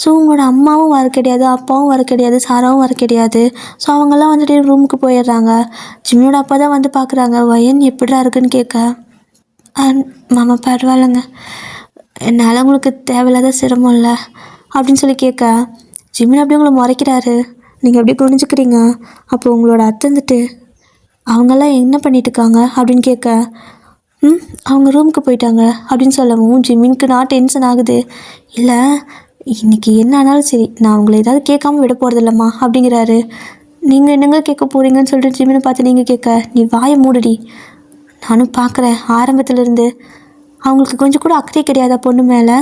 ஸோ உங்களோட அம்மாவும் வர கிடையாது, அப்பாவும் வர கிடையாது, சாராவும் வர கிடையாது. ஸோ அவங்கெல்லாம் வந்துட்டு ரூமுக்கு போயிடுறாங்க. ஜிம்மியோட அப்பா தான் வந்து பார்க்குறாங்க. வயன் எப்படிடா இருக்குன்னு கேட்க, மாமா பரவாயில்லைங்க, என்னால் உங்களுக்கு தேவையில்லாத சிரமம் இல்லை அப்படின்னு சொல்லி கேட்க, ஜிம்மின் அப்படியே உங்களை முறைக்கிறாரு. நீங்கள் அப்படியே குனிஞ்சுக்கிறீங்க. அப்போ உங்களோட அத்தை வந்துட்டு அவங்கெல்லாம் என்ன பண்ணிட்டு இருக்காங்க அப்படின்னு கேட்க, அவங்க ரூமுக்கு போயிட்டாங்க அப்படின்னு சொல்லவும் ஜிம்மினுக்கு நான் டென்ஷன் ஆகுது. இல்லை இன்றைக்கி என்ன ஆனாலும் சரி நான் உங்களை ஏதாவது கேட்காம விட போகிறதில்லம்மா அப்படிங்கிறாரு. நீங்கள் என்னங்க கேட்க போகிறீங்கன்னு சொல்லிட்டு ஜிம்மினை பார்த்து நீங்கள் கேட்க, நீ வாயை மூடுடி, நானும் பார்க்குறேன் ஆரம்பத்துலேருந்து அவங்களுக்கு கொஞ்சம் கூட அக்கறை கிடையாதா பொண்ணு மேலே,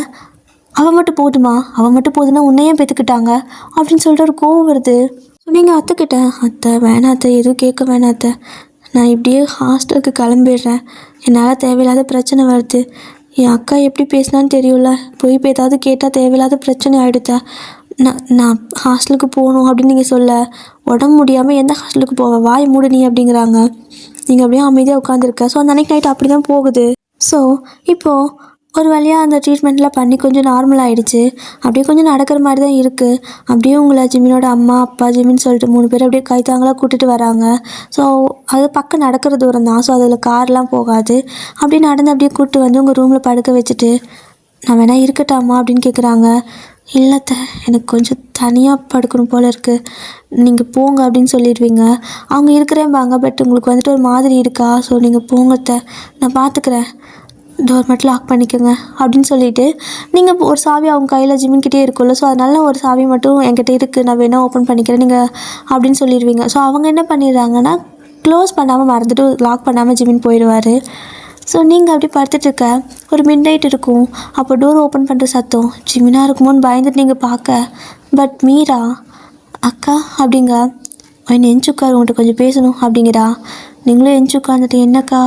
அவள் மட்டும் போதுமா, அவள் மட்டும் போதுன்னா உன்னையே பெற்றுக்கிட்டாங்க அப்படின்னு சொல்லிட்டு ஒரு கோவம் வருது. ஸோ நீங்கள் அத்தைக்கிட்ட, அத்தை வேணாம் அத்தை, எதுவும் கேட்க வேணாம் அத்தை, நான் இப்படியே ஹாஸ்டலுக்கு கிளம்பிடுறேன், என்னால் தேவையில்லாத பிரச்சனை வருது, என் அக்கா எப்படி பேசினான்னு தெரியல, போய் இப்போ ஏதாவது கேட்டால் தேவையில்லாத பிரச்சனை ஆகிடுதா, நான் ஹாஸ்டலுக்கு போகணும் அப்படின்னு நீங்கள் சொல்ல, உடம்பு முடியாமல் எந்த ஹாஸ்டலுக்கு போவேன், வாய் மூடு நீ அப்படிங்கிறாங்க. நீங்கள் அப்படியே அமைதியாக உட்காந்துருக்க. ஸோ அந்த அன்றைக்கி நைட் அப்படி தான் போகுது. ஸோ இப்போது ஒரு வழியாக அந்த ட்ரீட்மெண்ட்லாம் பண்ணி கொஞ்சம் நார்மல் ஆகிடுச்சு. அப்படியே கொஞ்சம் நடக்கிற மாதிரி தான் இருக்குது. அப்படியே உங்களை ஜிம்மினோட அம்மா அப்பா ஜிம்மின்னு சொல்லிட்டு 3 பேர் அப்படியே கைத்தாங்களாக கூட்டிகிட்டு வராங்க. ஸோ அது பக்கம் நடக்கிற தூரம் தான். ஸோ அதில் கார்லாம் போகாது. அப்படியே நடந்து அப்படியே கூப்பிட்டு வந்து உங்கள் ரூமில் படுக்க வச்சுட்டு, நான் வேணா இருக்கட்டாமா அப்படின்னு கேட்குறாங்க. இல்லைத்த, எனக்கு கொஞ்சம் தனியாக படுக்கணும் போல் இருக்குது, நீங்கள் போங்க அப்படின்னு சொல்லிடுவீங்க. அவங்க இருக்கிறேன்பாங்க. பட் உங்களுக்கு வந்துட்டு ஒரு மாதிரி இருக்கா, ஸோ நீங்கள் போங்கத்த, நான் பார்த்துக்கிறேன், டோர் மட்டும் லாக் பண்ணிக்கோங்க அப்படின்னு சொல்லிவிட்டு நீங்கள் ஒரு சாவி அவங்க கையில் ஜிம்மின்கிட்டே இருக்கும்ல, ஸோ அதனால ஒரு சாவி மட்டும் என்கிட்ட இருக்குது, நான் வேணால் ஓப்பன் பண்ணிக்கிறேன் நீங்கள் அப்படின்னு சொல்லிடுவீங்க. ஸோ அவங்க என்ன பண்ணிடுறாங்கன்னா க்ளோஸ் பண்ணாமல் மறந்துட்டு லாக் பண்ணாமல் ஜிம்மின் போயிடுவார். ஸோ நீங்கள் அப்படி படுத்துட்ருக்க ஒரு மிட் நைட் இருக்கும். அப்போ டோர் ஓப்பன் பண்ணுற சத்தம் ஜிம்மினாக இருக்குமோன்னு பயந்துட்டு நீங்கள் பார்க்க, பட் மீரா அக்கா அப்படிங்க, என்ன எஞ்சி உட்காரு, உங்கள்கிட்ட கொஞ்சம் பேசணும் அப்படிங்கிறா. நீங்களும் எஞ்சி உட்காந்துட்டு, என்னக்கா,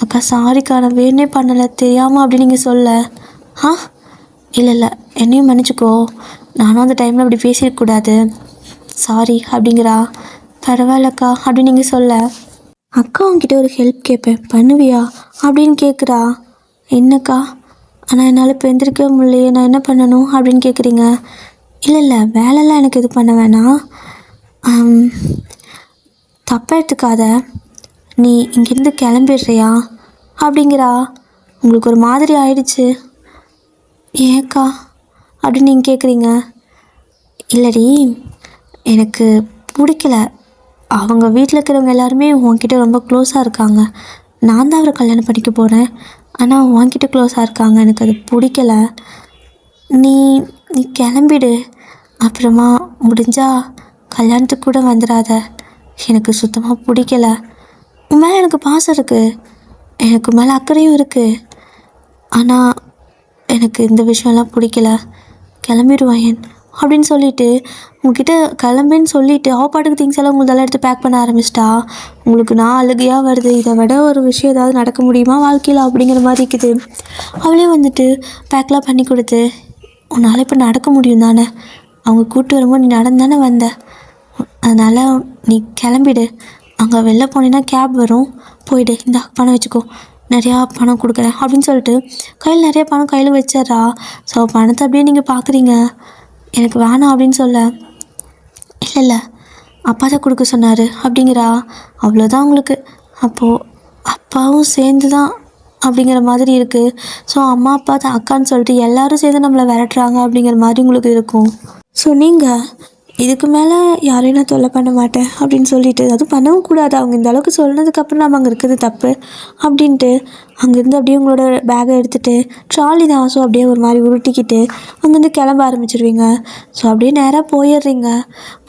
அக்கா சாரிக்கா, நான் வேணே பண்ணலை தெரியாமல் அப்படி நீங்கள் சொல்ல, இல்லை என்னையும் மன்னிச்சிக்கோ, நானும் அந்த டைமில் அப்படி பேசிடக்கூடாது, சாரி அப்படிங்கிறா. பரவாயில்லக்கா அப்படின்னு நீங்கள் சொல்ல, அக்கா உங்ககிட்ட ஒரு ஹெல்ப் கேட்பேன் பண்ணுவியா அப்படின்னு கேட்குறா. என்னக்கா, ஆனால் என்னால் இப்போ எந்திரிக்க முடியலையே, நான் என்ன பண்ணணும் அப்படின்னு கேட்குறீங்க. இல்லை வேலைலாம் எனக்கு இது பண்ண வேணாம், தப்பாக எடுத்துக்காத, நீ இங்கேருந்து கிளம்பிடுறியா அப்படிங்கிறா. உங்களுக்கு ஒரு மாதிரி ஆயிடுச்சு. ஏக்கா அப்படின்னு நீங்கள் கேட்குறீங்க. இல்லடி, எனக்கு பிடிக்கல, அவங்க வீட்டில் இருக்கிறவங்க எல்லாருமே உன்கிட்ட ரொம்ப க்ளோஸாக இருக்காங்க, நான் தான் அவரை கல்யாணம் பண்ணிக்க போகிறேன், ஆனால் உன்கிட்ட க்ளோஸாக இருக்காங்க, எனக்கு அது பிடிக்கல, நீ கிளம்பிடு, அப்புறமா முடிஞ்சால் கல்யாணத்துக்கு கூட வந்துடாத, எனக்கு சுத்தமாக பிடிக்கல, உன் மேலே எனக்கு பாசம் இருக்குது, எனக்கு மேலே அக்கறையும் இருக்குது, ஆனால் எனக்கு இந்த விஷயம்லாம் பிடிக்கல, கிளம்பிடுவாயன் அப்படின்னு சொல்லிவிட்டு உங்ககிட்ட கிளம்புன்னு சொல்லிவிட்டு பாட்டுக்கு திங்ஸ் எல்லாம் உங்களதெல்லாம் எடுத்து பேக் பண்ண ஆரம்பிச்சிட்டா. உங்களுக்கு நான் அழுகையாக வருது. இதை விட ஒரு விஷயம் ஏதாவது நடக்க முடியுமா வாழ்க்கையில் அப்படிங்கிற மாதிரி இருக்குது. அவளே வந்துட்டு பேக்லாம் பண்ணி கொடுத்து, உன்னால் இப்போ நடக்க முடியும் தானே, அவங்க கூப்பிட்டு வரும்போது நீ நடந்தானே வந்த, அதனால் நீ கிளம்பிடு, அங்கே வெளில போனீங்கன்னா கேப் வரும், போயிடு, இந்த பணம் வச்சுக்கோ, நிறையா பணம் கொடுக்குறேன் அப்படின்னு சொல்லிட்டு கையில் நிறைய பணம் கையில் வச்சிட்றா. ஸோ பணத்தை அப்படியே நீங்கள் பார்க்குறீங்க. எனக்கு வேணாம் அப்படின்னு சொல்ல, இல்லை அப்பா தான் கொடுக்க சொன்னார் அப்படிங்கிறா. அவ்வளோதான் உங்களுக்கு. அப்போது அப்பாவும் சேர்ந்து தான் அப்படிங்கிற மாதிரி இருக்குது. ஸோ அம்மா அப்பா தான் அக்கான்னு சொல்லிட்டு எல்லோரும் சேர்ந்து நம்மளை விரட்டுறாங்க அப்படிங்கிற மாதிரி உங்களுக்கு இருக்கும். ஸோ நீங்கள் இதுக்கு மேலே யாரையும் நான் தொல்லை பண்ண மாட்டேன் அப்படின்னு சொல்லிட்டு, அதுவும் பண்ணவும் கூடாது, அவங்க இந்த அளவுக்கு சொன்னதுக்கப்புறம் நம்ம அங்கே இருக்கிறது தப்பு அப்படின்ட்டு அங்கேருந்து அப்படியே உங்களோட பேக்கை எடுத்துகிட்டு ட்ராலி தான், ஸோ அப்படியே ஒரு மாதிரி உருட்டிக்கிட்டு அங்கேருந்து கிளம்ப ஆரம்பிச்சிடுவீங்க. ஸோ அப்படியே நேராக போயிடுறீங்க.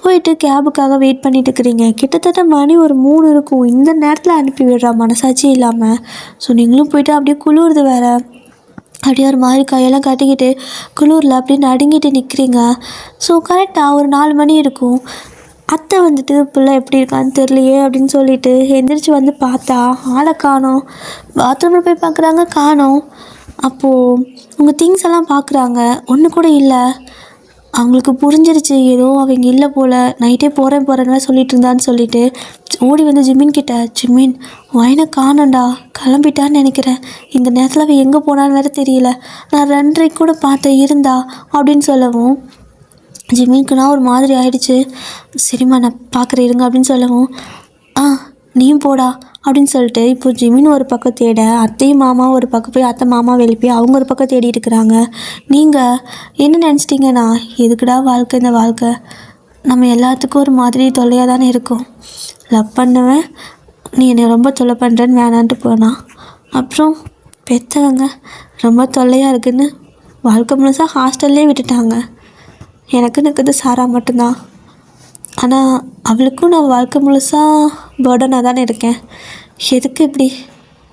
போயிட்டு கேபுக்காக வெயிட் பண்ணிட்டு இருக்கிறீங்க. கிட்டத்தட்ட மணி ஒரு 3 இருக்கும். இந்த நேரத்தில் அனுப்பி விடுறா மனசாட்சி இல்லாமல். ஸோ நீங்களும் போயிட்டு அப்படியே குளிருது வேறு. அப்படியே ஒரு மாதிரி கையெல்லாம் கட்டிக்கிட்டு குளூரில் அப்படியே நடுங்கிட்டு நிற்கிறீங்க. ஸோ கரெக்டாக ஒரு 4 மணி இருக்கும். அத்தை வந்துட்டு பிள்ளை எப்படி இருக்கான்னு தெரியலையே அப்படின்னு சொல்லிட்டு எந்திரிச்சு வந்து பார்த்தா ஆளை காணோம். பாத்ரூமில் போய் பார்க்குறாங்க, காணோம். அப்போது உங்கள் திங்ஸ் எல்லாம் பார்க்குறாங்க, ஒன்று கூட இல்லை. அவங்களுக்கு புரிஞ்சிருச்சு ஏதோ அவங்க இல்லை போல், நைட்டே போகிறேன்னு சொல்லிட்டு இருந்தான்னு சொல்லிட்டு ஓடி வந்து ஜிமின் கிட்ட, ஜிமின் வயனை காணோண்டா, கிளம்பிட்டான்னு நினைக்கிறேன், இந்த நேரத்தில் அவள் எங்கே போனான்னு வேறு தெரியல, நான் 2:30 கூட பார்த்தேன் இருந்தா அப்படின்னு சொல்லவும் ஜிமின்க்குனா ஒரு மாதிரி ஆயிடுச்சு. சரிம்மா நான் பார்க்குறேன் இருங்க அப்படின்னு சொல்லவும், நீயும் போடா அப்படின்னு சொல்லிட்டு இப்போ ஜிமின் ஒரு பக்கம் தேட, அத்தையும் மாமாவும் ஒரு பக்கம் போய் அத்தை மாமாவை எழுப்பி அவங்க ஒரு பக்கம் தேடி இருக்கிறாங்க. நீங்கள் என்ன நினச்சிட்டிங்கன்னா, எதுக்குடா வாழ்க்கை இந்த வாழ்க்கை, நம்ம எல்லாத்துக்கும் ஒரு மாதிரி தொல்லையாக தானே இருக்கும். லவ் பண்ணுவேன், நீ என்னை ரொம்ப தொல்லை பண்ணுறேன்னு வேணான்ட்டு போனான். அப்புறம் பெற்றவங்க ரொம்ப தொல்லையாக இருக்குதுன்னு வாழ்க்கை முழுசாக ஹாஸ்டல்லே விட்டுட்டாங்க. எனக்குன்னு இருக்குது சாரா மட்டும்தான். ஆனால் அவளுக்கும் நான் வாழ்க்கை முழுசாக பேர்டனாக தானே இருக்கேன். எதுக்கு இப்படி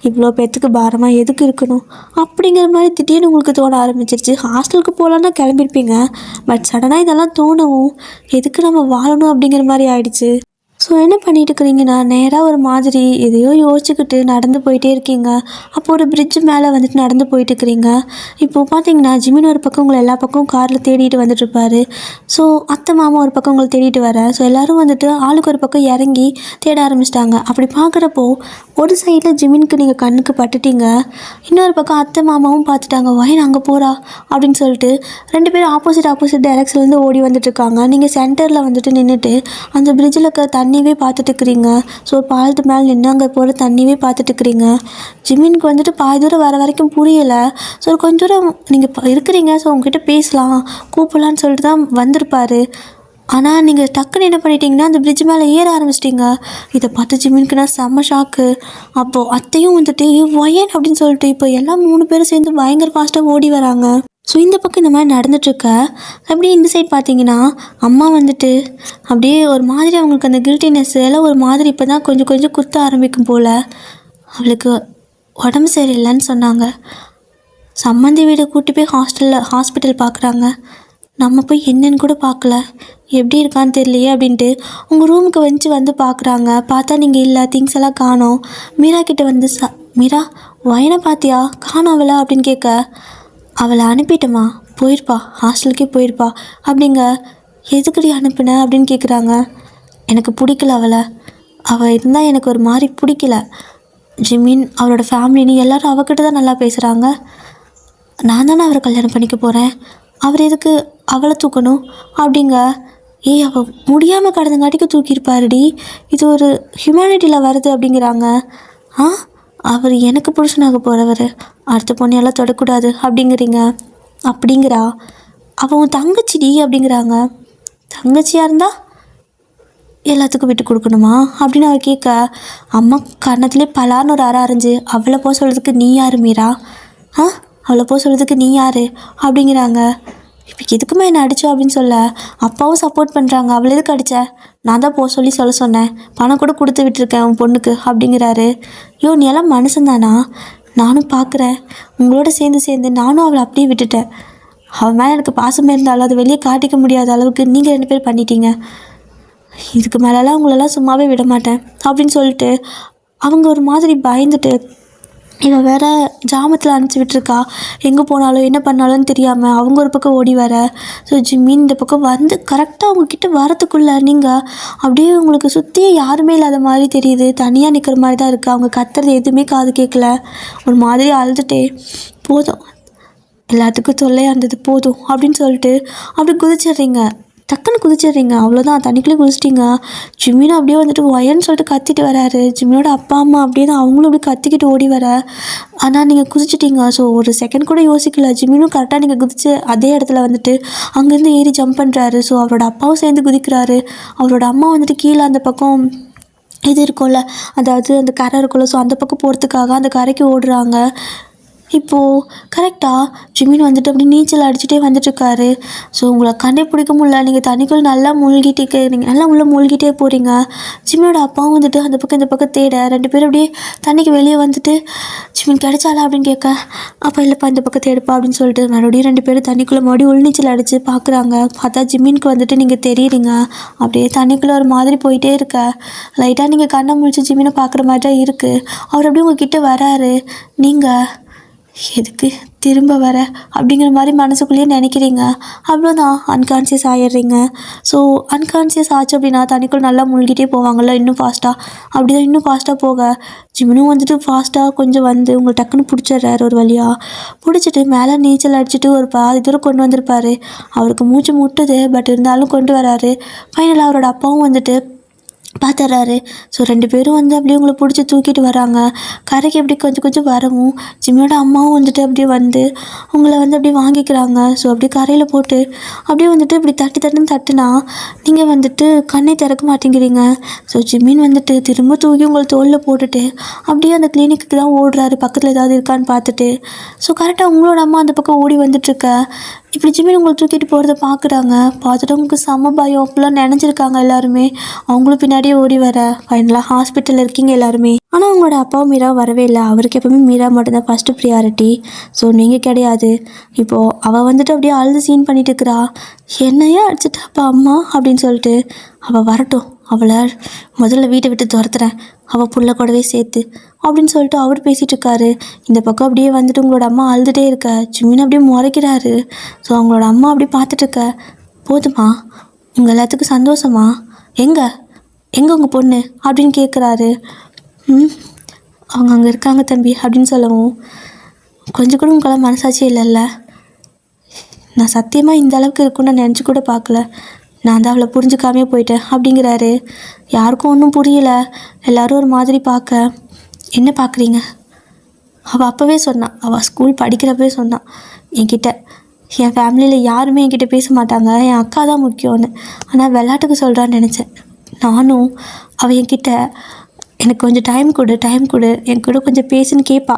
இவ்வளோ பேர்த்துக்கு பாரமாக எதுக்கு இருக்கணும் அப்படிங்கிற மாதிரி திடீர்னு உங்களுக்கு தோண ஆரம்பிச்சிருச்சு. ஹாஸ்டலுக்கு போகலான்னா கிளம்பியிருப்பீங்க, பட் சடனாக இதெல்லாம் தோணவும் எதுக்கு நம்ம வாழணும் அப்படிங்கிற மாதிரி ஆயிடுச்சு. ஸோ என்ன பண்ணிட்டு இருக்கிறீங்கன்னா, நேராக ஒரு மாதிரி எதையோ யோசிச்சுக்கிட்டு நடந்து போயிட்டே இருக்கீங்க. அப்போ ஒரு பிரிட்ஜு மேலே வந்துட்டு நடந்து போயிட்டு இருக்கிறீங்க. இப்போது பார்த்தீங்கன்னா ஜிமின் ஒரு பக்கம் உங்களை எல்லா பக்கம் காரில் தேடிட்டு வந்துட்டுருப்பாரு. ஸோ அத்தை மாமா ஒரு பக்கம் உங்களை தேடிட்டு வர, ஸோ எல்லோரும் வந்துட்டு ஆளுக்கு ஒரு பக்கம் இறங்கி தேட ஆரம்பிச்சிட்டாங்க. அப்படி பார்க்குறப்போ ஒரு சைடில் ஜிமினுக்கு நீங்கள் கண்ணுக்கு பட்டுட்டீங்க, இன்னொரு பக்கம் அத்தை மாமாவும் பார்த்துட்டாங்க. வயன் அங்கே போகிறா அப்படின்னு சொல்லிட்டு 2 பேரும் ஆப்போசிட் டைரக்ஷன்லேருந்து ஓடி வந்துட்டுருக்காங்க. நீங்கள் சென்டரில் வந்துட்டு நின்றுட்டு அந்த பிரிட்ஜில் இருக்க தண்ணியவே பார்த்துட்டுருக்குறீங்க. ஸோ பாலத்து மேலே நின்று அங்கே போகிற தண்ணியவே பார்த்துட்டுருக்குறீங்க. ஜிமினுக்கு வந்துட்டு பாதி தூரம் வர வரைக்கும் புரியலை. ஸோ கொஞ்சம் தூரம் நீங்கள் இருக்கிறீங்க, ஸோ உங்ககிட்ட பேசலாம் கூப்பிடலான்னு சொல்லிட்டு தான் வந்திருப்பார். ஆனால் நீங்கள் டக்குன்னு என்ன பண்ணிட்டீங்கன்னா அந்த பிரிட்ஜ் மேலே ஏற ஆரம்பிச்சிட்டிங்க. இதை பார்த்து ஜிமினுக்கு நான் செம்ம ஷாக்கு. அப்போது அத்தையும் வந்துட்டு வயன் அப்படின்னு சொல்லிட்டு இப்போ எல்லாம் 3 பேரும் சேர்ந்து பயங்கர ஃபாஸ்ட்டாக ஓடி வராங்க. ஸோ இந்த பக்கம் இந்த மாதிரி நடந்துட்டுருக்க, அப்படியே இந்த சைட் பார்த்தீங்கன்னா அம்மா வந்துட்டு அப்படியே ஒரு மாதிரி அவங்களுக்கு அந்த கில்ட்டினஸ் எல்லாம் ஒரு மாதிரி இப்போ தான் கொஞ்சம் கொஞ்சம் குத்த ஆரம்பிக்கும் போல். அவளுக்கு உடம்பு சரியில்லைன்னு சொன்னாங்க. சம்மந்தி வீடை கூட்டி போய் ஹாஸ்பிட்டல் பார்க்குறாங்க. நம்ம போய் என்னன்னு கூட பார்க்கல, எப்படி இருக்கான்னு தெரியலையே அப்படின்ட்டு உங்கள் ரூமுக்கு வந்து பார்க்குறாங்க. பார்த்தா நீங்கள் இல்லை, திங்ஸ் எல்லாம் காணோம். மீரா கிட்டே வந்து மீரா வயனை பார்த்தியா, காணோம் அவளை அப்படின்னு கேட்க, அவளை அனுப்பிட்டோமா, போயிருப்பா, ஹாஸ்டலுக்கே போயிருப்பா அப்படிங்க. எதுக்கடி அனுப்புன அப்படின்னு கேட்குறாங்க. எனக்கு பிடிக்கல அவள் இருந்தால் எனக்கு ஒரு மாதிரி பிடிக்கல. ஜிமின் அவளோட ஃபேமிலின்னு எல்லோரும் அவகிட்ட தான் நல்லா பேசுகிறாங்க. நான் தானே அவரை கல்யாணம் பண்ணிக்க போகிறேன், அவர் எதுக்கு அவளை தூக்கணும் அப்படிங்க. அவள் முடியாமல் கடந்தங்காட்டிக்கு தூக்கியிருப்பாருடி, இது ஒரு ஹியூமனிட்டியில் வருது அப்படிங்கிறாங்க. அவர் எனக்கு புருஷனாக போகிறவர், அடுத்த பொண்ணையெல்லாம் தொடக்கூடாது அப்படிங்கிறா. அவன் தங்கச்சிடி அப்படிங்கிறாங்க. தங்கச்சியாக இருந்தால் எல்லாத்துக்கும் விட்டு கொடுக்கணுமா அப்படின்னு அவள் கேட்க, அம்மா கன்னத்துலேயே பலான்னு ஒரு அரைஞ்சு, அவளை போக சொல்கிறதுக்கு நீ யார் மீரா, அவளை போக சொல்கிறதுக்கு நீ யார் அப்படிங்கிறாங்க. இப்போ எதுக்குமே என்னை அடித்தோம் அப்படின்னு சொல்ல அப்பாவும் சப்போர்ட் பண்ணுறாங்க. அவளை எதுக்கு அடித்த, நான் தான் போக சொல்ல சொன்னேன், பணம் கூட கொடுத்து விட்டுருக்கேன் உன் பொண்ணுக்கு அப்படிங்கிறாரு. நீ எல்லாம் மனுஷன்தானா, நானும் பார்க்குறேன், உங்களோட சேர்ந்து நானும் அவளை அப்படியே விட்டுட்டேன். அவன் மேலே எனக்கு பாசமே இருந்தாலும் அதை வெளியே காட்டிக்க முடியாத அளவுக்கு நீங்கள் 2 பேர் பண்ணிட்டீங்க. இதுக்கு மேலெல்லாம் உங்களெல்லாம் சும்மாவே விட மாட்டேன் அப்படின்னு சொல்லிட்டு அவங்க ஒரு மாதிரி பயந்துட்டு, இவன் வேற ஜாமத்தில் அனுப்பிச்சி விட்டுருக்கா, எங்கே போனாலும் என்ன பண்ணாலும் தெரியாமல் அவங்க ஒரு பக்கம் ஓடி வர. ஸோ ஜிமின் இந்த பக்கம் வந்து கரெக்டாக அவங்கக்கிட்ட வரத்துக்குள்ளே நீங்கள் அப்படியே உங்களுக்கு சுற்றியே யாருமே இல்லாத மாதிரி தெரியுது, தனியாக நிற்கிற மாதிரி தான் இருக்குது. அவங்க கத்துறது எதுவுமே காது கேட்கல, ஒரு மாதிரி அழுதுட்டே, போதும் எல்லாத்துக்கும் தொல்லையாக இருந்தது போதும் அப்படின்னு சொல்லிட்டு அப்படி டக்குன்னு குதிச்சிடுறீங்க. அவ்வளோதான், தண்ணிக்குள்ளே குதிச்சிட்டிங்க. ஜிமினும் அப்படியே வந்துட்டு ஒயன்னு சொல்லிட்டு கத்திட்டு வராரு. ஜிமினோட அப்பா அம்மா அப்படியே தான் அவங்களும் அப்படியே கத்திக்கிட்டு ஓடி வர. ஆனால் நீங்கள் குதிச்சிட்டிங்க. ஸோ ஒரு செகண்ட் கூட யோசிக்கல. ஜிமினும் கரெக்டாக நீங்கள் குதிச்சு அதே இடத்துல வந்துட்டு அங்கேருந்து ஏறி ஜம்ப் பண்ணுறாரு. ஸோ அவரோட அப்பாவும் சேர்ந்து குதிக்கிறாரு. அவரோட அம்மா வந்துட்டு கீழே அந்த பக்கம் இது இருக்கும்ல, அதாவது அந்த கரை இருக்கும்ல, ஸோ அந்த பக்கம் போகிறதுக்காக அந்த கரைக்கு ஓடுறாங்க. இப்போது கரெக்டாக ஜிமின் வந்துட்டு அப்படி நீச்சல் அடிச்சுட்டே வந்துட்டுருக்காரு. ஸோ உங்களை கண்டே பிடிக்க முடியல. நீங்கள் தண்ணிக்குள்ள நல்லா மூழ்கிட்டு இருக்கிறீங்க, நல்லா உள்ளே மூழ்கிட்டே போகிறீங்க. ஜிமினோட அப்பாவும் வந்துட்டு அந்த பக்கம் இந்த பக்கம் தேட 2 பேரும் அப்படியே தண்ணிக்கு வெளியே வந்துட்டு ஜிமின் கிடைச்சாலா அப்படின்னு கேட்க, அப்போ இல்லைப்பா இந்த பக்கம் தேடுப்பா அப்படின்னு சொல்லிட்டு மறுபடியும் 2 பேரும் தண்ணிக்குள்ளே மறுபடியும் உள்நீச்சல் அடித்து பார்க்குறாங்க. பார்த்தா ஜிமினுக்கு வந்துட்டு நீங்கள் தெரியுறீங்க. அப்படியே தண்ணிக்குள்ளே ஒரு மாதிரி போயிட்டே இருக்க. லைட்டாக நீங்கள் கண்ணை முழிச்சு ஜிமினை பார்க்குற மாதிரி தான் இருக்குது. அவர் அப்படியே உங்ககிட்ட வராரு. நீங்கள் எதுக்கு திரும்ப வர அப்படிங்கிற மாதிரி மனசுக்குள்ளேயே நினைக்கிறீங்க. அவ்வளோதான், அன்கான்சியஸ் ஆகிடுறீங்க. ஸோ அன்கான்சியஸ் ஆச்சு அப்படின்னா தண்ணிக்குள் நல்லா மூழ்கிட்டே போவாங்கள்ல இன்னும் ஃபாஸ்ட்டாக. அப்படி தான் இன்னும் ஃபாஸ்ட்டாக போக ஜிமினும் வந்துட்டு ஃபாஸ்ட்டாக கொஞ்சம் வந்து உங்களை டக்குன்னு பிடிச்சிடுறாரு. ஒரு வழியாக பிடிச்சிட்டு மேலே நீச்சல் அடிச்சுட்டு ஒரு பாதி தூரம் கொண்டு வந்திருப்பாரு. அவருக்கு மூச்சு முட்டுது, பட் இருந்தாலும் கொண்டு வராரு. ஃபைனலாக அவரோட அப்பாவும் வந்துட்டு பார்த்துட்றாரு. ஸோ 2 பேரும் வந்து அப்படியே உங்களை பிடிச்சி தூக்கிட்டு வராங்க. கரைக்கு எப்படி கொஞ்சம் கொஞ்சம் வரவும் ஜிம்மியோட அம்மாவும் வந்துட்டு அப்படியே வந்து உங்களை வந்து அப்படியே வாங்கிக்கிறாங்க. ஸோ அப்படியே கரையில் போட்டு அப்படியே வந்துட்டு இப்படி தட்டுனா நீங்கள் வந்துட்டு கண்ணை திறக்க மாட்டேங்கிறீங்க. ஸோ ஜிம்மின் வந்துட்டு திரும்ப தூக்கி உங்களை தோளில் போட்டுட்டு அப்படியே அந்த கிளினிக்கு தான் ஓடுறாரு, பக்கத்தில் ஏதாவது இருக்கான்னு பார்த்துட்டு. ஸோ கரெக்டாக உங்களோட அம்மா அந்த பக்கம் ஓடி வந்துட்டுருக்க. இப்படி ஜிம்மின் உங்களை தூக்கிட்டு போகிறத பார்க்குறாங்க. பார்த்துட்டு உங்களுக்கு செம்ம பயம். அப்படிலாம் நினச்சிருக்காங்க எல்லாருமே. அவங்களும் பின்னாடியே ஓடி வர ஃபைனலாக ஹாஸ்பிட்டலில் இருக்கீங்க எல்லாருமே. ஆனால் உங்களோட அப்பாவும் மீரா வரவே இல்லை. அவருக்கு எப்பவுமே மீரா மட்டும்தான் ஃபஸ்ட்டு ப்ரியாரிட்டி. ஸோ நீங்கள் கிடையாது. இப்போது அவள் வந்துட்டு அப்படியே அழுது சீன் பண்ணிட்டு இருக்கிறா. என்னையே அடிச்சிட்டாப்பா அம்மா அப்படின்னு சொல்லிட்டு. அவள் வரட்டும், அவளை முதல்ல வீட்டை விட்டு துரத்துறேன், அவள் புள்ள கூடவே சேர்த்து அப்படின்னு சொல்லிட்டு அவர் பேசிகிட்டு இருக்காரு. இந்த பக்கம் அப்படியே வந்துட்டு உங்களோட அம்மா அழுதுகிட்டே இருக்க. ஜிம்மின் அப்படியே முறைக்கிறாரு. ஸோ அவங்களோட அம்மா அப்படியே பார்த்துட்ருக்க. போதுமா, உங்கள் எல்லாத்துக்கும் சந்தோஷமா, எங்கே உங்கள் பொண்ணு அப்படின்னு கேட்குறாரு. அவங்க அங்கே இருக்காங்க தம்பி அப்படின்னு சொல்லவும், கொஞ்சம் கூட உங்களால் மனசாட்சி இல்லைல்ல, நான் சத்தியமாக இந்த அளவுக்கு இருக்குன்னு நான் நினச்சி கூட பார்க்கல, நான் தான் அவளை புரிஞ்சுக்காமே போயிட்டேன் அப்படிங்கிறாரு. யாருக்கும் ஒன்றும் புரியலை. எல்லோரும் ஒரு மாதிரி பார்க்க, என்ன பார்க்குறீங்க? அவள் அப்போவே சொன்னான், அவள் ஸ்கூல் படிக்கிறப்பவே சொன்னான் என்கிட்ட, என் ஃபேமிலியில் யாருமே என்கிட்ட பேச மாட்டாங்க, என் அக்கா தான் முக்கியம்னு. ஆனால் விளையாட்டுக்கு சொல்கிறான்னு நினச்சேன். நானும் அவள் என்கிட்ட எனக்கு கொஞ்சம் டைம் கொடு என் கூட கொஞ்சம் பேசுன்னு கேட்பா.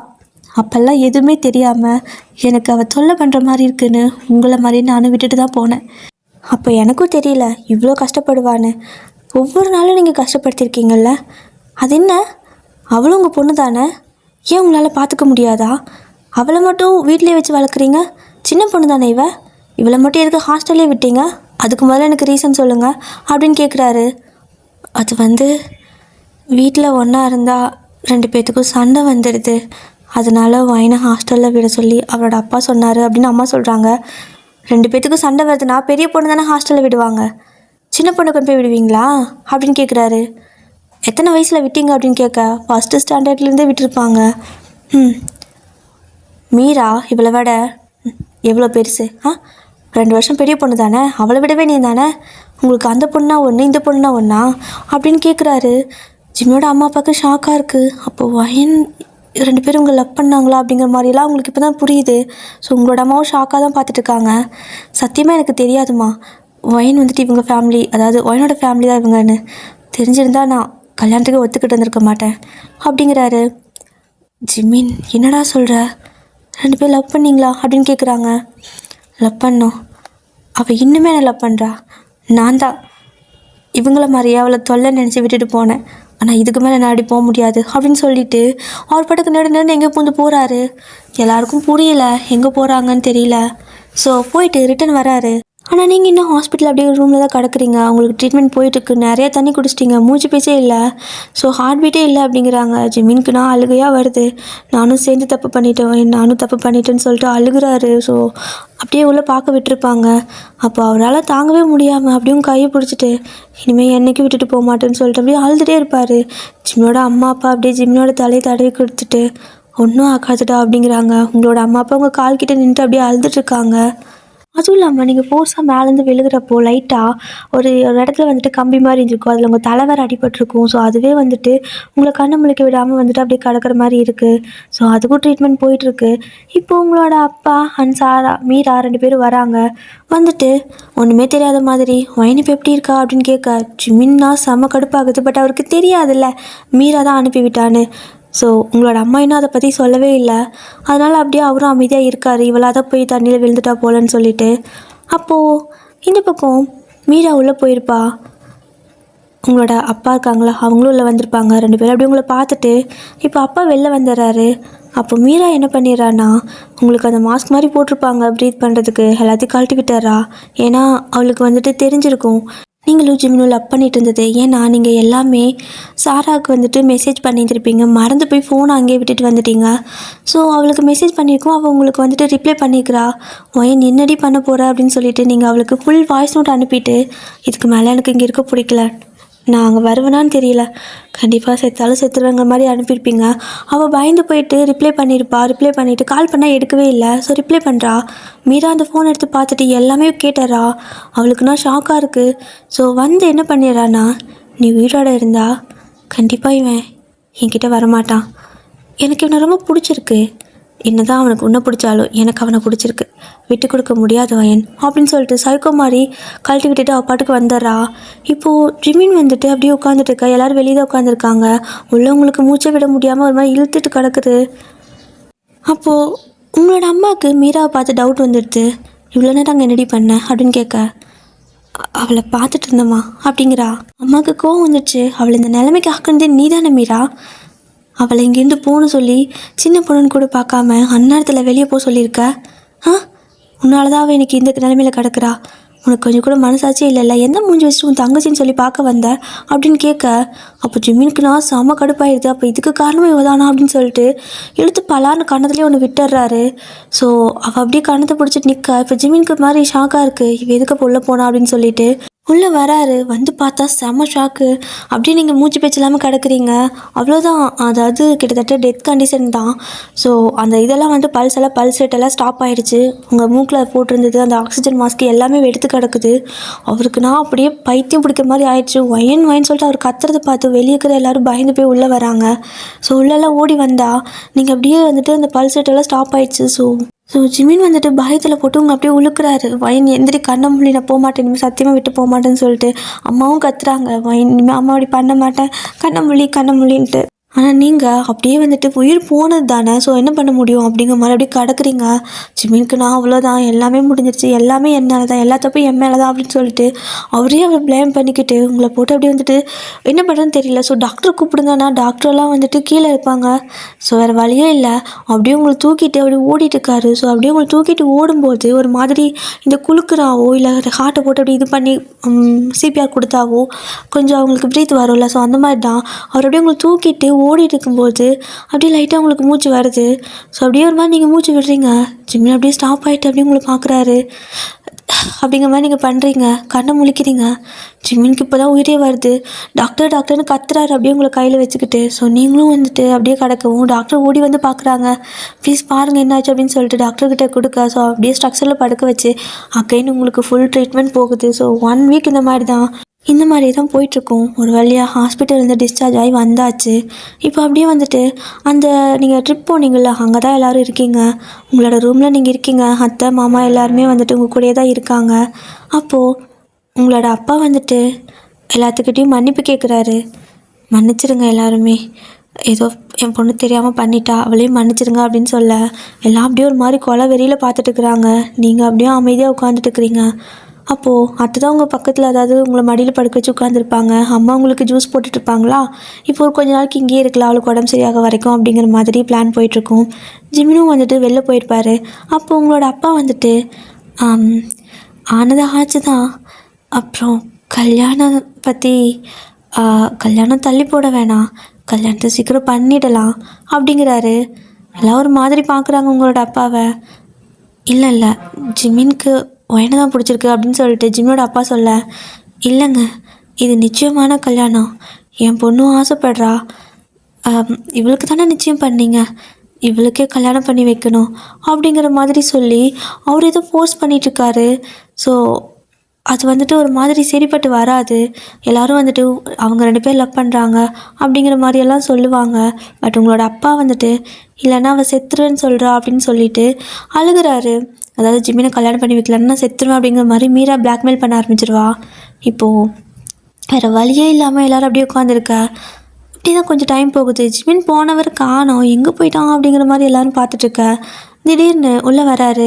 அப்போல்லாம் எதுவுமே தெரியாமல் எனக்கு அவள் தொல்லை பண்ணுற மாதிரி இருக்குன்னு உங்களை மாதிரி நானும் விட்டுட்டு தான் போனேன். அப்போ எனக்கும் தெரியல இவ்வளோ கஷ்டப்படுவான்னு. ஒவ்வொரு நாளும் நீங்கள் கஷ்டப்படுத்திருக்கீங்கள்ல, அது என்ன, அவளும் உங்கள் பொண்ணு தானே, ஏன் உங்களால் பார்த்துக்க முடியாதா? அவளை மட்டும் வீட்டிலே வச்சு வளர்க்குறீங்க, சின்ன பொண்ணு தானே இவளை மட்டும் எதுக்கு ஹாஸ்டல்லே விட்டீங்க? அதுக்கு முதல்ல எனக்கு ரீசன் சொல்லுங்கள் அப்படின்னு கேட்குறாரு. அது வந்து வீட்டில் ஒன்றா இருந்தால் 2 பேர்த்துக்கும் சண்டை வந்துடுது, அதனால் வைனை ஹாஸ்டலில் விட சொல்லி அவரோட அப்பா சொன்னார் அப்படின்னு அம்மா சொல்கிறாங்க. 2 பேர்த்துக்கும் சண்டை வருதுன்னா பெரிய பொண்ணு தானே ஹாஸ்டலில் விடுவாங்க, சின்ன பொண்ணு கொண்டு போய் விடுவீங்களா அப்படின்னு கேட்குறாரு. எத்தனை வயசில் விட்டீங்க அப்படின்னு கேட்க, ஃபஸ்ட்டு ஸ்டாண்டர்ட்லேருந்தே விட்டுருப்பாங்க. மீரா இவளை விட எவ்வளோ பெருசு, 2 வருஷம் பெரிய பொண்ணு தானே, அவளை விடவே நீ தானே, உங்களுக்கு அந்த பொண்ணா ஒன்று இந்த பொண்ணா ஒன்றா அப்படின்னு கேட்குறாரு. ஜிம்மியோட அம்மா அப்பாவுக்கு ஷாக்காக இருக்குது. அப்போது வயன் 2 பேரும் உங்களை லவ் பண்ணாங்களா அப்படிங்கிற மாதிரிலாம் உங்களுக்கு இப்போ தான் புரியுது. ஸோ உங்களோட அம்மாவும் ஷாக்காக தான் பார்த்துட்ருக்காங்க. சத்தியமாக எனக்கு தெரியாதுமா, ஒயின் வந்துட்டு இவங்க ஃபேமிலி, அதாவது ஒயினோட ஃபேமிலி தான் இவங்கன்னு தெரிஞ்சிருந்தா நான் கல்யாணத்துக்கு ஒத்துக்கிட்டு வந்திருக்க மாட்டேன் அப்படிங்கிறாரு. ஜிம்மின் என்னடா சொல்கிற, 2 பேர் லவ் பண்ணிங்களா அப்படின்னு கேட்குறாங்க. லவ் பண்ணோம், அவள் இன்னுமே என்ன லவ் பண்ணுறா, நான் தான் இவங்கள மாதிரியே அவளை தொல்லை நினச்சி விட்டுட்டு போனேன், ஆனால் இதுக்கு மேலே நான் அப்படி போக முடியாது அப்படின்னு சொல்லிட்டு அவர் படக்கு நடு எங்கே பூந்து போகிறாரு. எல்லாருக்கும் புரியல, எங்கே போகிறாங்கன்னு தெரியல. ஸோ போயிட்டு ரிட்டன் வராரு. ஆனால் நீங்கள் இன்னும் ஹாஸ்பிட்டல் அப்படியே ரூமில் தான் கிடக்குறீங்க. அவங்களுக்கு ட்ரீட்மெண்ட் போயிட்டுருக்கு, நிறைய தண்ணி குடிச்சிட்டிங்க, மூச்சு பேச்சே இல்லை, ஸோ ஹார்ட் பீட்டே இல்லை அப்படிங்கிறாங்க. ஜிம்மினுக்கு நான் அழுகையாக வருது, நானும் சேர்ந்து தப்பு பண்ணிட்டேன்னு சொல்லிட்டு அழுகிறாரு. ஸோ அப்படியே உள்ளே பார்க்க விட்டுருப்பாங்க. அப்போ அவரால் தாங்கவே முடியாமல் அப்படியும் கையை பிடிச்சிட்டு இனிமேல் என்னைக்கு விட்டுட்டு போக மாட்டேன்னு சொல்லிட்டு அப்படியே அழுதுகிட்டே இருப்பார். ஜிம்மியோட அம்மா அப்பா அப்படியே ஜிம்மியோட தலையை தடவி கொடுத்துட்டு ஒன்றும் ஆக்காதுடா அப்படிங்கிறாங்க. உங்களோட அம்மா அப்பா உங்கள் கால் கிட்டே நின்றுட்டு அப்படியே அழுதுட்ருக்காங்க. அதுவும் இல்லாமல் நீங்கள் ஃபோர்ஸாக மேலேருந்து விழுகிறப்போ லைட்டாக ஒரு இடத்துல வந்துட்டு கம்பி மாதிரி இருந்திருக்கும், அதில் உங்கள் தலைவர் அடிபட்டிருக்கும். ஸோ அதுவே வந்துட்டு உங்களை கண்ணை முழிக்க விடாமல் வந்துட்டு அப்படியே கிடக்கிற மாதிரி இருக்குது. ஸோ அதுக்கும் ட்ரீட்மெண்ட் போயிட்டுருக்கு. இப்போ உங்களோட அப்பா அண்ட் மீரா 2 பேரும் வராங்க. வந்துட்டு ஒன்றுமே தெரியாத மாதிரி ஒயின் இப்போ எப்படி இருக்கா அப்படின்னு கேட்க, ஜிம்மின்னா செம்ம கடுப்பாகுது. பட் அவருக்கு தெரியாதுல்ல மீரா தான் அனுப்பிவிட்டான்னு. ஸோ உங்களோட அம்மா இன்னும் அதை பற்றி சொல்லவே இல்லை. அதனால் அப்படியே அவரும் அமைதியாக இருக்கார். இவளாக தான் போய் தண்ணியில் விழுந்துட்டா போலன்னு சொல்லிட்டு. அப்போது இந்த பக்கம் மீரா உள்ளே போயிருப்பா. உங்களோட அப்பா இருக்காங்களா, அவங்களும் உள்ளே வந்திருப்பாங்க. 2 பேரும் அப்படியே உங்களை பார்த்துட்டு இப்போ அப்பா வெளில வந்துடுறாரு. அப்போ மீரா என்ன பண்ணிடுறான்னா, உங்களுக்கு அந்த மாஸ்க் மாதிரி போட்டிருப்பாங்க ப்ரீத் பண்ணுறதுக்கு, எல்லாத்தையும் கழட்டி விட்டுறா. ஏன்னா அவளுக்கு வந்துட்டு தெரிஞ்சிருக்கும் நீங்களும் ஜிம்மினும் லவ் பண்ணிட்டு இருந்தது. ஏன்னா நீங்கள் எல்லாமே சாராவுக்கு வந்துட்டு மெசேஜ் பண்ணியிருந்திருப்பீங்க, மறந்து போய் ஃபோனை அங்கேயே விட்டுட்டு வந்துட்டீங்க. ஸோ அவளுக்கு மெசேஜ் பண்ணியிருக்கோம், அவள் உங்களுக்கு வந்துட்டு ரிப்ளை பண்ணிக்கிறா. ஒயன் என்னடி பண்ண போகிற அப்படின்னு சொல்லிட்டு நீங்கள் அவளுக்கு ஃபுல் வாய்ஸ் நோட் அனுப்பிட்டு, இதுக்கு மேலே எனக்கு இங்கே இருக்க பிடிக்கல, நான் அங்கே வருவேனான்னு தெரியல, கண்டிப்பாக செத்தாலும் செத்துருவேங்கிற மாதிரி அனுப்பியிருப்பீங்க. அவள் பயந்து போயிட்டு ரிப்ளை பண்ணியிருப்பா. ரிப்ளை பண்ணிவிட்டு கால் பண்ணால் எடுக்கவே இல்லை. ஸோ ரிப்ளை பண்ணுறா. மீரா அந்த ஃபோன் எடுத்து பார்த்துட்டு எல்லாமே கேட்டுறா. அவளுக்குன்னா ஷாக்காக இருக்குது. ஸோ வந்து என்ன பண்ணிடுறான்னா, நீ உயிரோட இருந்தா கண்டிப்பாக இவன் என்கிட்ட வரமாட்டான், எனக்கு இவனை ரொம்ப பிடிச்சிருக்கு, என்னதான் அவனுக்கு உன்னை பிடிச்சாலும் எனக்கு அவனை பிடிச்சிருக்கு, விட்டு கொடுக்க முடியாத வயன் அப்படின்னு சொல்லிட்டு சைக்கோ மாதிரி கழட்டி விட்டுட்டு அவள் பாட்டுக்கு வந்துடுறா. இப்போது ஜிமின் வந்துட்டு அப்படியே உட்காந்துட்டு இருக்கா. எல்லோரும் வெளியே தான் உட்காந்துருக்காங்க. உள்ளவங்களுக்கு மூச்சை விட முடியாமல் ஒரு மாதிரி இழுத்துட்டு கிடக்குது. அப்போது உங்களோட அம்மாவுக்கு மீராவை பார்த்து டவுட் வந்துடுது. இவ்வளோ நேரம் அங்கே என்னடி பண்ண அப்படின்னு கேட்க, அவளை பார்த்துட்டு இருந்தம்மா அப்படிங்கிறா. அம்மாவுக்கு கோவம் வந்துடுச்சு. அவளை இந்த நிலைமைக்கு ஆக்குனதே நீ தானே மீரா, அவளை இங்கேருந்து போகணும் சொல்லி சின்ன பொண்ணுன்னு கூட பார்க்காம அந்நேரத்தில் வெளியே போக சொல்லியிருக்க. உன்னால தான் அவள் எனக்கு இந்த நிலைமையில் கிடக்குறா, உனக்கு கொஞ்சம் கூட மனசாட்சியே இல்லைல்ல, எந்த மூஞ்சி வச்சுட்டு உன் தங்கச்சின்னு சொல்லி பார்க்க வந்த அப்படின்னு கேட்க, அப்போ ஜிம்மினுக்கு நான் செம கடுப்பாயிடுது. அப்போ இதுக்கு காரணமே இவதானா அப்படின்னு சொல்லிட்டு இழுத்து பலான்னு கண்ணத்துலேயே ஒன்று விட்டுடுறாரு. ஸோ அவள் அப்படியே கண்ணத்தை பிடிச்சிட்டு நிற்க. இப்போ ஜிம்மினுக்கு மாதிரி ஷாக்காக இருக்குது, இவ எதுக்கு உள்ள போனா அப்படின்னு சொல்லிட்டு உள்ளே வராரு. வந்து பார்த்தா செம்ம ஷாக்கு. அப்படியே நீங்கள் மூச்சு பேச்சு இல்லாமல் கிடக்குறீங்க, அவ்வளோதான். அதாவது கிட்டத்தட்ட டெத் கண்டிஷன் தான். ஸோ அந்த இதெல்லாம் வந்துட்டு பல்ஸ் ரேட்டெல்லாம் ஸ்டாப் ஆகிடுச்சு. உங்கள் மூக்கில் போட்டிருந்தது அந்த ஆக்சிஜன் மாஸ்க் எல்லாமே எடுத்து கிடக்குது. அவருக்கு நான் அப்படியே பைத்தியம் பிடிக்கிற மாதிரி ஆயிடுச்சு. ஒயன் சொல்லிட்டு அவர் கத்துறதை பார்த்து வெளியே இருக்கிற எல்லோரும் பயந்து போய் உள்ளே வராங்க. ஸோ உள்ளெல்லாம் ஓடி வந்தால் நீங்கள் அப்படியே வந்துட்டு அந்த பல்ஸ் ரேட்டெல்லாம் ஸ்டாப் ஆகிடுச்சு. ஸோ ஜிமின் வந்துட்டு பயத்தில் போட்டு உங்க அப்படியே உழுக்கிறாரு. வயன் எந்திரி, கண்ண மொழி, நான் போக மாட்டேன், இனிமேல் சத்தியமாக விட்டு போக மாட்டேன்னு சொல்லிட்டு. அம்மாவும் கத்துறாங்க, வயன் இனிமேல் அம்மா அப்படி பண்ண மாட்டேன், கண்ண மொழின்ட்டு. ஆனால் நீங்கள் அப்படியே வந்துட்டு உயிர் போனது தானே, ஸோ என்ன பண்ண முடியும் அப்படிங்கிற மாதிரி அப்படியே கிடக்குறீங்க. ஜிமினுக்கு நான் அவ்வளோதான், எல்லாமே முடிஞ்சிருச்சு, எல்லாமே என்னால் தான், எல்லா தப்பும் என் மேலே தான் அப்படின்னு சொல்லிட்டு அவரே அவரை ப்ளேம் பண்ணிக்கிட்டு உங்களை போட்டு அப்படியே வந்துட்டு என்ன பண்ணுறதுன்னு தெரியல. ஸோ டாக்டர் கூப்பிடுங்கன்னா டாக்டரெல்லாம் வந்துட்டு கீழே இருப்பாங்க. ஸோ வேறு வழியே இல்லை, அப்படியே உங்களை தூக்கிட்டு அப்படியே ஓடிட்டு இருக்காரு. ஸோ அப்படியே உங்களை தூக்கிட்டு ஓடும்போது ஒரு மாதிரி இந்த குலுக்குறாவோ இல்லை ஹார்ட்டை போட்டு அப்படி இது பண்ணி சிபிஆர் கொடுத்தாவோ கொஞ்சம் அவங்களுக்கு ப்ரீத் வரும்ல. ஸோ அந்த மாதிரி தான் அவர் அப்படியே உங்களை தூக்கிட்டு ஓடிட்டு இருக்கும்போது அப்படியே லைட்டாக உங்களுக்கு மூச்சு வருது. ஸோ அப்படியே ஒரு மாதிரி நீங்கள் மூச்சு விடுறீங்க. ஜிம்மின் அப்படியே ஸ்டாப் ஆகிட்டு அப்படியே உங்களை பார்க்குறாரு. அப்படிங்கிற மாதிரி நீங்கள் பண்ணுறீங்க, கண்ணை முழிக்கிறீங்க. ஜிம்மினுக்கு இப்போ தான் உயிரே வருது. டாக்டர்னு கத்துறாரு அப்படியே உங்களை கையில் வச்சுக்கிட்டு. ஸோ நீங்களும் வந்துட்டு அப்படியே கிடக்கவும் டாக்டர் ஓடி வந்து பார்க்குறாங்க. ப்ளீஸ் பாருங்கள் என்னாச்சு அப்படின்னு சொல்லிட்டு டாக்டர்கிட்ட கொடுக்க. ஸோ அப்படியே ஸ்ட்ரக்சரில் படுக்க வச்சு அகைன் உங்களுக்கு ஃபுல் ட்ரீட்மெண்ட் போகுது. ஸோ 1 வீக் இந்த மாதிரி தான் போயிட்டுருக்கோம். ஒரு வழியாக ஹாஸ்பிட்டல்லேருந்து டிஸ்சார்ஜ் ஆகி வந்தாச்சு. இப்போ அப்படியே வந்துட்டு அந்த நீங்கள் ட்ரிப் போனீங்கள்ல, அங்கே தான் எல்லோரும் இருக்கீங்க. உங்களோட ரூமில் நீங்கள் இருக்கீங்க. அத்தை மாமா எல்லாருமே வந்துட்டு உங்கள் கூடயே தான் இருக்காங்க. அப்போது உங்களோட அப்பா வந்துட்டு எல்லாத்துக்கிட்டையும் மன்னிப்பு கேட்குறாரு. மன்னிச்சிடுங்க எல்லாருமே, ஏதோ என் பொண்ணு தெரியாமல் பண்ணிட்டா, அவளையும் மன்னிச்சிடுங்க அப்படின்னு சொல்ல எல்லாம் அப்படியே ஒரு மாதிரி கொலை வெறியில் பார்த்துட்டு இருக்கிறாங்க. நீங்கள் அப்படியே அமைதியாக உட்காந்துட்டு இருக்கிறீங்க. அப்போது அத்தை தான் உங்கள் பக்கத்தில், அதாவது உங்களை மடியில் படுக்க வச்சு உட்காந்துருப்பாங்க. அம்மா உங்களுக்கு ஜூஸ் போட்டுட்ருப்பாங்களா. இப்போ ஒரு கொஞ்ச நாளைக்கு இங்கேயே இருக்கலாம், அவளுக்கு உடம்பு சரியாக வரைக்கும் அப்படிங்கிற மாதிரி பிளான் போயிட்டுருக்கும். ஜிமினும் வந்துட்டு வெளில போயிருப்பார். அப்போது உங்களோட அப்பா வந்துட்டு ஆனது ஆச்சு தான், அப்புறம் கல்யாணம் பற்றி கல்யாணம் தள்ளி போட வேணாம், கல்யாணத்தை சீக்கிரம் பண்ணிடலாம் அப்படிங்கிறாரு. எல்லாம் ஒரு மாதிரி பார்க்குறாங்க உங்களோட அப்பாவை. இல்லை ஜிமினுக்கு ஒயனை தான் பிடிச்சிருக்கு அப்படின்னு சொல்லிட்டு ஜிம்மினோட அப்பா சொல்ல, இல்லைங்க இது நிச்சயமான கல்யாணம், என் பொண்ணும் ஆசைப்படுறா, இவளுக்கு தானே நிச்சயம் பண்ணீங்க, இவளுக்கே கல்யாணம் பண்ணி வைக்கணும் அப்படிங்கிற மாதிரி சொல்லி அவர் ஏதோ ஃபோர்ஸ் பண்ணிகிட்ருக்காரு. ஸோ அது வந்துட்டு ஒரு மாதிரி சரிப்பட்டு வராது. எல்லோரும் வந்துட்டு அவங்க 2 பேர் லவ் பண்ணுறாங்க அப்படிங்கிற மாதிரியெல்லாம் சொல்லுவாங்க. பட் உங்களோட அப்பா வந்துட்டு இல்லைன்னா அவள் செத்துருன்னு சொல்கிறா அப்படின்னு சொல்லிட்டு அழுகிறாரு. அதாவது ஜிம்மினை கல்யாணம் பண்ணி வைக்கலன்னா செத்துருவேன் அப்படிங்கிற மாதிரி மீரா பிளாக்மெயில் பண்ண ஆரம்பிச்சிருவா. இப்போது வேறு வழியே இல்லாமல் எல்லோரும் அப்படியே உட்காந்துருக்க. இப்படி தான் கொஞ்சம் டைம் போகுது. ஜிமின் போனவர் காணோம், எங்கே போயிட்டான் அப்படிங்கிற மாதிரி எல்லோரும் பார்த்துட்ருக்க. திடீர்னு உள்ளே வராரு.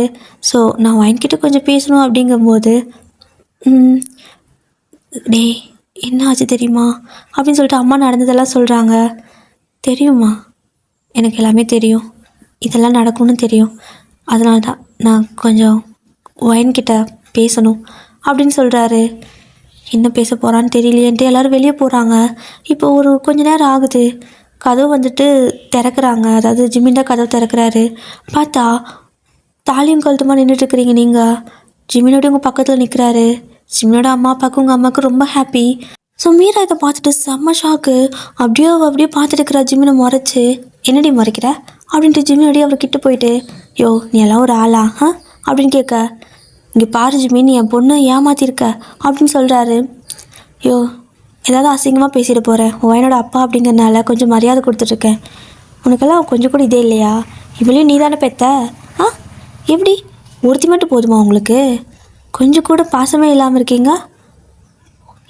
ஸோ நான் வாங்கிக்கிட்ட கொஞ்சம் பேசணும் அப்படிங்கும்போது, டேய் என்ன ஆச்சு தெரியுமா அப்படின்னு சொல்லிட்டு அம்மா நடந்ததெல்லாம் சொல்கிறாங்க. தெரியுமா, எனக்கு எல்லாமே தெரியும், இதெல்லாம் நடக்கும்னு தெரியும். அதனால தான் நான் கொஞ்சம் ஒயின்கிட்ட பேசணும் அப்படின்னு சொல்கிறாரு. என்ன பேச போகிறான்னு தெரியலையேன்ட்டு எல்லோரும் வெளியே போகிறாங்க. இப்போ ஒரு கொஞ்ச நேரம் ஆகுது. கதவு வந்துட்டு திறக்கிறாங்க. அதாவது ஜிமின் தான் கதவு திறக்கிறாரு. பார்த்தா தாலியும் கழுத்துமா நின்றுட்டுருக்குறீங்க நீங்கள். ஜிமினோட உங்கள் பக்கத்தில் நிற்கிறாரு. ஜிமினோட அம்மா அப்பாவுக்கு உங்கள் அம்மாவுக்கு ரொம்ப ஹாப்பி. ஸோ மீரா இதை பார்த்துட்டு செம்ம ஷாக்கு. அப்படியே பார்த்துட்டு இருக்கிறா ஜிமினை முறைச்சி. என்னடி முறைக்கிற அப்படின்ட்டு ஜிமினோடய அவர்கிட்ட போயிட்டு, யோ நீ எல்லாம் ஒரு ஆளா அப்படின்னு கேட்க, இங்கே பாரு ஜிமின், என் பொண்ணு ஏமாத்திருக்க அப்படின்னு சொல்கிறாரு. யோ ஏதாவது அசிங்கமாக பேசிட்டு போகிறேன், உன் அப்பா அப்படிங்கிறனால கொஞ்சம் மரியாதை கொடுத்துட்ருக்கேன். உனக்கெல்லாம் கொஞ்சம் கூட இதே இல்லையா? இவளையும் நீ தானே பெத்த? எப்படி ஒருத்தி மட்டும் போதுமா உங்களுக்கு? கொஞ்சம் கூட பாசமே இல்லாமல் இருக்கீங்க.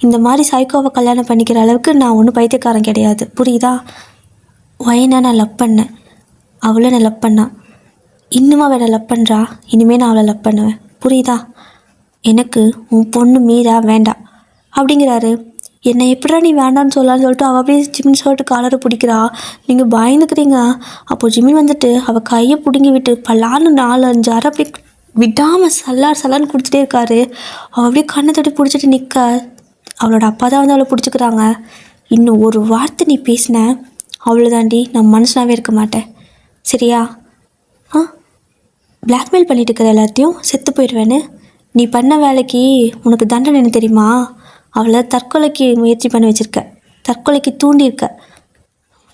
இந்த மாதிரி சைக்கோவை கல்யாணம் பண்ணிக்கிற அளவுக்கு நான் ஒன்றும் பைத்தியக்காரன் கிடையாது, புரியுதா? ஒயனா நான் லவ் பண்ணேன், அவளை நான் லவ் பண்ணான், இன்னுமா அவளை லவ் பண்ணுறா, இனிமேல் நான் அவளை லவ் பண்ணுவேன், புரியுதா? எனக்கு உன் பொண்ணு மீரா வேண்டாம் அப்படிங்கிறாரு. என்னை எப்படா நீ வேண்டான்னு சொல்லலான்னு சொல்லிட்டு அவள் அப்படியே ஜிமின் ஷர்ட்டு காலரை பிடிக்கிறா. நீங்கள் பயந்துக்கிறீங்க. அப்போது ஜிமின் வந்துட்டு அவள் கையை பிடுங்கி விட்டு பல்லான்னு 4-5 அரை அப்படியே விடாமல் சல்லான்னு குடிச்சிட்டே இருக்காரு. அவள் அப்படியே கண்ணை தட்டி பிடிச்சிட்டு நிற்க, அவளோட அப்பா தான் வந்து அவளை பிடிச்சிக்கிறாங்க. இன்னும் ஒரு வார்த்தை நீ பேசின அவ்வளோதாண்டி, நான் மனுஷனாகவே இருக்க மாட்டேன், சரியா? பிளாக்மெயில் பண்ணிட்டு இருக்கிற எல்லாத்தையும் செத்து போயிடுவேன்னு. நீ பண்ண வேலைக்கு உனக்கு தண்டனை என்ன தெரியுமா? அவளை தற்கொலைக்கு முயற்சி பண்ணி வச்சுருக்க, தற்கொலைக்கு தூண்டியிருக்க.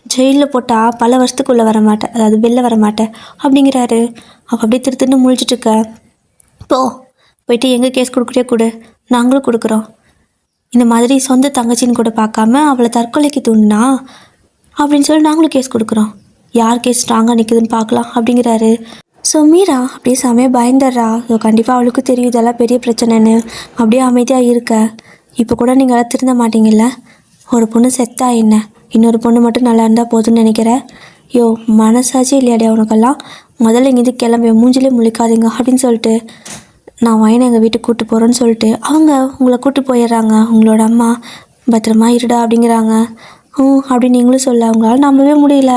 ஜெயிலில் போட்டால் பல வருஷத்துக்குள்ளே வர மாட்டேன், அதாவது வெளில வர மாட்டேன் அப்படிங்கிறாரு. அவள் அப்படியே திருத்துன்னு முழிச்சிட்ருக்க. போயிட்டு எங்கே கேஸ் கொடுக்குறியோ கொடு, நாங்களும் கொடுக்குறோம். இந்த மாதிரி சொந்த தங்கச்சின்னு கூட பார்க்காம அவளை தற்கொலைக்கு தூண்டினா அப்படின்னு சொல்லி நாங்களும் கேஸ் கொடுக்குறோம். யார் கேஸ் ஸ்ட்ராங்காக நிற்குதுன்னு பார்க்கலாம் அப்படிங்கிறாரு. ஸோ மீரா அப்படியே செமையாக பயந்துடுறா. ஸோ கண்டிப்பாக அவளுக்கு தெரியும் இதெல்லாம் பெரிய பிரச்சனைன்னு. அப்படியே அமைதியாக இருக்க. இப்போ கூட நீங்கள் எல்லாம் திருந்த மாட்டீங்கல்ல? ஒரு பொண்ணு செத்தா என்ன, இன்னொரு பொண்ணு மட்டும் நல்லா இருந்தால் போதும்னு நினைக்கிறேன். யோ மனசாச்சே இல்லையாடியா உனக்கெல்லாம்? முதல்ல இங்கேருந்து கிளம்பி மூஞ்சிலே முழிக்காதீங்க அப்படின்னு சொல்லிட்டு, நான் வயனை எங்கள் வீட்டுக்கு கூப்பிட்டு போகிறேன்னு சொல்லிட்டு அவங்க உங்களை கூப்பிட்டு போயிடுறாங்க. உங்களோட அம்மா பத்திரமா இருடா அப்படிங்கிறாங்க. அப்படின்னு நீங்களும் சொல்ல அவங்களால நம்பவே முடியல.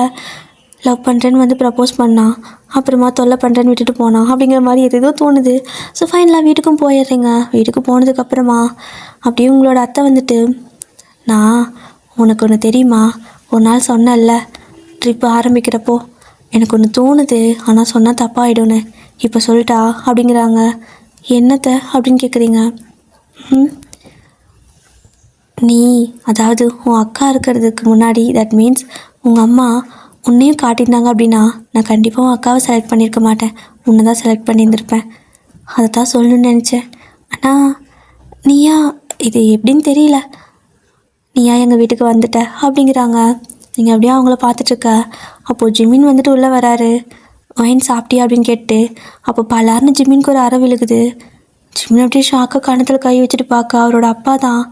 லவ் பண்ணுறேன்னு வந்து ப்ரப்போஸ் பண்ணான், அப்புறமா தொல்லை பண்ணுறேன்னு விட்டுட்டு போனான் அப்படிங்கிற மாதிரி எதோ தோணுது. ஸோ ஃபைனலாக வீட்டுக்கும் போயிடுறீங்க. வீட்டுக்கு போனதுக்கப்புறமா அப்படியே உங்களோட அத்தை வந்துட்டு, நான் உனக்கு ஒன்று தெரியுமா, ஒரு நாள் சொன்னேன்ல ட்ரிப்பு ஆரம்பிக்கிறப்போ, எனக்கு ஒன்று தோணுது, ஆனால் சொன்னால் தப்பாகிடும்னு, இப்போ சொல்லிட்டா அப்படிங்கிறாங்க. என்னத்தை அப்படின்னு கேட்குறீங்க? நீ அதாவது உன் அக்கா இருக்கிறதுக்கு முன்னாடி, தட் மீன்ஸ் உங்கள் அம்மா உன்னையும் காட்டியிருந்தாங்க அப்படின்னா நான் கண்டிப்பாக உன் அக்காவை செலக்ட் பண்ணியிருக்க மாட்டேன், உன்னை தான் செலக்ட் பண்ணியிருந்திருப்பேன். அதை தான் சொல்லணும்னு நினச்சேன். ஆனால் நீயா இது எப்படின்னு தெரியல, நீயா எங்கள் வீட்டுக்கு வந்துட்ட அப்படிங்கிறாங்க. நீங்கள் அப்படியே அவங்கள பார்த்துட்ருக்க. அப்போது ஜிமின் வந்துட்டு உள்ளே வராரு. ஒயின் சாப்பிட்டியா அப்படின்னு கேட்டு, அப்போ பலார்னு ஜிமினுக்கு ஒரு அறை விழுகுது. ஜிமின் அப்படியே ஷாக்காக கணத்தில் கை வச்சுட்டு பார்க்க அவரோட அப்பா தான்.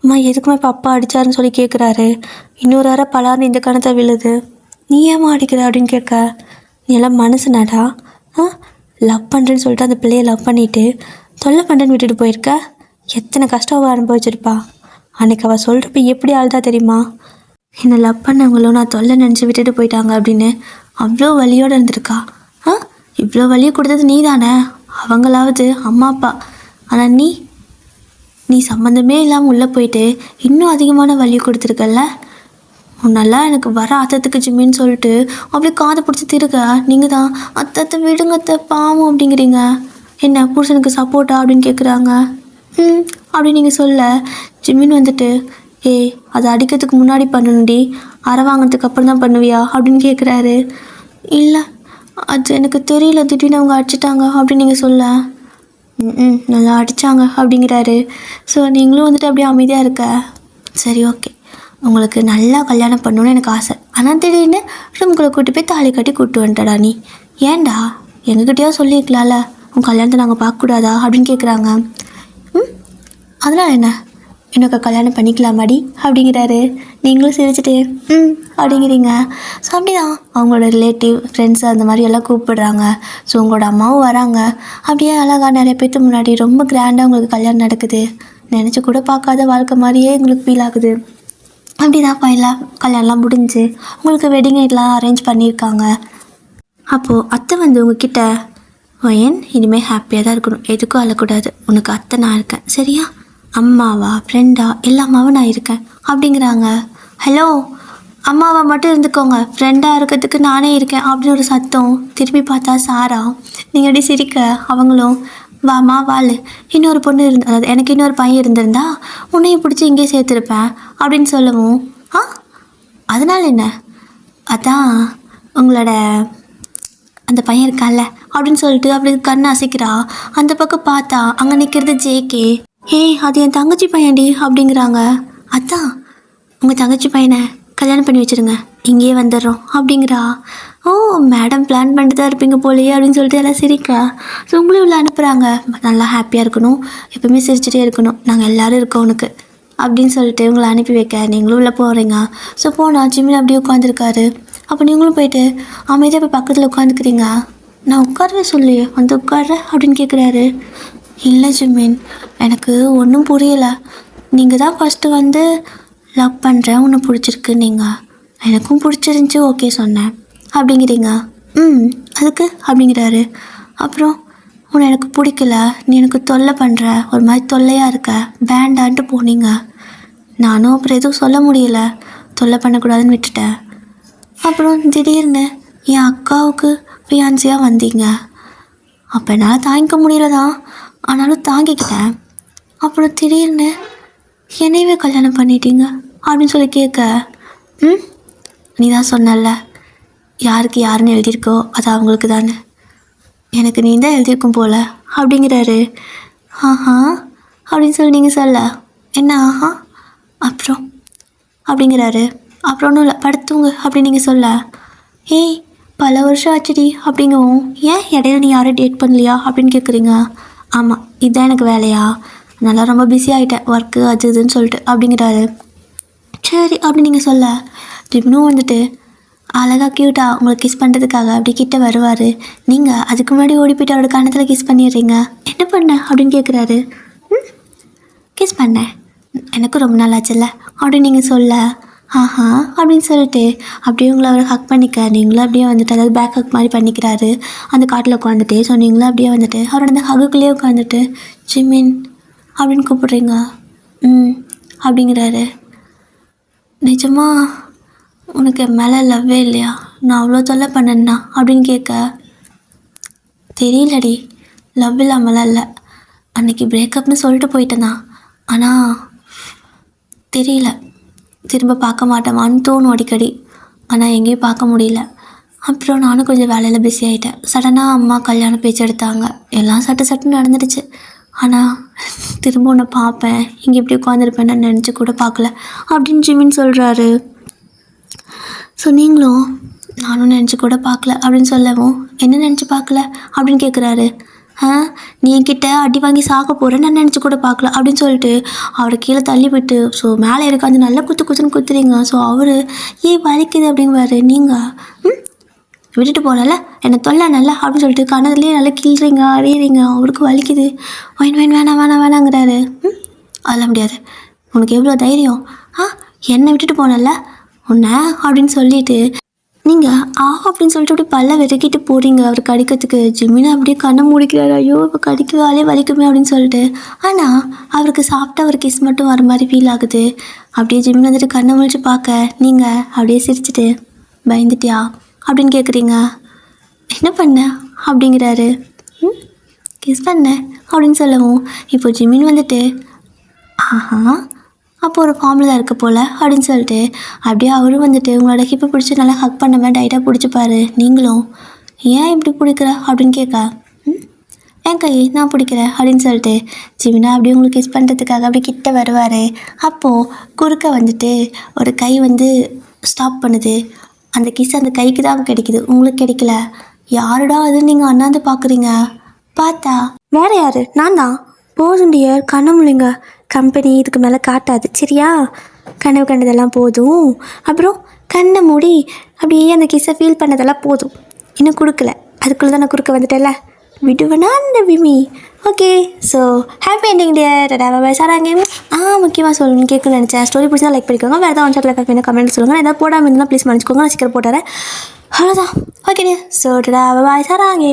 அம்மா எதுக்குமே இப்போ அப்பா அடித்தாருன்னு சொல்லி கேட்குறாரு. இன்னொரு அறை பலார்னு இந்த கணத்தை விழுது. நீ ஏமா அடிக்கிற அப்படின்னு கேட்க, நீ எல்லாம் மனசுனாடா, லவ் பண்ணுறேன்னு சொல்லிட்டு அந்த பிள்ளையை லவ் பண்ணிவிட்டு தொல்லை பண்ணுறேன்னு விட்டுட்டு போயிருக்க. எத்தனை கஷ்டம் அவள் அனுபவிச்சிருப்பா. அன்றைக்கி அவள் சொல்கிறப்ப எப்படி ஆளுதா தெரியுமா? என்னை லவ் பண்ணவங்களும் நான் தொல்லை நினச்சி விட்டுட்டு போயிட்டாங்க அப்படின்னு அவ்வளோ வலியோடு இருந்திருக்கா. இவ்வளோ வலியை கொடுத்தது நீ தானே, அவங்களாவது அம்மா அப்பா. ஆனால் நீ சம்மந்தமே இல்லாமல் உள்ளே போயிட்டு இன்னும் அதிகமான வலியை கொடுத்துருக்கல்ல. உன்னெல்லாம் எனக்கு வர அத்தத்துக்கு ஜிம்மின்னு சொல்லிட்டு அப்படியே காதை பிடிச்சி திருக்க. நீங்கள் தான் அத்தத்தை விடுங்கத்த பாவம் அப்படிங்கிறீங்க. என்ன புருஷனுக்கு சப்போர்ட்டா அப்படின்னு கேட்குறாங்க. அப்படின்னு நீங்கள் சொல்ல ஜிம்மின் வந்துட்டு, அதை அடிக்கிறதுக்கு முன்னாடி பண்ணணும்டி, அரை வாங்கினதுக்கு அப்புறம் தான் பண்ணுவியா அப்படின்னு கேட்குறாரு. இல்லை அது எனக்கு தெரியல, திடீர்னு அவங்க அடிச்சிட்டாங்க அப்படின்னு நீங்கள் சொல்ல, நல்லா அடித்தாங்க அப்படிங்கிறாரு. ஸோ நீங்களும் வந்துட்டு அப்படியே அமைதியாக இருக்க. சரி ஓகே, உங்களுக்கு நல்லா கல்யாணம் பண்ணணுன்னு எனக்கு ஆசை, ஆனால் திடீர்னு ரூம்குள்ளே கூட்டி போய் தாலி கட்டி கூப்பிட்டு வந்துட்டடா நீ. ஏன்டா எங்ககிட்டயா சொல்லியிருக்கலாம்ல, உன் கல்யாணத்தை நாங்கள் பார்க்கக்கூடாதா அப்படின்னு கேட்குறாங்க. அதனால் என்ன, எனக்கு கல்யாணம் பண்ணிக்கலாமாடி அப்படிங்கிறாரு. நீங்களும் சிரிச்சுட்டு அப்படிங்கிறீங்க. ஸோ அப்படிதான் அவங்களோட ரிலேட்டிவ் ஃப்ரெண்ட்ஸ் அந்த மாதிரி எல்லாம் கூப்பிடுறாங்க. ஸோ உங்களோட அம்மாவும் வராங்க. அப்படியே அழகாக நிறைய பேர்த்து முன்னாடி ரொம்ப கிராண்டாக உங்களுக்கு கல்யாணம் நடக்குது. நினச்சி கூட பார்க்காத வாழ்க்கை மாதிரியே உங்களுக்கு ஃபீல் ஆகுது. அப்படி தான் ஃபைனலாக கல்யாணம்லாம் முடிஞ்சு உங்களுக்கு வெட்டிங் நைட்லாம் அரேஞ்ச் பண்ணியிருக்காங்க. அப்போது அத்தை வந்து உங்ககிட்ட, வயன் இனிமேல் ஹாப்பியாக தான் இருக்கணும், எதுக்கும் அழக்கூடாது, உனக்கு அத்தை நான் இருக்கேன் சரியா, அம்மாவா ஃப்ரெண்டா எல்லாமாவும் நான் இருக்கேன் அப்படிங்கிறாங்க. ஹலோ, அம்மாவா மட்டும் இருந்துக்கோங்க, ஃப்ரெண்டாக இருக்கிறதுக்கு நானே இருக்கேன் அப்படின்னு ஒரு சத்தம். திரும்பி பார்த்தா சாரா. நீங்கள் அப்படி சிரிக்க அவங்களும், வாமா வாள், இன்னொரு பொண்ணு அதாவது எனக்கு இன்னொரு பையன் இருந்திருந்தா உன்னையும் பிடிச்சி இங்கேயே சேர்த்துருப்பேன் அப்படின்னு சொல்லவும், அதனால் என்ன, அதான் உங்களோட அந்த பையன் இருக்கான்ல அப்படின்னு சொல்லிட்டு அப்படி கண்ணை அசைக்கிறா. அந்த பக்கம் பார்த்தா அங்கே நிற்கிறது ஜேகே. அது என் தங்கச்சி பையன்டி அப்படிங்கிறாங்க. அதான் உங்கள் தங்கச்சி பையனை கல்யாணம் பண்ணி வச்சுருங்க, இங்கேயே வந்துடுறோம் அப்படிங்கிறா. ஓ மேடம் பிளான் பண்ணிட்டு தான் இருப்பீங்க போலையே அப்படின்னு சொல்லிட்டு எல்லாம் சிரிக்கா. ஸோ உங்களையும் உள்ள அனுப்புகிறாங்க. நல்லா ஹாப்பியாக இருக்கணும், எப்பவுமே சிரிச்சுட்டே இருக்கணும், நாங்கள் எல்லோரும் இருக்கோம் உனக்கு அப்படின்னு சொல்லிட்டு உங்களை அனுப்பி வைக்க நீங்களும் உள்ளே போகிறீங்க. ஸோ போனால் ஜிம்மில் அப்படியே உட்காந்துருக்காரு. அப்போ நீங்களும் போயிட்டு அமைதியாக போய் பக்கத்தில் உட்காந்துக்கிறீங்க. நான் உட்காரவே சொல்லி வந்து உட்கார்ற அப்படின்னு கேட்குறாரு. இல்லை ஜிம்மின், எனக்கு ஒன்றும் புரியலை, நீங்கள் தான் ஃபஸ்ட்டு வந்து லவ் பண்ணுறேன், ஒன்று பிடிச்சிருக்கு, நீங்கள் எனக்கும் பிடிச்சிருந்துச்சி ஓகே சொன்னேன் அப்படிங்கிறீங்க. அதுக்கு அப்படிங்கிறாரு. அப்புறம் உன்னை எனக்கு பிடிக்கல, நீ எனக்கு தொல்லை பண்ணுற, ஒரு மாதிரி தொல்லையாக இருக்க, வேண்டான்ட்டு போனீங்க. நானும் அப்புறம் எதுவும் சொல்ல முடியல, தொல்லை பண்ணக்கூடாதுன்னு விட்டுட்டேன். அப்புறம் திடீர்னு என் அக்காவுக்கு ஃபியான்சியாக வந்தீங்க. அப்போ என்னால் தாங்கிக்க முடியல தான், ஆனாலும் தாங்கிக்கிட்டேன். அப்புறம் திடீர்னு என்னையவே கல்யாணம் பண்ணிட்டீங்க அப்படின்னு சொல்லி கேட்க, நீ தான் சொன்னல யாருக்கு யாருன்னு எழுதியிருக்கோ அது அவங்களுக்கு தானே, எனக்கு நீ தான் எழுதியிருக்கும் போல் அப்படிங்கிறாரு. அப்படின்னு சொல்லி நீங்கள் சொல்ல, என்ன அப்புறம் அப்படிங்கிறாரு. அப்புறம் ஒன்றும் இல்லை, படுத்துங்க அப்படின்னு நீங்கள் சொல்ல, பல வருஷம் ஆச்சுடி அப்படிங்கவும், ஏன் இடையில நீ யாரும் டேட் பண்ணலையா அப்படின்னு கேட்குறீங்க. ஆமாம், இதுதான் எனக்கு வேலையா, நல்லா ரொம்ப பிஸி ஆகிட்டேன், ஒர்க்கு அது இதுன்னு சொல்லிட்டு அப்படிங்கிறாரு. சரி அப்படின்னு நீங்கள் சொல்ல, இன்னும் வந்துட்டு அழகாக க்யூட்டாக உங்களை கிஸ் பண்ணுறதுக்காக அப்படி கிட்ட வருவார். நீங்கள் அதுக்கு முன்னாடி ஓடி போய்ட்டு அவரோட கணத்தில் கிஸ் பண்ணிடுறீங்க. என்ன பண்ண அப்படின்னு கேட்குறாரு. கிஸ் பண்ணேன், எனக்கும் ரொம்ப நாள் ஆச்சுல்ல அப்படின்னு நீங்கள் சொல்ல, அப்படின்னு சொல்லிட்டு அப்படியே உங்களை அவர் ஹக் பண்ணிக்க நீங்களும் அப்படியே வந்துட்டு, அதாவது பேக் ஹக் மாதிரி பண்ணிக்கிறாரு அந்த காட்டில் உட்காந்துட்டு. ஸோ நீங்களும் அப்படியே வந்துட்டு அவரோட அந்த ஹக்குக்குள்ளேயே உட்காந்துட்டு ஜிமின் அப்படின்னு கூப்பிட்றீங்க. அப்படிங்கிறாரு. நிஜமா உனக்கு மேலே லவ்வே இல்லையா, நான் அவ்வளோ தொல்லை பண்ணேன்னா அப்படின்னு கேட்க, தெரியலடி, லவ் இல்லாமலாம் இல்லை, அன்றைக்கி பிரேக்கப்னு சொல்லிட்டு போயிட்டேனா, ஆனால் தெரியல, திரும்ப பார்க்க மாட்டேமான்னு தோணும் அடிக்கடி, ஆனால் எங்கேயும் பார்க்க முடியல. அப்புறம் நானும் கொஞ்சம் வேலையில் பிஸி ஆகிட்டேன். சடனாக அம்மா கல்யாணம் பேச்சு எடுத்தாங்க, எல்லாம் சட்டு நடந்துடுச்சு. ஆனால் திரும்ப உன்னை பார்ப்பேன், இங்கே இப்படி உட்காந்துருப்பேன் நான் நினச்சி கூட பார்க்கல அப்படின்னு ஜிமின் சொல்கிறாரு. ஸோ நீங்களும் நானும் நினச்சி கூட பார்க்கல அப்படின்னு சொல்லவும், என்ன நினச்சி பார்க்கல அப்படின்னு கேட்குறாரு. நீ என்கிட்ட அடி வாங்கி சாக்க போகிறேன்னு நான் நினச்சி கூட பார்க்கல அப்படின்னு சொல்லிட்டு அவரை கீழே தள்ளி விட்டு, ஸோ மேலே இருக்க அந்த நல்லா குத்துன்னு குத்துறீங்க. ஸோ அவர் ஏன் வலிக்குது அப்படிங்குவாரு. நீங்கள் விட்டுட்டு போகல, என்னை தொல்லை நல்லா அப்படின்னு சொல்லிட்டு கணத்துலேயே நல்லா கிள்றீங்க அழியிறீங்க. அவருக்கு வலிக்குது, வேணாங்கிறாரு. அதெல்லாம் முடியாது, உனக்கு எவ்வளோ தைரியம், என்னை விட்டுட்டு போனல உன்னை அப்படின்னு சொல்லிட்டு நீங்கள் அப்படின்னு சொல்லிட்டு அப்படியே பல்ல விறக்கிட்டு போகிறீங்க அவர் கடிக்கிறதுக்கு. ஜிமினை அப்படியே கண்ணை மூடிக்கிறாரு. ஐயோ இப்போ கடிக்கவாலே வலிக்குமே அப்படின்னு சொல்லிட்டு. ஆனால் அவருக்கு சாப்பிட்டா ஒரு கிஸ் மட்டும் வர மாதிரி ஃபீல் ஆகுது. அப்படியே ஜிமின் வந்துட்டு கண்ணை முழிச்சு பார்க்க நீங்கள் அப்படியே சிரிச்சிட்டு, பயந்துட்டியா அப்படின்னு கேட்குறீங்க. என்ன பண்ண அப்படிங்கிறாரு. கிஸ் பண்ண அப்படின்னு சொல்லவும், இப்போ ஜிமின் வந்துட்டு அப்போ ஒரு ஃபார்மில் தான் இருக்க போல் அப்படின்னு சொல்லிட்டு அப்படியே அவரும் வந்துட்டு உங்களோட ஹிப்பை பிடிச்சி நல்லா ஹக் பண்ண மாதிரி டைட்டாக பிடிச்சிப்பாரு. நீங்களும் ஏன் இப்படி பிடிக்கிற அப்படின்னு கேட்க, என் கை நான் பிடிக்கிறேன் அப்படின்னு சொல்லிட்டு ஜிமினா அப்படியே உங்களுக்கு கிஸ் பண்ணுறதுக்காக அப்படி கிட்ட வருவார். அப்போது குறுக்க வந்துட்டு ஒரு கை வந்து ஸ்டாப் பண்ணுது. அந்த கிஸ் அந்த கைக்கு தான் கிடைக்குது, உங்களுக்கு கிடைக்கல. யாருடா அதுன்னு நீங்கள் அண்ணாந்து பார்க்குறீங்க. பார்த்தா வேறு யார், நான் தான். போதும் டியர், கண்ண முள்ளிங்க, கம்பெனி இதுக்கு மேலே காட்டாது சரியா? கனவு கண்டதெல்லாம் போதும். அப்புறம் கண்ணை மூடி அப்படியே அந்த கிஸ்ஸை ஃபீல் பண்ணதெல்லாம் போதும். இன்னும் கொடுக்கல, அதுக்குள்ளே தான் நான் குறுக்க வந்துட்டேன்ல, விடுவேனா அந்த விமி? Okay, so happy ending dear. Bye சாராங்க. முக்கியமாக சொல்லணும்னு கேட்கணும்னு நினச்சேன். ஸ்டோரி பிடிச்சா லைக் பண்ணிக்கோங்க. வேறு ஏதாவது ஒன் ஷாட் லைக் பண்ணி கமெண்ட் சொல்லுங்கள். ஏதாவது போடாமல் இருந்தால் ப்ளீஸ் மன்னிச்சுக்கோங்க, நான் சீக்கிரம் போட்டுறேன். அவ்வளோதான். Okay dear. So bye சாராங்க.